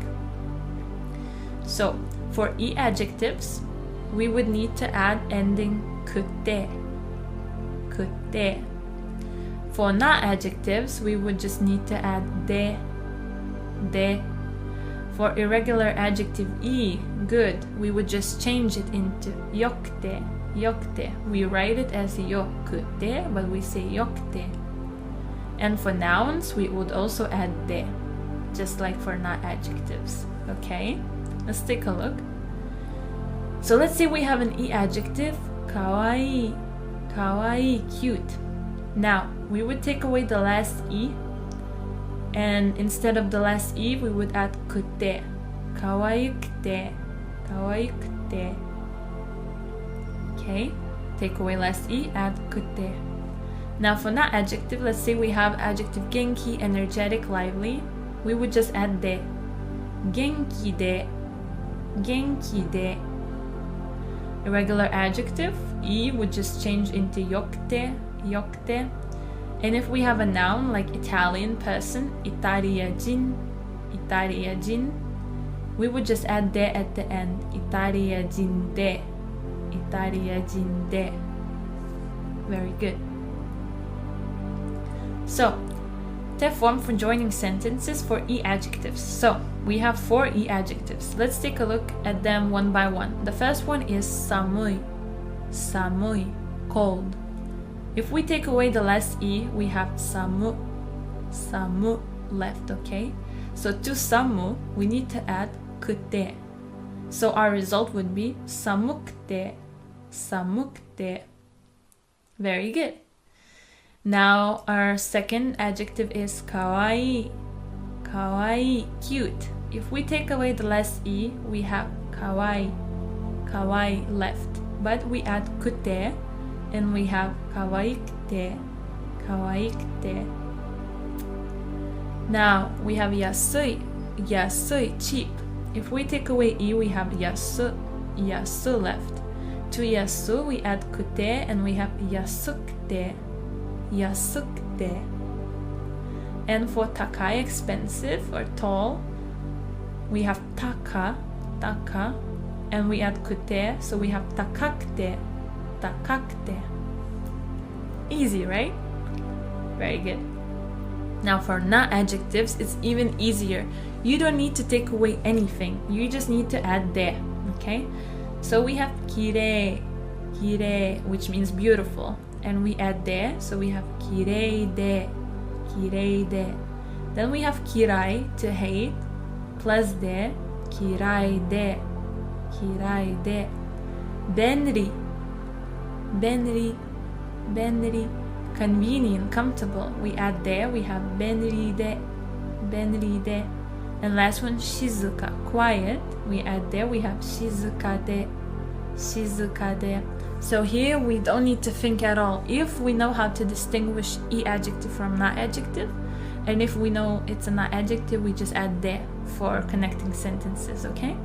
So for e adjectives, we would need to add ending kute, kute. For na adjectives, we would just need to add de, de. For irregular adjective e, good, we would just change it into yokute, yokute. We write it as yokute, but we say yokute. And for nouns, we would also add de, just like for na adjectives. Okay, let's take a look. So let's say we have an e adjective, kawaii, kawaii, cute. Now, we would take away the last e, and instead of the last e, we would add kute, kawaikute, kawaikute. Okay, take away last e, add kute. Now for na adjective, let's say we have adjective genki, energetic, lively. We would just add de, genki de, genki de. Irregular adjective, e would just change into yokute, yokute. And if we have a noun like Italian person, Italiajin, Italiajin, we would just add de at the end, Italiajin de, Italiajin de. Very good. So, te form for joining sentences for e adjectives. So, we have 4 e adjectives. Let's take a look at them one by one. The first one is samui, samui, cold. If we take away the last e, we have samu, samu left, okay? So to samu, we need to add kute. So our result would be samukte, samukte. Very good. Now our second adjective is kawaii. Kawaii, cute. If we take away the last e, we have kawaii. Kawaii left. But we add kute and we have kawaikute. Kawaikute. Now we have yasui. Yasui, cheap. If we take away e, we have yasu. Yasu left. To yasu, we add kute and we have yasukute. Yasukute. And for takai, expensive or tall, we have taka, taka, and we add kute, so we have takakute, takakute. Easy, right? Very good. Now for na adjectives, it's even easier. You don't need to take away anything. You just need to add de, okay? So we have kirei, kirei, which means beautiful. And we add de, so we have kirei de, kirei de. Then we have kirai, to hate, plus de, kirai de, kirai de. Benri, benri, benri. Convenient, comfortable. We add de, we have benri de, benri de. And last one, shizuka, quiet. We add de, we have shizuka de, shizuka de. So here we don't need to think at all. If we know how to distinguish e adjective from na adjective, and if we know it's a na adjective, we just add de for connecting sentences, okay?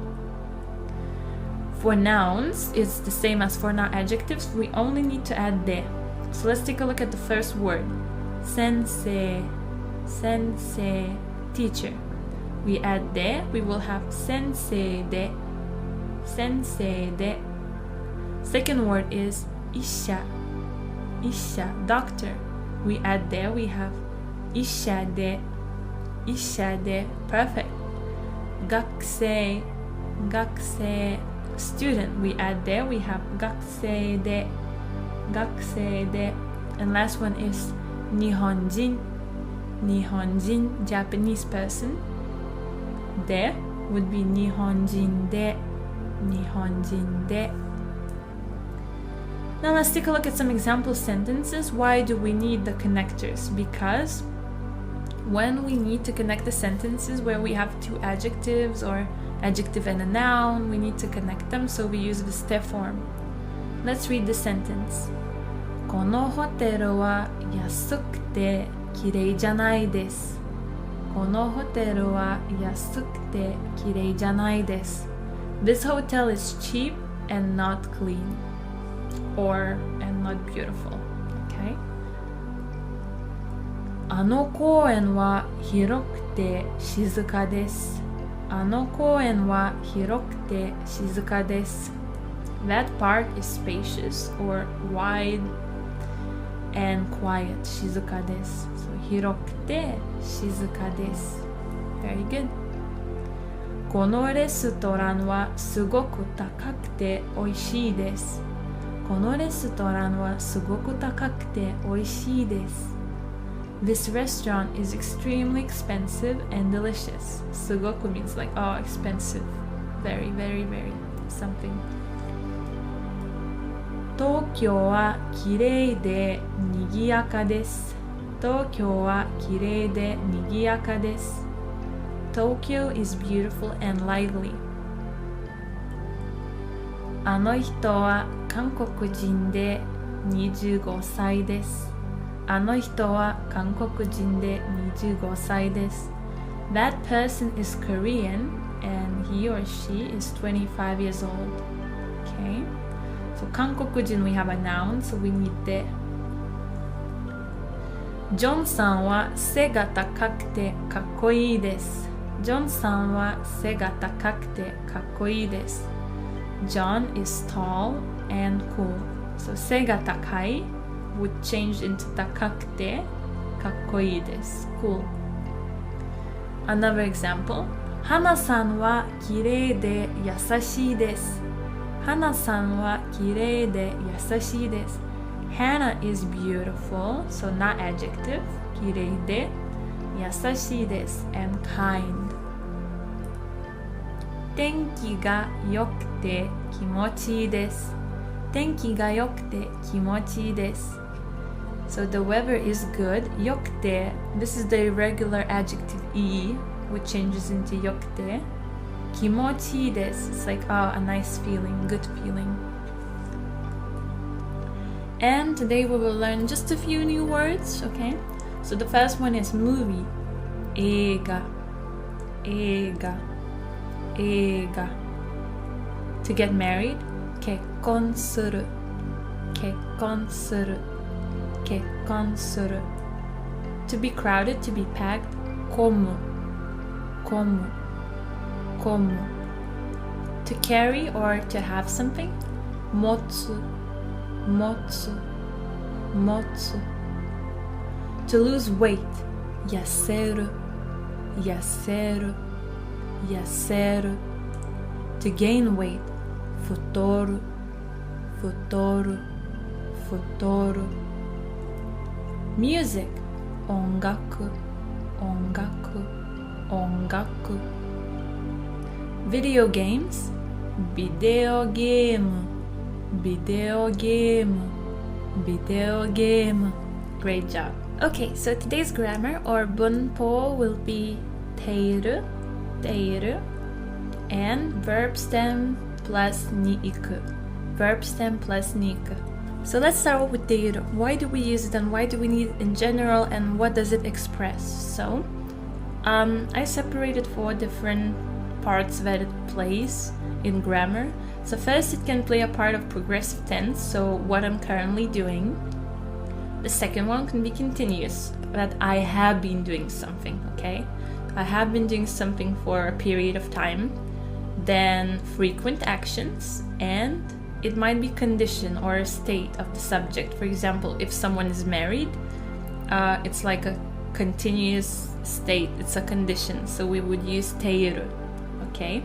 For nouns, it's the same as for na adjectives. We only need to add de. So let's take a look at the first word. Sensei, sensei, teacher. We add de, we will have sensei de, sensei de. Second word is isha, isha, doctor. We add de, we have isha de, isha de. Perfect. Gakusei, gakusei, student. We add de, we have gakusei de, gakusei de. And last one is nihonjin, nihonjin, Japanese person. De would be nihonjin de, nihonjin de. Now let's take a look at some example sentences. Why do we need the connectors? Because when we need to connect the sentences where we have two adjectives or adjective and a noun, we need to connect them, so we use the ste form. Let's read the sentence. このホテルは安くてきれいじゃないです。このホテルは安くてきれいじゃないです。This hotel is cheap and not clean. Or and not beautiful. Okay? あの公園は広くて静かです。あの公園は広くて静かです。That park is spacious or wide and quiet. 静かです。So 広くて静かです。Very good. このレストランはすごく高くて美味しいです。このレストランはすごく高くて美味しいです。This restaurant is extremely expensive and delicious. すごく means like, oh, expensive. Very, very, very something. 東京はきれいで賑やかです。東京はきれいで賑やかです。Tokyo is beautiful and lively. あの人は韓国人で25歳です。あの人は韓国人で25歳です。That person is Korean and he or she is 25 years old. Okay? So 韓国人 we have a noun, so we need で。ジョンさんは背が高くてかっこいいです。ジョンさんは背が高くてかっこいいです。John is tall and cool. So 背が高い would change into 高くてかっこいいです。Cool. Another example. 花さんはきれいで優しいです。花さんはきれいで優しいです。Hannah is beautiful, so not adjective. きれいで優しいです and kind. 天気が良くて気持ちいいです。天気が良くて気持ちいいです。So the weather is good. Yokute, this is the irregular adjective ii, which changes into yokute. Kimochi desu, it's like a nice feeling, good feeling. And today we will learn just a few new words, okay? So the first one is movie. Eiga, eiga, eiga. To get married, kekkon suru, kekkon suru, kekkon suru. To be crowded, to be packed, komu, komu, komu. To carry or to have something, motsu, motsu, motsu. To lose weight, yaseru, yaseru, yaseru. To gain weight, futoru, futoru, futoru. Music, ongaku, ongaku, ongaku. Video games, video game, video game, video game. Great job. Okay, so today's grammar or bunpo will be teiru, teiru, and verb stem plus niiku. Verb stem plus niiku. So let's start with teiru. Why do we use it and why do we need it in general and what does it express? So, I separated 4 different parts that it plays in grammar. So first it can play a part of progressive tense, so what I'm currently doing. The second one can be continuous, that I have been doing something, okay? I have been doing something for a period of time. Then frequent actions, and it might be condition or a state of the subject. For example, if someone is married, it's like a continuous state, it's a condition, so we would use teiru, okay?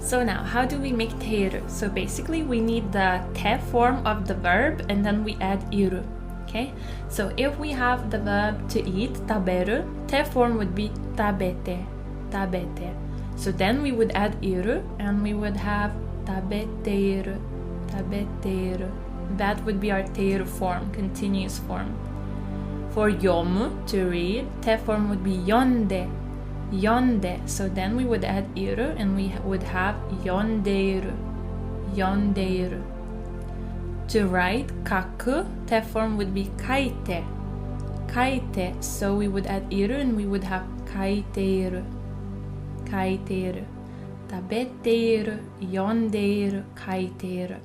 So now, how do we make teiru? So basically we need the te form of the verb and then we add iru, okay? So if we have the verb to eat, taberu, te form would be tabete, tabete. So then we would add iru and we would have tabeteiru, tabeteiru. That would be our teiru form, continuous form. For yomu, to read, te form would be yonde, yonde. So then we would add iru and we would have yondeiru, yondeiru. To write, kaku, te form would be kaite, kaite. So we would add iru and we would have kaiteiru, kaiteiru. Tabeteiru, yondeiru, kaiteiru.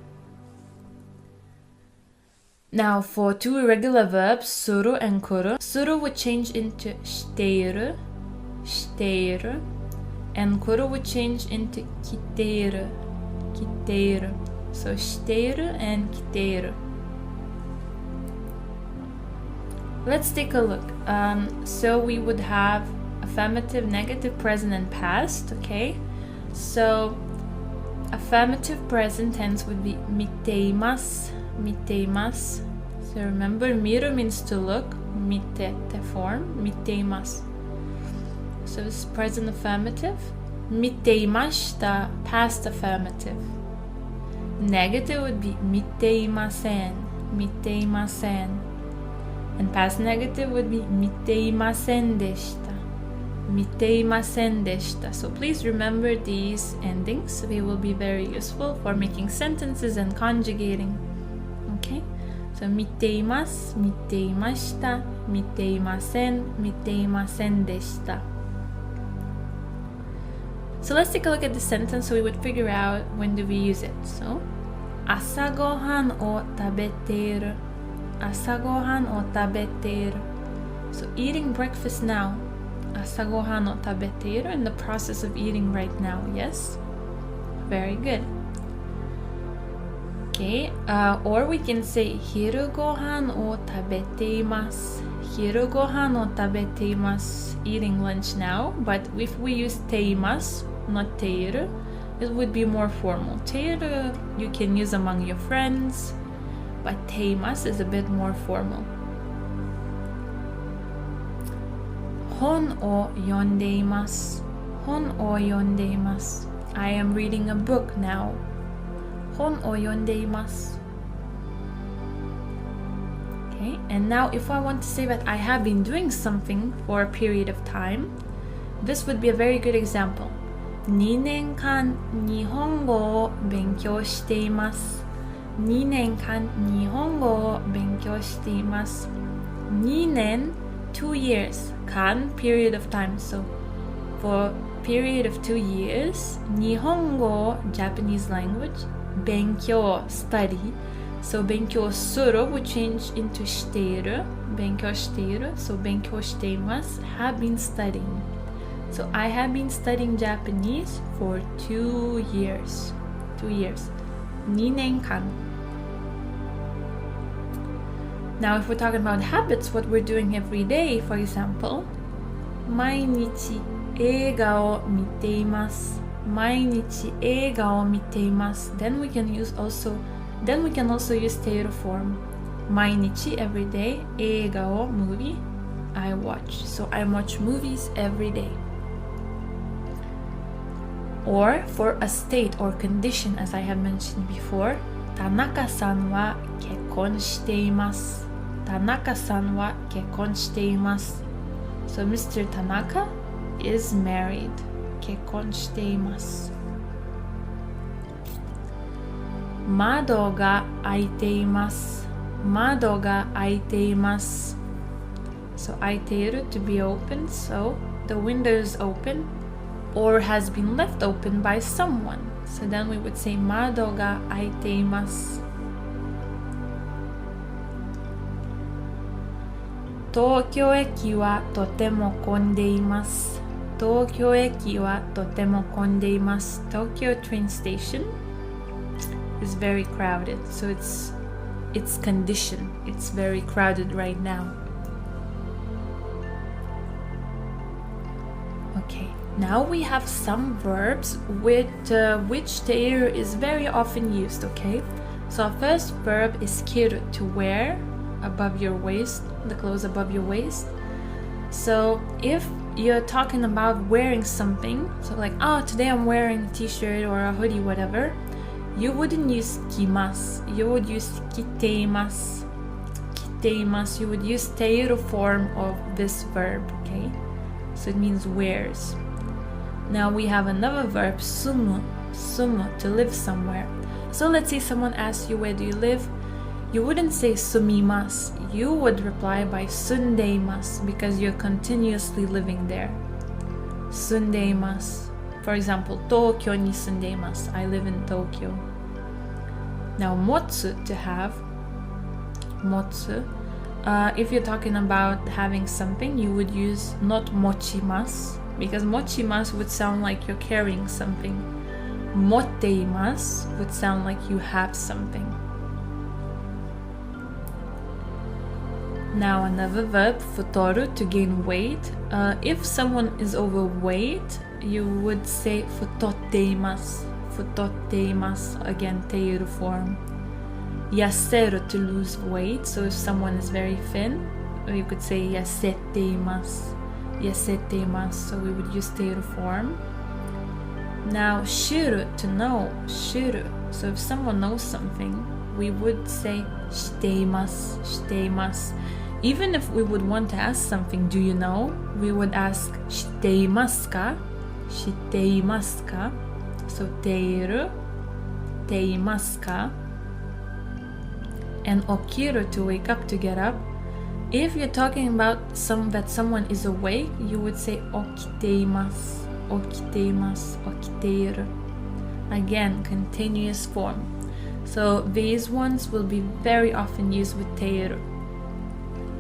Now for 2 irregular verbs, suru and kuru, suru would change into shiteiru, shiteiru, and kuru would change into kiteiru, kiteiru. So shiteiru and kiteiru. Let's take a look. So we would have affirmative, negative, present, and past, okay? So affirmative present tense would be miteimasu, miteimasu. So remember, miru means to look, mite, te form, miteimasu. So this is present affirmative. Miteimashita, past affirmative. Negative would be miteimasen, miteimasen. And past negative would be miteimasen deshita, miteimasen deshita. So please remember these endings. They will be very useful for making sentences and conjugating. Okay? So miteimasu, miteimashita, miteimasen, miteimasen deshita. So let's take a look at the sentence so we would figure out when do we use it. So, asagohan o tabeteiru, asagohan o tabeteiru. So eating breakfast now, asagohan o tabeteiru, in the process of eating right now, yes? Very good. Okay, or we can say hiru gohan o tabeteimasu, hiru gohan o tabeteimasu, eating lunch now. But if we use teimasu, not teiru, it would be more formal. Teiru you can use among your friends, but teimasu is a bit more formal. Hon o yondeimasu, hon o yondeimasu. I am reading a book now. Hon o yondeimasu. Okay, and now if I want to say that I have been doing something for a period of time, this would be a very good example. 2年間日本語を勉強しています。2年間日本語を勉強しています。2年 2 years 間 period of time, so for period of 2 years 日本語 Japanese language 勉強 study, so 勉強する would change into している勉強している so 勉強しています have been studying, so I have been studying Japanese for 2 years 2年間. Now if we're talking about habits, what we're doing every day, for example 毎日映画を見ています。毎日映画を見ています。Then we can also use ている form. 毎日 every day 映画を movie I watch. So I watch movies every day. Or for a state or condition, as I have mentioned before, 田中さんは結婚しています。田中さんは結婚しています。So Mr. Tanaka is married. 結婚しています。窓が開いています。窓が開いています。So 開いている to be open, so the window is open or has been left open by someone. So then we would say 窓が開いています。東京駅はとても混んでいます。東京駅はとても混んでいます。Tokyo train station is very crowded, so it's condition. It's very crowded right now. Okay, now we have some verbs with which ている is very often used, okay? So our first verb is 着る to wear above your waist, the clothes above your waist. So if you're talking about wearing something, so like, oh, today I'm wearing a t-shirt or a hoodie, whatever, you wouldn't use 着ます. You would use 着ています. 着ています. You would use ている form of this verb, okay? So it means wears. Now we have another verb, 住む, 住む, to live somewhere. So let's say someone asks you, where do you live? You wouldn't say 住みます. You would reply by 住んでいます because you're continuously living there. 住んでいます. For example, 東京に住んでいます. I live in Tokyo. Now, 持つ to have. 持つ. If you're talking about having something, you would use not 持ちます because 持ちます would sound like you're carrying something. 持っています would sound like you have something. Now another verb, 太る to gain weight. If someone is overweight, you would say 太っています. 太っています. Again, ている form. 痩せる to lose weight. So if someone is very thin, you could say 痩せています. 痩せています. So we would use ている form. Now 知る to know. 知る. So if someone knows something, we would say 知っています. 知っています. Even if we would want to ask something, do you know? We would ask 知っていますか? 知っていますか? So ている, ていますか? And 起きる to wake up, to get up. If you're talking about that someone is awake, you would say 起きています. 起きています. 起きている. Again, continuous form. So these ones will be very often used with ている.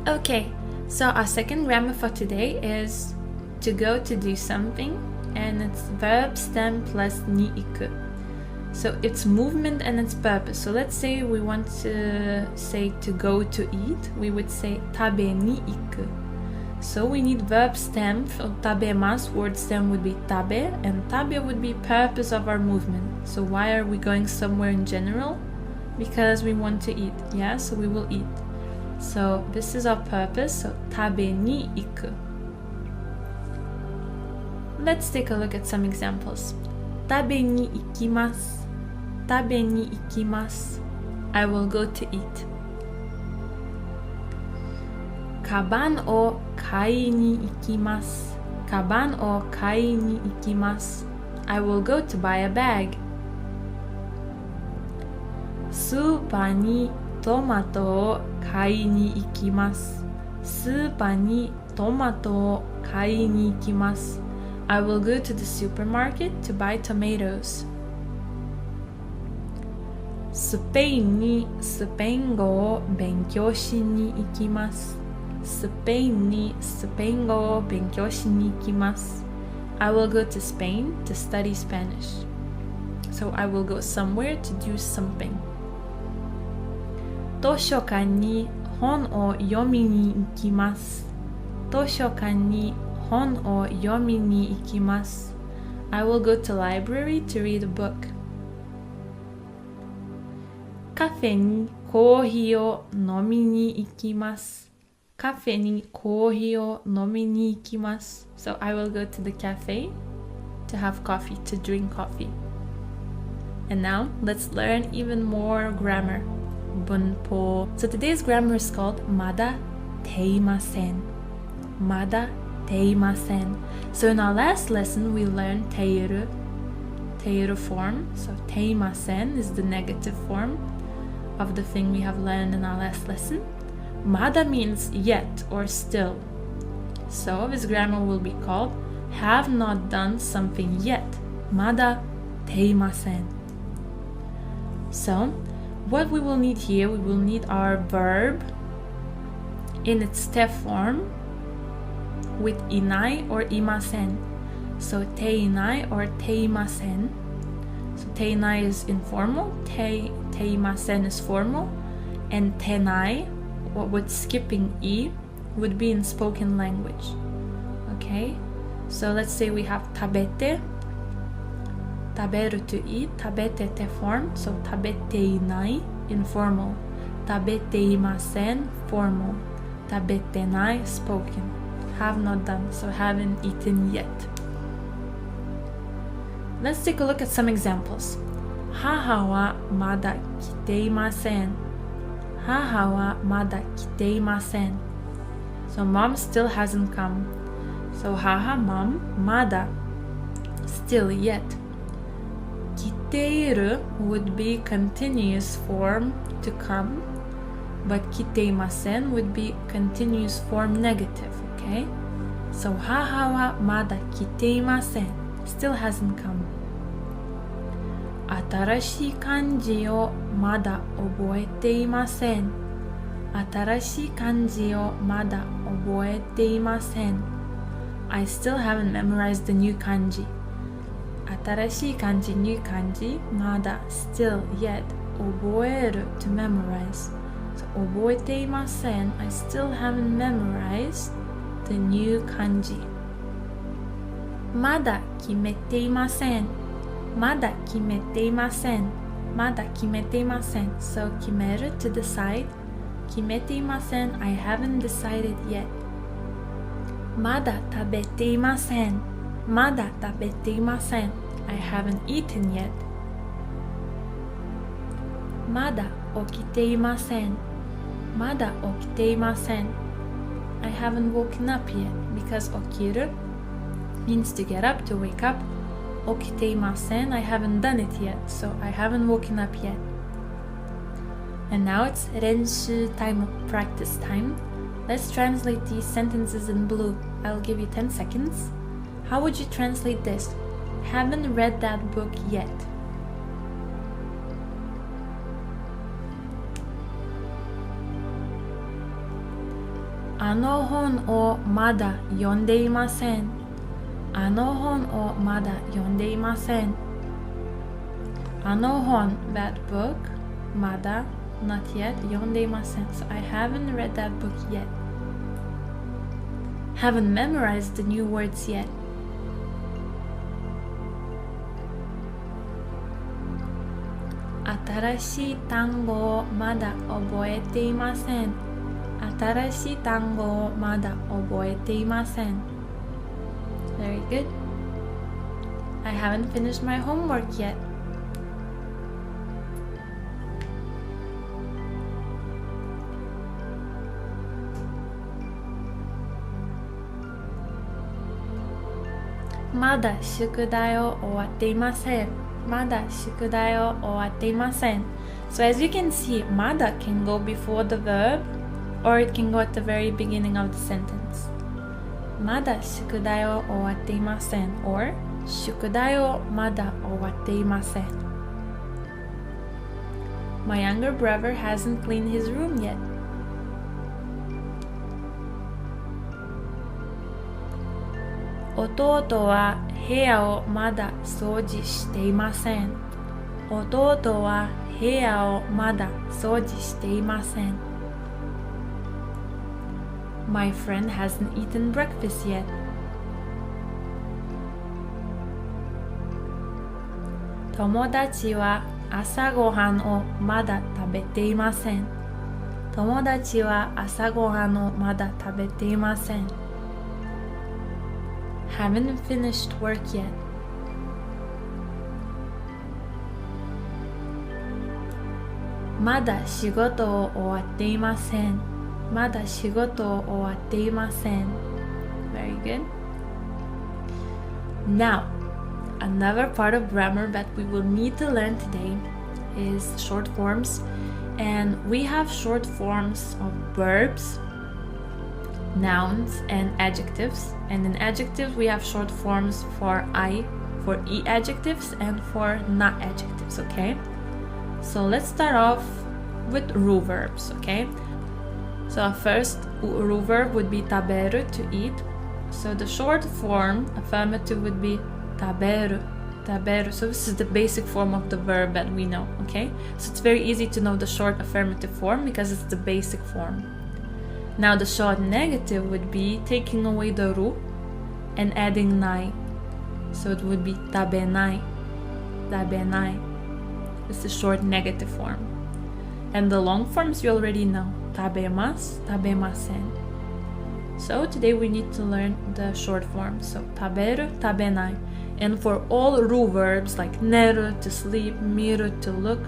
Okay, so our second grammar for today is to go to do something, and it's verb stem plus に行く. So it's movement and it's purpose. So let's say we want to say to go to eat, we would say 食べに行く. So we need verb stem for 食べます. Word stem would be 食べ, and 食べ would be purpose of our movement. So why are we going somewhere in general? Because we want to eat, yeah? So we will eat. So this is our purpose, so 食べに行く. Let's take a look at some examples. 食べに行きます. 食べに行きます. I will go to eat. カバンを買いに行きます。カバンを買いに行きます。I will go to buy a bag. スーパーにトマトを買いに行きます。スーパーにトマトを買いに行きます。I will go to the supermarket to buy tomatoes. スペインにスペイン語を勉強しに行きます。スペインにスペイン語を勉強しに行きます。I will go to Spain to study Spanish. So I will go somewhere to do something. 図書館に本を読みに行きます。図書館に本を読みに行きます。I will go to library to read a book. カフェにコーヒーを飲みに行きます。カフェにコーヒーを飲みに行きます。So I will go to the cafe to have coffee, to drink coffee. And now let's learn even more grammar. 文法. So today's grammar is called まだていません。まだていません。So in our last lesson we learned ている form. So ていません is the negative form of the thing we have learned in our last lesson. Mada means yet or still. So this grammar will be called have not done something yet. Mada teimasen. So what we will need here, we will need our verb in its te form with inai or imasen. So teinai or teimasen. So teinai is informal, teimasen is formal, and tenai, what with skipping e, would be in spoken language. Okay, so let's say we have tabete, taberu to eat, tabete te form, so tabete inai, informal, tabete imasen, formal, tabete nai, spoken, have not done, so haven't eaten yet. Let's take a look at some examples. Haha wa mada kite imasen. Haha wa mada kite imasen. So mom still hasn't come. So haha, mom, mada, still, yet. Kiteiru would be continuous form to come, but kiteimasen would be continuous form negative, okay? So haha wa mada kiteimasen, still hasn't come. 新しい漢字をまだ覚えていません。新しい漢字をまだ覚えていません。I still haven't memorized the new kanji. 新しい漢字 new kanji まだ still yet 覚える to memorize. So 覚えていません I still haven't memorized the new kanji. まだ決めていません。まだ決めていません。まだ決めていません。So 決める to decide. 決めていません I haven't decided yet. まだ食べていません。まだ食べていません I haven't eaten yet. まだ起きていません。まだ起きていません I haven't woken up yet, because 起きる means to get up, to wake up. 起きていません I haven't done it yet, so I haven't woken up yet. And now it's 練習 time, practice time. Let's translate these sentences in blue. I'll give you 10 seconds. How would you translate this? Haven't read that book yet. あの本をまだ読んでいません。あの本をまだ読んでいません。あの本 that book まだ not yet 読んでいません So I haven't read that book yet. Haven't memorized the new words yet. 新しい単語をまだ覚えていません。新しい単語をまだ覚えていません。Very good. I haven't finished my homework yet. まだ宿題を終わっていません。まだ宿題を終わっていません。So as you can see, まだ can go before the verb or it can go at the very beginning of the sentence. まだ宿題を終わっていません or 宿題をまだ終わっていません。My younger brother hasn't cleaned his room yet. 弟は部屋をまだ掃除していません。弟は部屋をまだ掃除していません。My friend hasn't eaten breakfast yet. 友達は朝ごはんをまだ食べていません。友達は朝ごはんをまだ食べていません。Haven't finished work yet. まだ仕事を終わっていません。まだ仕事を終わっていません。Very good. Now, another part of grammar that we will need to learn today is short forms. And we have short forms of verbs, nouns, and adjectives. And in adjectives, we have short forms for E adjectives and for not adjectives, okay? So let's start off with ru verbs, okay? So our first ru verb would be taberu, to eat. So the short form, affirmative, would be taberu, taberu. So this is the basic form of the verb that we know, okay? So it's very easy to know the short affirmative form because it's the basic form. Now the short negative would be taking away the ru and adding nai. So it would be tabenai, tabenai. This is short negative form. And the long forms you already know. Tabemasu, tabemasen. So today we need to learn the short form. So taberu, tabenai. And for all ru verbs like neru, to sleep, miru, to look,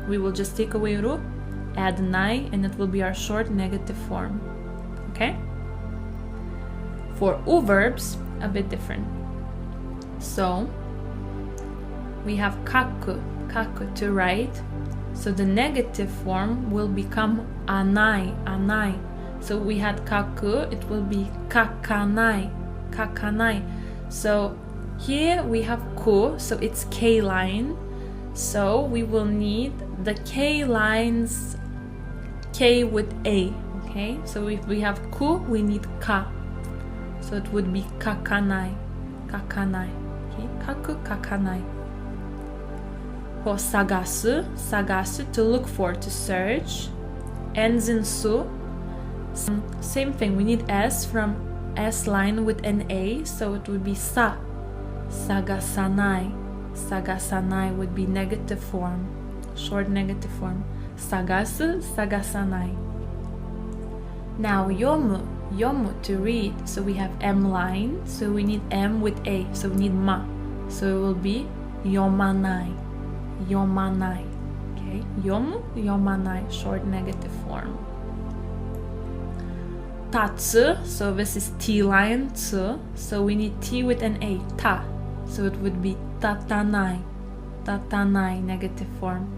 we will just take away ru, add nai, and it will be our short negative form. Okay? For u verbs, a bit different. So we have kaku, kaku, to write. So the negative form will become anai, anai. So we had kaku, it will be kakanai, kakanai. So here we have ku, so it's K line. So we will need the K lines, K with A, okay? So if we have ku, we need ka. So it would be kakanai, kakanai, okay? Kaku, kakanai. For sagasu, sagasu, to look for, to search. Ends in su. Same thing, we need S from S line with an A, so it would be sa. Sagasanai. Sagasanai would be negative form, short negative form. Sagasu, sagasanai. Now yomu, yomu, to read. So we have M line, so we need M with A, so we need ma. So it will be yomanai, yomanai. Okay, yomu, yomanai, short negative form. Tatsu, so this is T line, tsu, so we need T with an A, ta. So it would be tatanai, tatanai, negative form.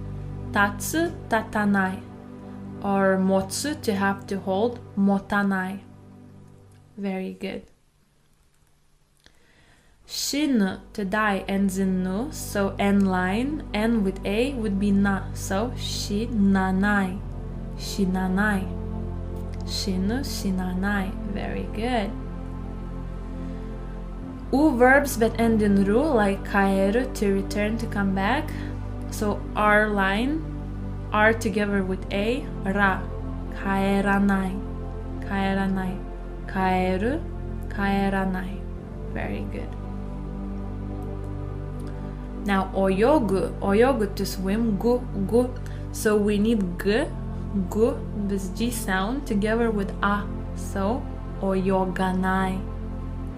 Tatsu, tatanai. Or motsu, to have, to hold, motanai. Very good. Shinu, to die, ends in nu, so N line, N with A would be na, so shinanai, shinanai. Shinu, shinanai. Very good. U verbs that end in ru, like kaeru, to return, to come back. So R line, R together with A, ra, kaeranai, kaeranai, kaeru, kaeranai. Very good. Now oyogu, oyogu, to swim, gu, gu. So we need g, gu, this G sound, together with a. So oyoganai,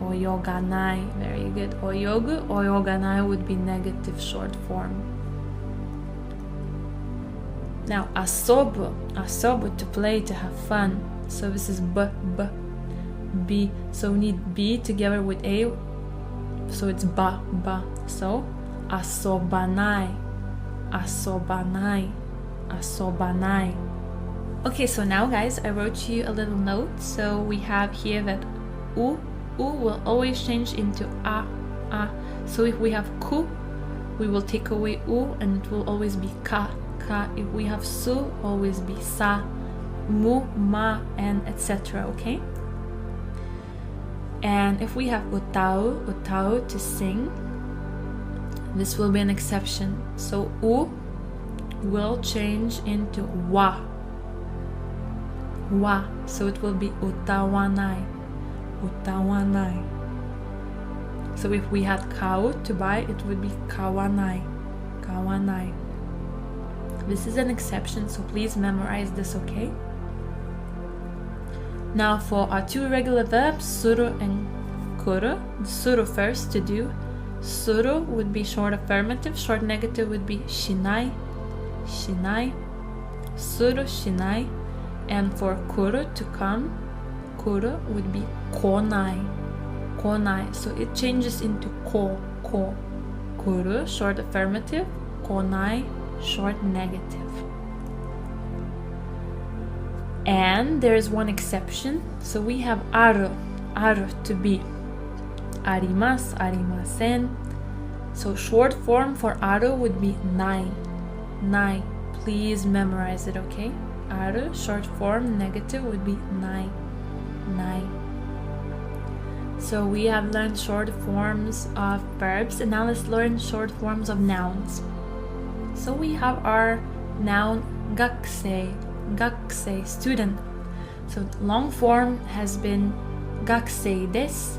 oyoganai. Very good. Oyogu, oyoganai would be negative short form. Now asobu, asobu, to play, to have fun. So this is b, b, b. So we need b together with a. so it's ba. So asobanai, asobanai, asobanai. Okay, so now guys, I wrote you a little note. So we have here that u will always change into a. So if we have ku, we will take away u and it will always be ka. If we have su, always be sa, mu, ma, and etc. Okay. And if we have utau to sing, this will be an exception. So u will change into wa. So it will be utawanai. So if we had kau to buy, it would be kawanai. This is an exception, so please memorize this, okay? Now for our two regular verbs, suru and kuru. The suru first, to do. Suru would be short affirmative, short negative would be shinai. Suru, shinai. And for kuru, to come, kuru would be konai. So it changes into ko. Kuru, short affirmative, konai, short negative. And there is one exception. So we have aru to be. Arimasu, arimasen. So short form for aru would be nai. Please memorize it, okay? Aru, short form, negative would be nai. So we have learned short forms of verbs, and now let's learn short forms of nouns. So we have our noun gakusei, student. So long form has been gakusei desu,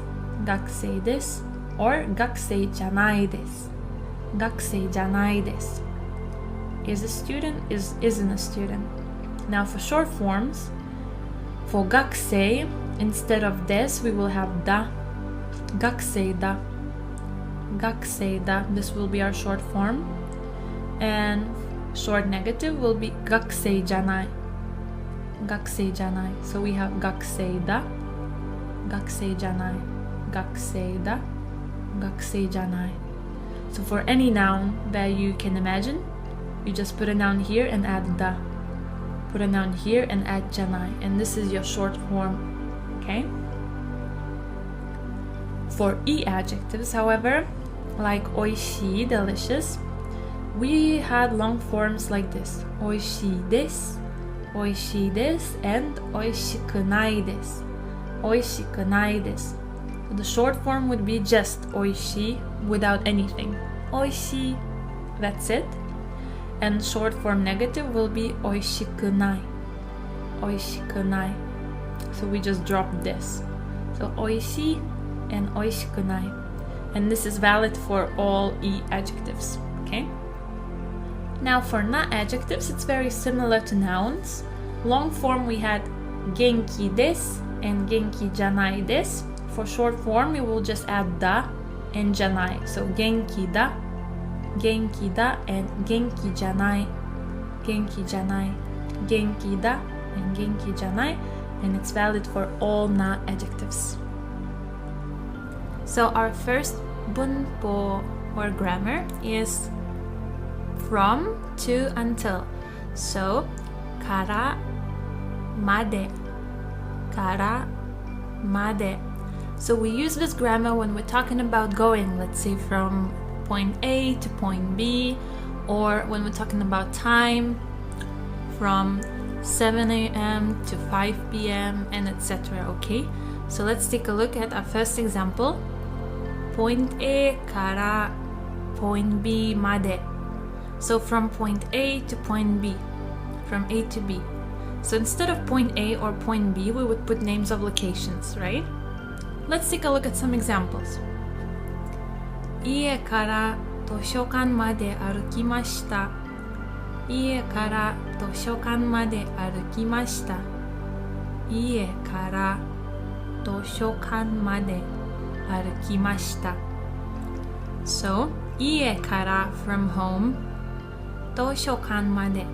or gakusei janai desu. Is a student, isn't a student. Now for short forms, for gakusei, instead of des, we will have da. Gakusei da. This will be our short form. And short negative will be gakusei janai. So we have gakusei da, gakusei janai, gakusei da, gakusei janai. So for any noun that you can imagine, you just put a noun here and add da. Put a noun here and add janai. And this is your short form, okay? For e adjectives, however, like oishii, delicious, we had long forms like this. Oishii desu, and oishikunai desu. So the short form would be just oishii without anything. Oishii, that's it. And short form negative will be oishikunai. So we just drop this. So oishii and oishikunai. And this is valid for all e adjectives, okay? Now for na adjectives, it's very similar to nouns. Long form we had genki desu and genki janai desu. For short form, we will just add da and janai. So genki da, and genki janai, genki da and genki janai, and it's valid for all na adjectives. So our first bunpo or grammar is from, to, until. So kara made. So we use this grammar when we're talking about going, let's say from point A to point B, or when we're talking about time from 7 a.m. to 5 p.m. and etc. Okay, so let's take a look at our first example. Point A kara point B made. So from point A to point B, from A to B. So instead of point A or point B, we would put names of locations, right? Let's take a look at some examples. 家から図書館まで歩きました。家から図書館まで歩きました。家から図書館まで歩きました。So, 家から from home, 図書館まで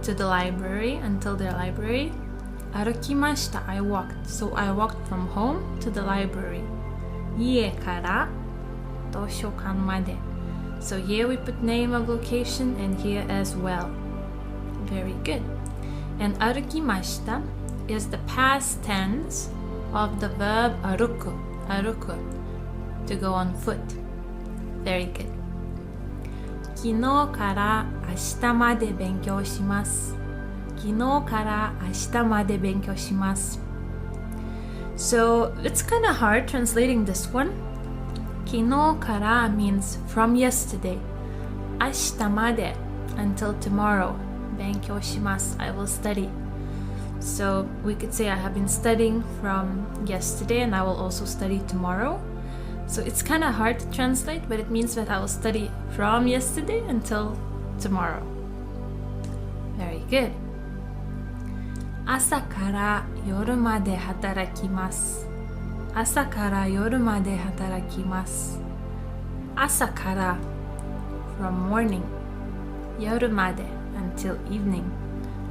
to the library, until the library. 歩きました I walked. So I walked from home to the library. 家から図書館まで So here we put name of location and here as well. Very good. And 歩きました is the past tense of the verb 歩く to go on foot. Very good. 昨日から明日まで勉強します。昨日から明日まで勉強します。So it's kind of hard translating this one. 昨日から means from yesterday. 明日まで until tomorrow. 勉強します I will study. So we could say I have been studying from yesterday and I will also study tomorrow. So it's kind of hard to translate, but it means that I will study from yesterday until tomorrow. Very good. 朝から夜まで働きます。朝から夜まで働きます。朝から from morning 夜まで until evening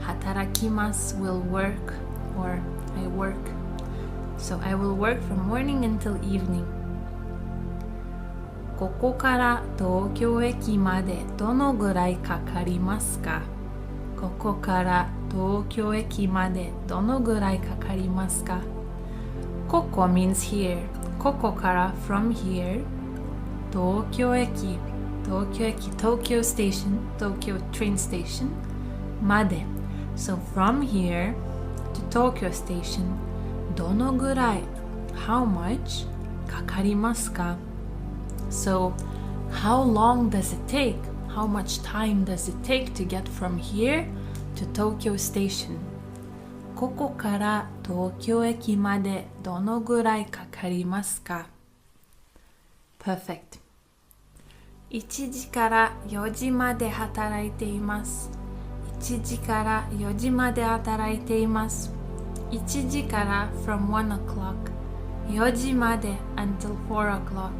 働きます will work or I work. So I will work from morning until evening. ここから東京駅までどのぐらいかかりますか？ここから東京駅までどのぐらいかかりますか？ここ means here. ここから from here. 東京駅 Tokyo station, Tokyo train station まで So from here to Tokyo station どのぐらい How much かかりますか？ So how long does it take? How much time does it take to get from here to Tokyo station? ここから東京駅までどのぐらいかかりますか？ Perfect. 1時から4時まで働いています。1時から4時まで働いています。1時から from 1 o'clock 4時まで until 4 o'clock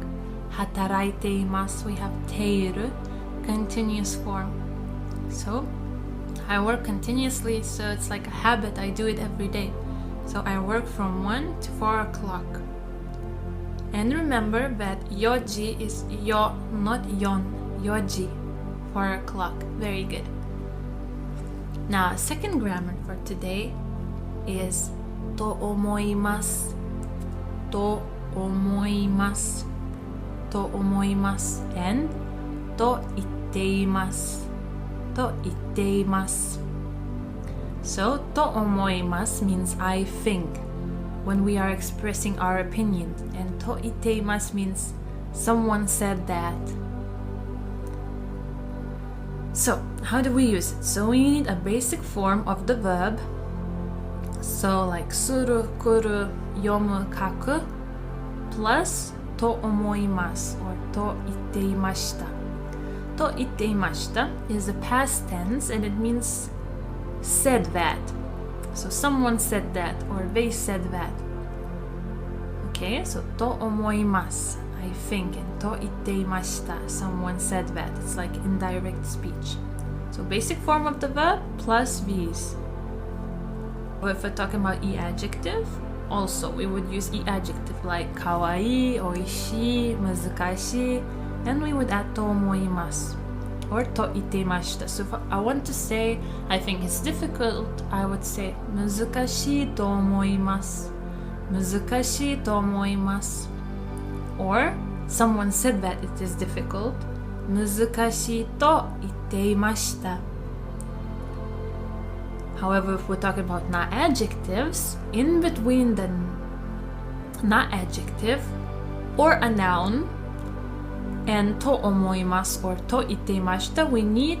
働いています。We have ている continuous form. So I work continuously, so it's like a habit. I do it every day. So I work from 1 to 4 o'clock. And remember that yoji is yo, not yon. Yoji, 4 o'clock. Very good. Now, second grammar for today is と思います。と思います。と思います。and と言っています。と言っています。So, と思います means I think when we are expressing our opinion, and と言っています means someone said that. So, how do we use it? So, we need a basic form of the verb. So, like する、来る、読む、書く plus と思います or と言っていました。と言っていました is a past tense and it means said that. So someone said that or they said that. Okay, so と思います I think and と言っていました someone said that. It's like indirect speech. So basic form of the verb plus V's. Or if we're talking about e-adjective, also we would use e-adjective like かわいい、おいしい、難しい and we would add と思います or と言っていました So if I want to say I think it's difficult, I would say 難しいと思います難しいと思います or someone said that it is difficult 難しいと言っていました However, if we're talking about not adjectives, in between the not adjective or a noun and と思います or と言っていました we need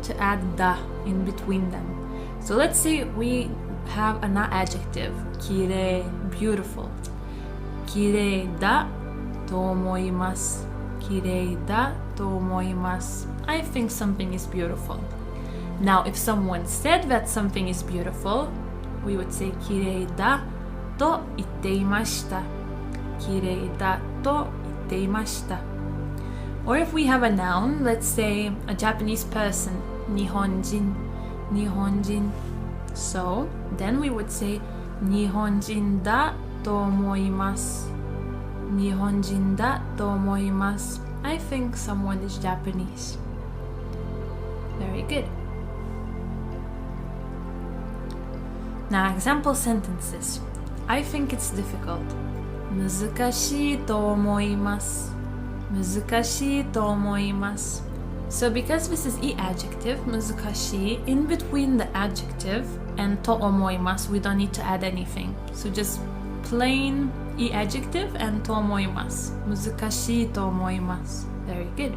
to add the in between them. So let's say we have a not adjective きれい beautiful きれいだと思いますきれいだと思います I think something is beautiful. Now if someone said that something is beautiful, we would say きれいだと言っていましたきれいだと言っていました Or if we have a noun, let's say a Japanese person 日本人日本人 So then we would say 日本人だと思います日本人だと思います。I think someone is Japanese. Very good. Now, example sentences. I think it's difficult. 難しいと思います。難しいと思います。So because this is e adjective, 難しい, in between the adjective and と思います, we don't need to add anything. So just plain e adjective and と思います。難しいと思います。Very good.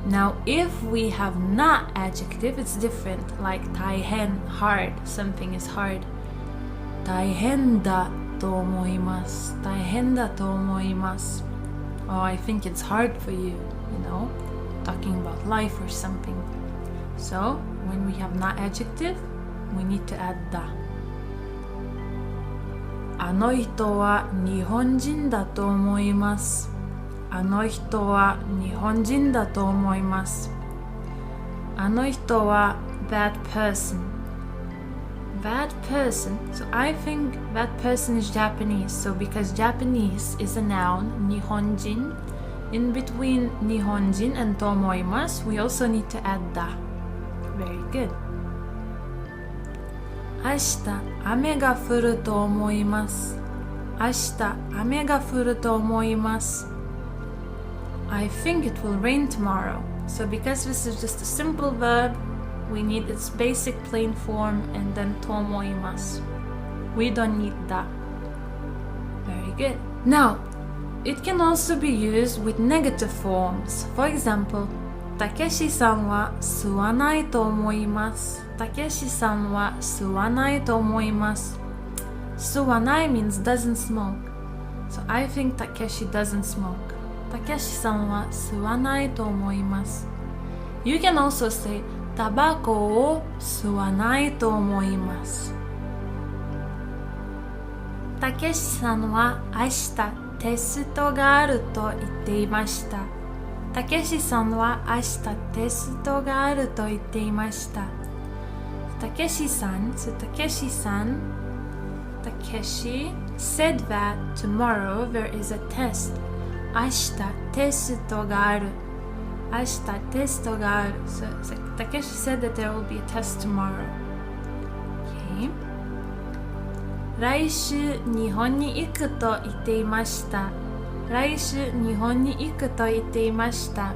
Now, if we have not adjective, it's different. Like 大変, hard. Something is hard. 大変だと思います。大変だと思います。Oh, I think it's hard for you, talking about life or something. So, when we have not adjective, we need to add だ。あの人は日本人だと思います。あの人は日本人だと思います。あの人は that person. That person. So I think that person is Japanese. So because Japanese is a noun, 日本人, in between 日本人 and と思います, we also need to add だ。Very good. 明日雨が降ると思います。明日雨が降ると思います。I think it will rain tomorrow. So because this is just a simple verb, we need its basic plain form and then と思います. We don't need だ. Very good. Now, it can also be used with negative forms. For example, たけしさんは吸わないと思います。たけしさんは吸わないと思います。吸わない means doesn't smoke. So I think Takeshi doesn't smoke. たけしさんは吸わないと思います。You can also say タバコを吸わないと思います。たけしさんは明日テストがあると言っていました。たけしさんは明日テストがあると言っていました。たけしさん so たけしさん Takeshi said that tomorrow there is a test. 明日テストがある。明日テストがある。So Takeshi said that there will be a test tomorrow. Okay. 来週日本に行くと言っていました。来週日本に行くと言っていました。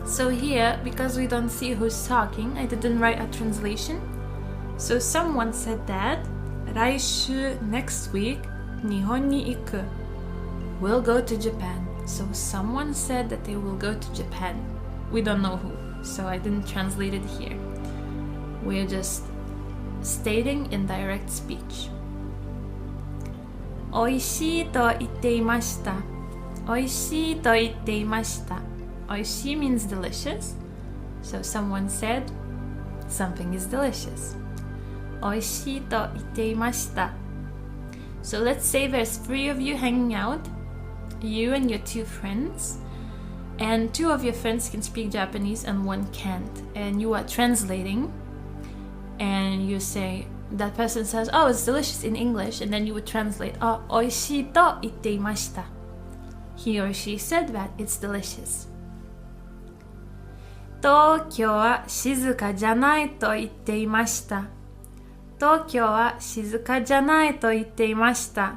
So here, because we don't see who's talking, I didn't write a translation. So someone said that 来週 next week 日本に行く will go to Japan. So someone said that they will go to Japan. We don't know who, so I didn't translate it here. We're just stating in direct speech. おいしいと言っていました。おいしいと言っていました。おいしい means delicious. So someone said something is delicious. おいしいと言っていました。So let's say there's 3 of you hanging out, you and your 2 friends, and 2 of your friends can speak Japanese and 1 can't. And you are translating, and you say, that person says, oh, it's delicious in English, and then you would translate, oh, おいしいと言っていました。He or she said that it's delicious. 東京は静かじゃないと言っていました。東京は静かじゃないと言っていました。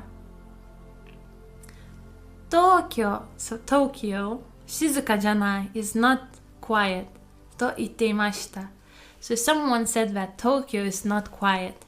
東京 so Tokyo 静かじゃない is not quiet と言っていました。So someone said that Tokyo is not quiet.